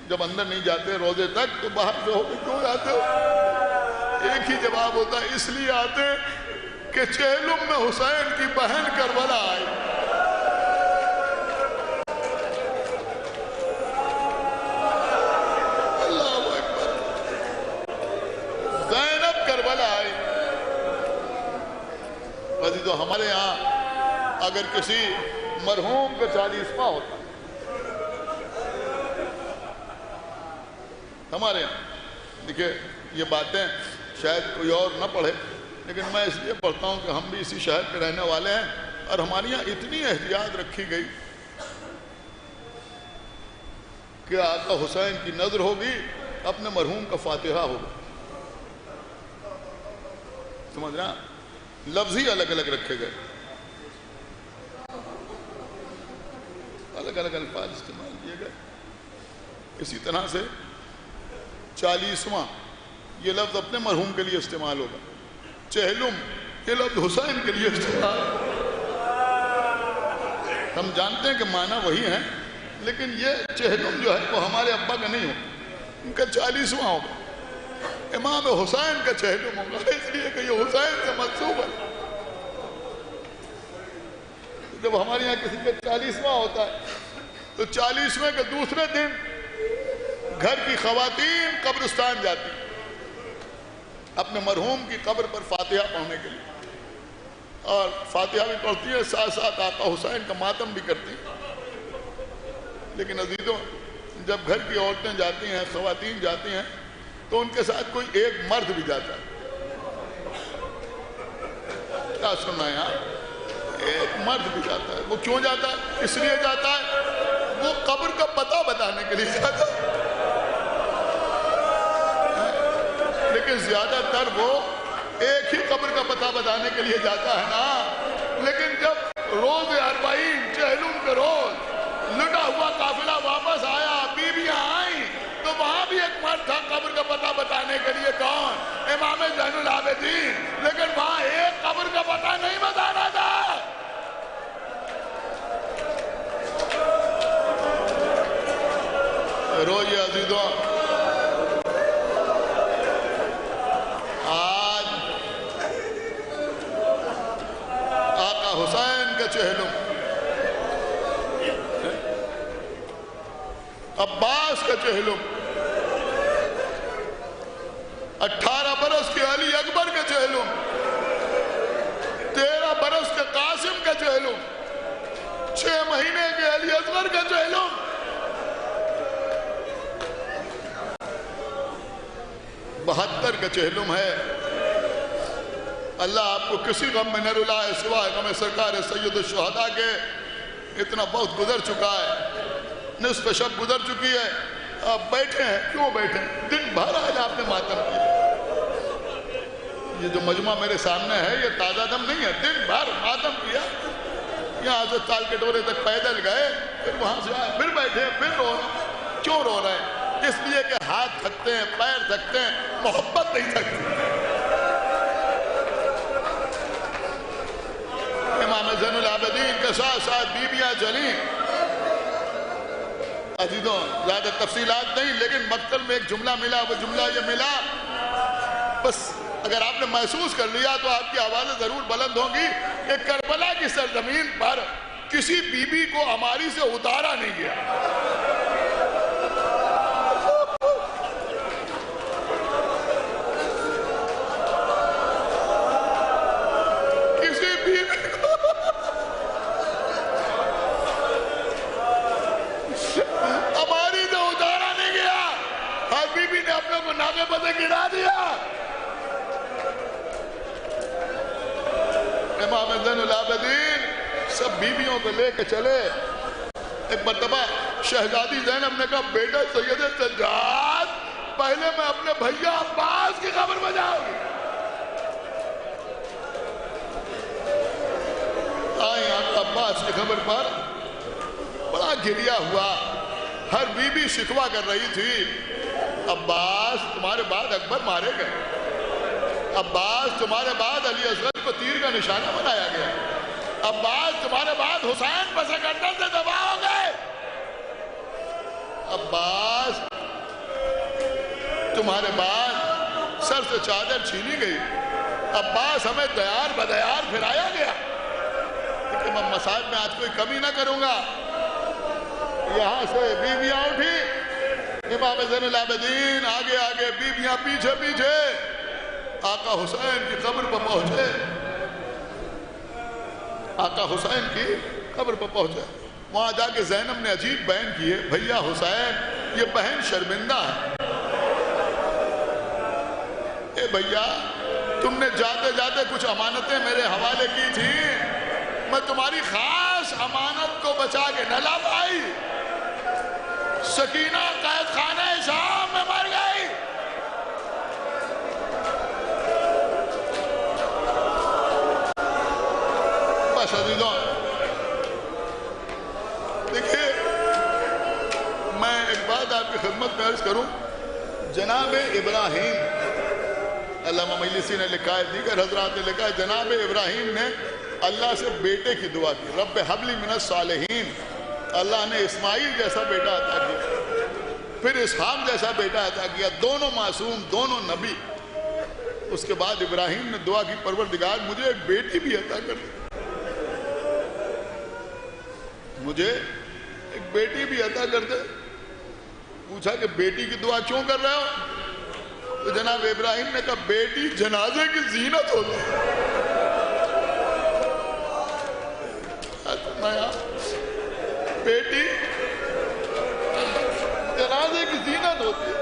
جب اندر نہیں جاتے روزے تک تو باہر سے ہو کے کیوں جاتے ہو؟ ایک ہی جواب ہوتا ہے، اس لیے آتے کہ چہلم میں حسین کی بہن کربلا آئی. اللہ اکبر. زینب کربلا آئی. عزیزو ہمارے ہاں اگر کسی مرحوم کا 40واں ہوتا ہمارے یہاں دیکھیے یہ باتیں شاید کوئی اور نہ پڑھے، لیکن میں اس لیے پڑھتا ہوں کہ ہم بھی اسی شہر کے رہنے والے ہیں، اور ہمارے یہاں اتنی احتیاط رکھی گئی کہ آقا حسین کی نظر ہوگی اپنے مرحوم کا فاتحہ ہوگا، سمجھ رہا، لفظ ہی الگ الگ رکھے گئے، الگ الگ الفاظ استعمال کیے گئے۔ اسی طرح سے 40واں یہ لفظ اپنے مرحوم کے لیے استعمال ہوگا، چہلم یہ لفظ حسین کے لیے استعمال ہوگا۔ ہم جانتے ہیں کہ معنی وہی ہیں، لیکن یہ چہلم جو ہے وہ ہمارے ابا کا نہیں ہوگا، ان کا 40واں ہوگا، امام حسین کا چہلم ہوگا، اس لیے کہ یہ حسین سے منسوب ہے۔ جب ہمارے یہاں کسی کا 40واں ہوتا ہے تو 40ویں کے دوسرے دن گھر کی خواتین قبرستان جاتی اپنے مرحوم کی قبر پر فاتحہ پڑھنے کے لیے، اور فاتحہ بھی پڑھتی ہے، ساتھ ساتھ آقا حسین کا ماتم بھی کرتی ہیں۔ لیکن عزیزوں، جب گھر کی عورتیں جاتی ہیں، خواتین جاتی ہیں، تو ان کے ساتھ کوئی ایک مرد بھی جاتا ہے۔ کیا سننا ہے آپ؟ ایک مرد بھی جاتا ہے۔ وہ کیوں جاتا ہے؟ اس لیے جاتا ہے وہ قبر کا پتہ بتانے کے لیے جاتا ہے، لیکن زیادہ تر وہ ایک ہی قبر کا پتہ بتانے کے لیے جاتا ہے نا۔ لیکن جب روز 40 چہلم کے روز لٹا ہوا قافلہ واپس آیا، بیویاں آئیں، تو وہاں بھی ایک مرد تھا قبر کا پتہ بتانے کے لیے، کون؟ امام زین العابدین، لیکن وہاں ایک قبر کا پتہ نہیں بتانا تھا۔ روئیے عزیزوں، آج آقا حسین کا چہلم، عباس کا چہلم، 18 برس کے علی اکبر کا چہلم، 13 برس کے قاسم کا چہلم، 6 مہینے کے علی اصغر کا چہلم، 72 کا چہلم ہے۔ اللہ آپ کو کسی غم میں نہ رلائے سوائے غم سرکار سید الشہداء کے۔ اتنا بہت گزر چکا ہے، نصف شب گزر چکی ہے، آپ بیٹھے ہیں، کیوں بیٹھے ہیں؟ دن بھر آج آپ نے ماتم کیا۔ یہ جو مجمع میرے سامنے ہے یہ تازہ دم نہیں ہے، دن بھر ماتم کیا، یہاں سے تال کے ڈورے تک پیدل گئے، پھر وہاں سے آئے، پھر بیٹھے، پھر رو رہے ہیں۔ کیوں رو رہے ہیں؟ اس لیے کہ ہاتھ تھکتے ہیں، پیر تھکتے ہیں، محبت نہیں تھکتی۔ امام زین العابدین کے ساتھ ساتھ بیویاں چلیں۔ عزیزوں، زیادہ تفصیلات نہیں، لیکن مقتل میں ایک جملہ ملا، وہ جملہ یہ ملا، بس اگر آپ نے محسوس کر لیا تو آپ کی آوازیں ضرور بلند ہوں گی کہ کربلا کی سرزمین پر کسی بی بی کو ہماری سے اتارا نہیں گیا۔ کسی بی بی کو ہماری سے اتارا نہیں گیا، ہر بی بی نے اپنے کو ناکے پتے گرا دیا۔ امام زین العابدین سب بیویوں کو لے کے چلے۔ ایک مرتبہ شہزادی زینب نے کہا، بیٹا سید سجاد، پہلے میں اپنے بھیا عباس کی خبر بجاؤں گی۔ آئیں آقا عباس کی خبر پر بڑا گریا ہوا، ہر بیوی شکوہ کر رہی تھی، عباس تمہارے بعد اکبر مارے گئے، عباس تمہارے بعد علی اصغر کو تیر کا نشانہ بنایا گیا، عباس تمہارے بعد حسین پس گردن سے دبا ہو گئے، عباس تمہارے بعد سر سے چادر چھینی گئی، عباس ہمیں دیار بدیار پھرایا گیا۔ لیکن میں مساج میں آج کوئی کمی نہ کروں گا۔ یہاں سے بیویاں اٹھی، امام زین العابدین آگے آگے، بیویاں پیچھے پیچھے، آقا حسین کی قبر پر پہنچے، آقا حسین کی قبر پر پہنچے۔ وہاں جا کے زینب نے عجیب بیان کیے، بھیا حسین یہ بہن شرمندہ ہے، بھیا تم نے جاتے جاتے کچھ امانتیں میرے حوالے کی تھی، میں تمہاری خاص امانت کو بچا کے نہ لا پائی، سکینہ قید خانہ شام میں مر گئی۔ بس عزیزوں دیکھیے، میں ایک بات آپ کی خدمت میں عرض کروں، جناب ابراہیم، علامہ مجلسی نے لکھا ہے، دیگر حضرات نے لکھا ہے، جناب ابراہیم نے اللہ سے بیٹے کی دعا کی، رب حبلی من الصالحین، اللہ نے اسماعیل جیسا بیٹا عطا کیا، پھر اسحاق جیسا بیٹا عطا کیا، دونوں معصوم، دونوں نبی۔ اس کے بعد ابراہیم نے دعا کی، پروردگار مجھے ایک بیٹی بھی عطا کر دے، مجھے ایک بیٹی بھی عطا کر دے۔ پوچھا کہ بیٹی کی دعا کیوں کر رہے ہو؟ تو جناب ابراہیم نے کہا بیٹی جنازے کی زینت ہوتی ہے۔ بیٹی جنازے کی زینت ہوتی ہے،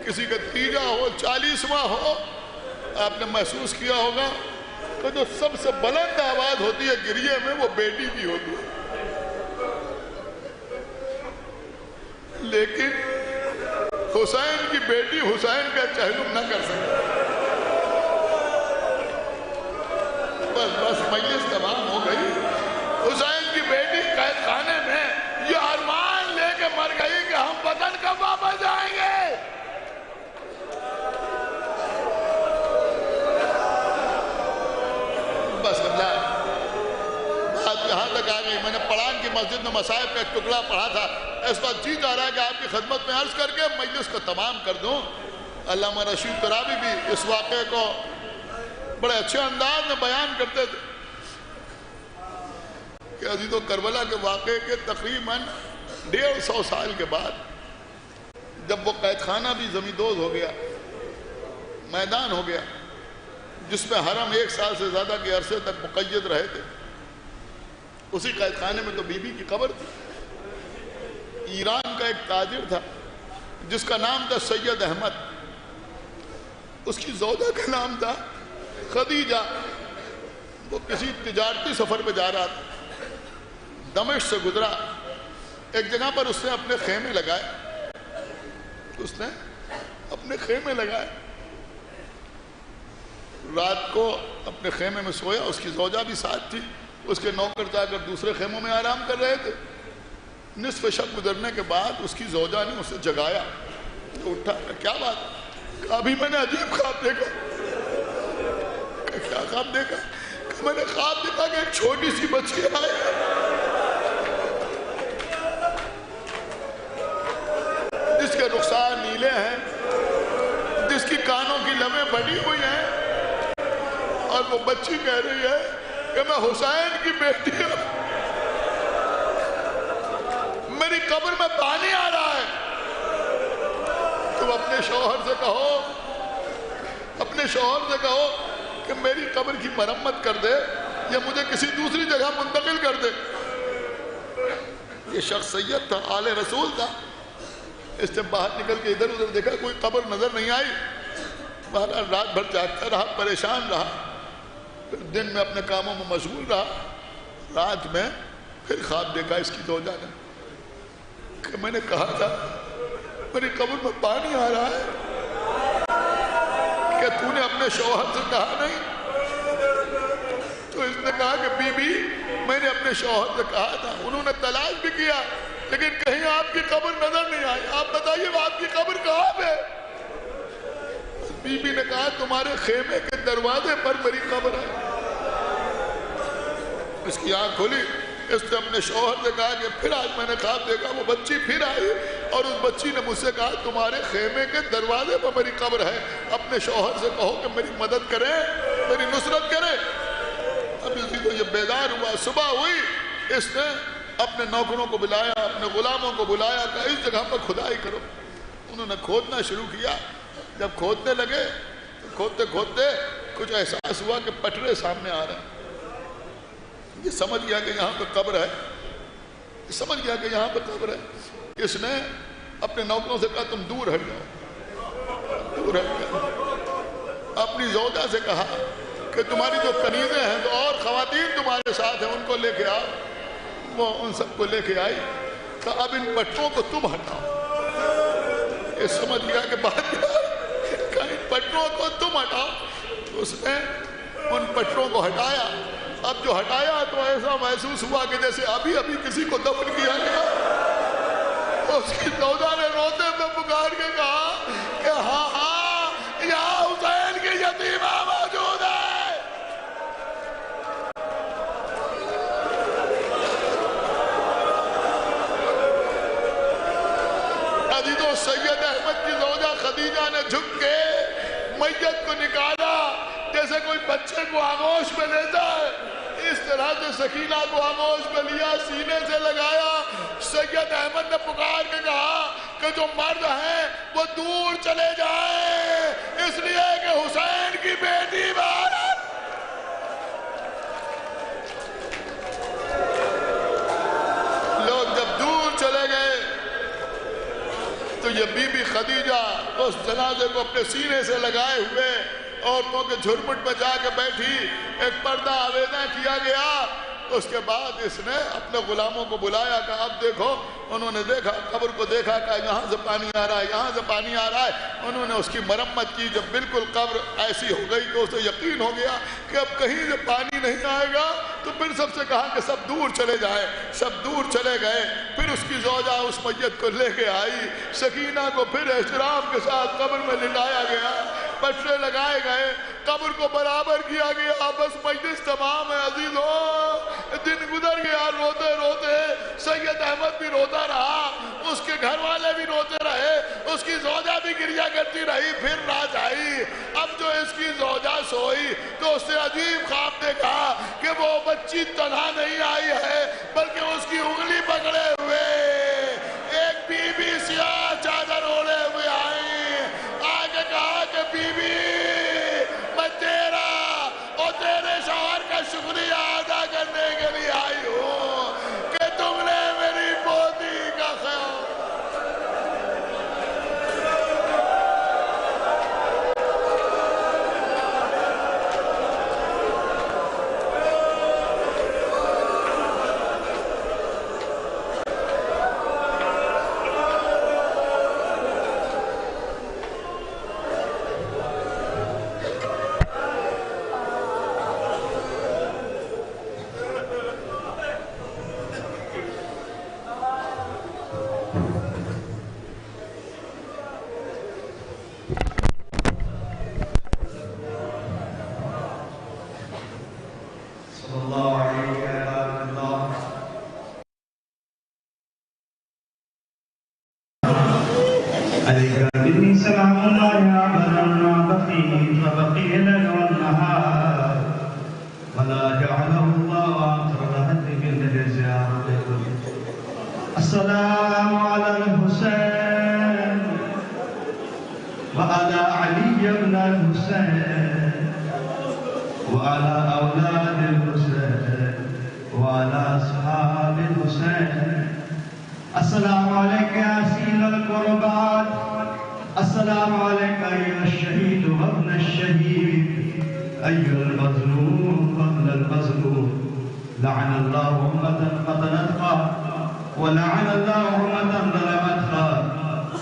کسی کا تیجا ہو، 40واں ہو، آپ نے محسوس کیا ہوگا کہ جو سب سے بلند آواز ہوتی ہے گریے میں وہ بیٹی کی ہوتی ہے، لیکن حسین کی بیٹی حسین کا چہلم نہ کر سکتی۔ بس مجلس تمام ہو گئی، حسین کی بیٹی قید خانے میں یہ ارمان لے کے مر گئی کہ ہم وطن کب واپس آئیں گے۔ بس اللہ بات یہاں تک آ گئی۔ میں نے پڑھان کی مسجد میں مصائب کا ایک ٹکڑا پڑھا تھا، اس وقت جی چاہ رہا ہے کہ آپ کی خدمت میں عرض کر کے مجلس کو تمام کر دوں۔ علامہ رشید ترابی بھی اس واقعے کو بڑے اچھے انداز میں بیان کرتے تھے کہ عزیزو کربلا کے واقعے کے تقریباً 150 سال کے بعد جب وہ قید خانہ بھی زمیندوز ہو گیا، میدان ہو گیا، جس میں حرم 1 سال سے زیادہ کے عرصے تک مقید رہے تھے، اسی قید خانے میں تو بی بی کی قبر تھی۔ ایران کا ایک تاجر تھا جس کا نام تھا سید احمد، اس کی زوجہ کا نام تھا خدیجہ۔ وہ کسی تجارتی سفر پہ جا رہا تھا، دمشق سے گزرا، ایک جگہ پر اس نے اپنے خیمے لگائے، رات کو اپنے خیمے میں سویا، اس کی زوجہ بھی ساتھ تھی، اس کے نوکر جا کر دوسرے خیموں میں آرام کر رہے تھے۔ نصف شب گزرنے کے بعد اس کی زوجہ نے اسے جگایا، تو اٹھا، کیا بات؟ کہا ابھی میں نے عجیب خواب دیکھا۔ کیا خواب دیکھا؟ کہ میں نے خواب دیکھا کہ ایک چھوٹی سی بچی آئی، جس کے رخسار نیلے ہیں، جس کی کانوں کی لمیں بڑی ہوئی ہیں، اور وہ بچی کہہ رہی ہے کہ میں حسین کی بیٹی ہوں، میری قبر میں پانی آ رہا ہے۔ تم اپنے شوہر سے کہو کہ میری قبر کی مرمت کر دے یا مجھے کسی دوسری جگہ منتقل کر دے۔ یہ شخص سید تھا، آل رسول تھا، اس نے باہر نکل کے ادھر ادھر دیکھا، کوئی قبر نظر نہیں آئی، بہرحال رات بھر جاگتا رہا، پریشان رہا، پھر دن میں اپنے کاموں میں مشغول رہا، رات میں پھر خواب دیکھا اس کی زوجہ نے کہ میں نے کہا تھا میری قبر میں پانی آ رہا ہے، کہ تو نے اپنے شوہر سے کہا نہیں؟ تو اس نے کہا کہ بی بی میں نے اپنے شوہر سے کہا تھا، انہوں نے تلاش بھی کیا لیکن کہیں آپ کی قبر نظر نہیں آئی، آپ بتائیے آپ کی قبر کہاں ہے؟ بی بی نے کہا تمہارے خیمے کے دروازے پر میری قبر ہے۔ اس کی آنکھ کھلی، اس نے اپنے شوہر سے کہا کہ پھر آج میں نے خواب دیکھا، وہ بچی پھر آئی اور اس بچی نے مجھ سے کہا تمہارے خیمے کے دروازے پر میری قبر ہے، اپنے شوہر سے کہو کہ میری مدد کرے، میری نصرت کرے۔ اب اسی کو یہ بیدار ہوا، صبح ہوئی، اس نے اپنے نوکروں کو بلایا، اپنے غلاموں کو بلایا کہ اس جگہ پر کھدائی کرو۔ انہوں نے کھودنا شروع کیا، جب کھودنے لگے تو کھودتے کھودتے کچھ احساس ہوا کہ پٹرے سامنے آ رہے ہیں۔ یہ سمجھ گیا کہ یہاں پہ قبر ہے، اس نے اپنے نوکروں سے کہا تم دور ہٹ جاؤ، اپنی زوجہ سے کہا کہ تمہاری جو کنیزیں ہیں تو اور خواتین تمہارے ساتھ ہیں ان کو لے کے آؤ. وہ ان سب کو لے کے آئی. کہ اب ان پٹھوں کو تم ہٹاؤ. یہ سمجھ گیا کہ بات کیا ہے کہ ان پٹھوں کو تم ہٹاؤ. اس نے ان پٹھوں کو ہٹایا. اب جو ہٹایا تو ایسا محسوس ہوا کہ جیسے ابھی ابھی کسی کو دفن کیا گیا. اس کی زوجہ نے روتے میں پکار کے کہا کہ ہاں ہاں یہاں حسین کی یتیمہ موجود ہے. تو سید احمد کی زوجہ خدیجہ نے جھک کے میت کو نکالا جیسے کوئی بچے کو آغوش میں لیتا ہے. اس طرح سے سکینہ کو آغوش میں لیا, سینے سے لگایا. سید احمد نے پکار کے کہا کہ جو مرد ہیں وہ دور چلے جائیں, اس لیے کہ حسین کی بیٹی باہر. لوگ جب دور چلے گئے تو یہ بی بی خدیجہ اس جنازے کو اپنے سینے سے لگائے ہوئے عورتوں کے جھرمٹ میں جا کے بیٹھی. ایک پردہ آویزاں کیا گیا. اس کے بعد اس نے اپنے غلاموں کو بلایا کہ اب دیکھو. انہوں نے دیکھا, قبر کو دیکھا کہ یہاں سے پانی آ رہا ہے, یہاں سے پانی آ رہا ہے. انہوں نے اس کی مرمت کی. جب بالکل قبر ایسی ہو گئی تو اسے یقین ہو گیا کہ اب کہیں سے پانی نہیں آئے گا, تو پھر سب سے کہا کہ سب دور چلے جائیں. سب دور چلے گئے. پھر اس کی زوجہ اس میت کو لے کے آئی. سکینہ کو پھر احترام کے ساتھ قبر میں لٹایا گیا, پٹھے لگائے گئے, قبر کو برابر کیا گیا. بس مجلس تمام ہے عزیزوں. دن گزر گیا روتے روتے. سید احمد بھی روتا رہا, اس کے گھر والے بھی روتے رہے, اس کی زوجہ بھی گریہ کرتی رہی. پھر رات آئی. اب جو اس کی زوجہ سوئی تو اس نے عجیب خواب دیکھا کہ وہ بچی تنہا نہیں آئی ہے بلکہ اس کی انگلی پکڑے ہوئے ایک بی بی سیاہ چادر اوڑے ہوئے آئی. آگے کہا کہ بی بی میں تیرا اور تیرے شوہر کا شکریہ ادا کرنے کے لیے آئی ہوں کہ تم نے میری پوتی کا خیال. السلام على الحسين وعلى علي بن الحسين وعلى أولاد الحسين وعلى أصحاب الحسين. السلام عليك يا أسيل القربات. السلام عليك أيها الشهيد وابن الشهيد, أيها المظلوم وابن المظلوم. لعن الله أمة قتلتها, ولعن الله أمة ظلمتها,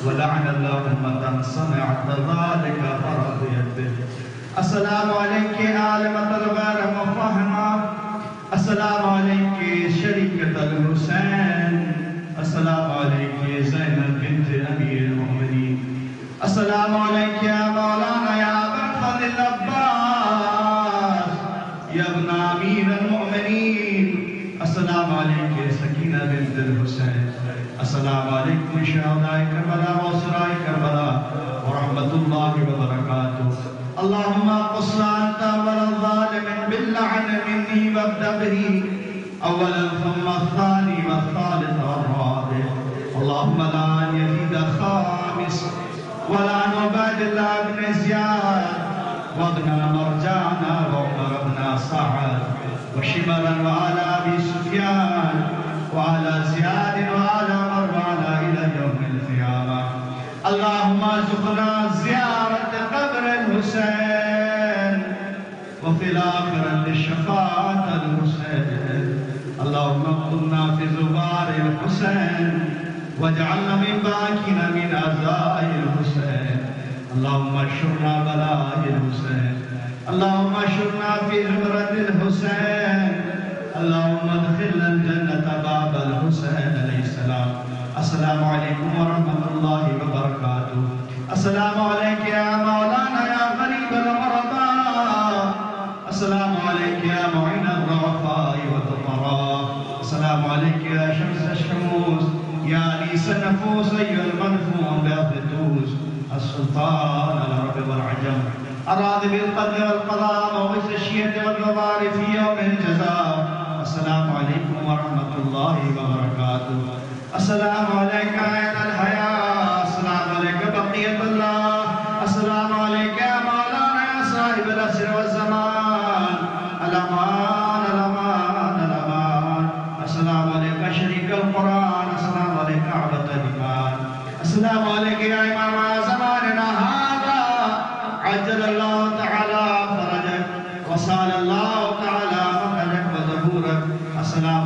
ولعن الله أمة صنعت ذلك فرضيت به. السلام عليك عالمة الغير مفهمة. السلام عليك شريكة الحسين. السلام عليك زينب بنت أمير المؤمنين. السلام عليك يا مولانا يا ابن فضل العباس يا ابن أمير المؤمنين. السلام عليك سكينة بنت الحسين. السلام عليكم شهداء كربلاء وأسراء كربلاء ورحمة الله وبركاته. اللهم قص أنت أول الظالم باللعن مني وابدأ به أولا ثم الثاني والثالث والرابع. اللهم لا يزيد خامس ولا عباد الله بن زياد وابن مرجانا وعمر بن سعد وشمرا وعلى أبي سفيان وعلى زياد وعلى مروان إلى يوم القيامة. اللهم ارزقنا زيارة قبر الحسين الآخرة الشفاعة الحسين اللهم اقتلنا في زبار الحسين واجعلنا من باكين من أعزاء الحسين اللهم اشرنا بلاء الحسين اللهم اشرنا في زمرة الحسين اللهم ادخلنا الجنة باب الحسين عليه السلام. السلام عليكم ورحمة الله وبركاته. السلام عليك يا مولانا يا غريب الغرباء. السلام عليك يا معين الضعفاء والفقراء. السلام عليك يا شمس الشموس يا أنيس النفوس أيها المدفون بأفدوس السلطان العرب والعجم الراضي بالقدر والقضاء موعظ الشية والغبار في يوم الجزاء. السلام عليكم ورحمة الله وبركاته. السلام عليك عين الحياة. السلام عليك بقية الله. السلام عليك يا مولانا يا صاحب العصر والزمان. الأمان الأمان الأمان. السلام عليك شريك القرآن. السلام عليك عبد الإيمان. السلام عليك يا إمام زماننا هذا عجل الله تعالى فرجك وصال الله تعالى مخرجك وظهورك. السلام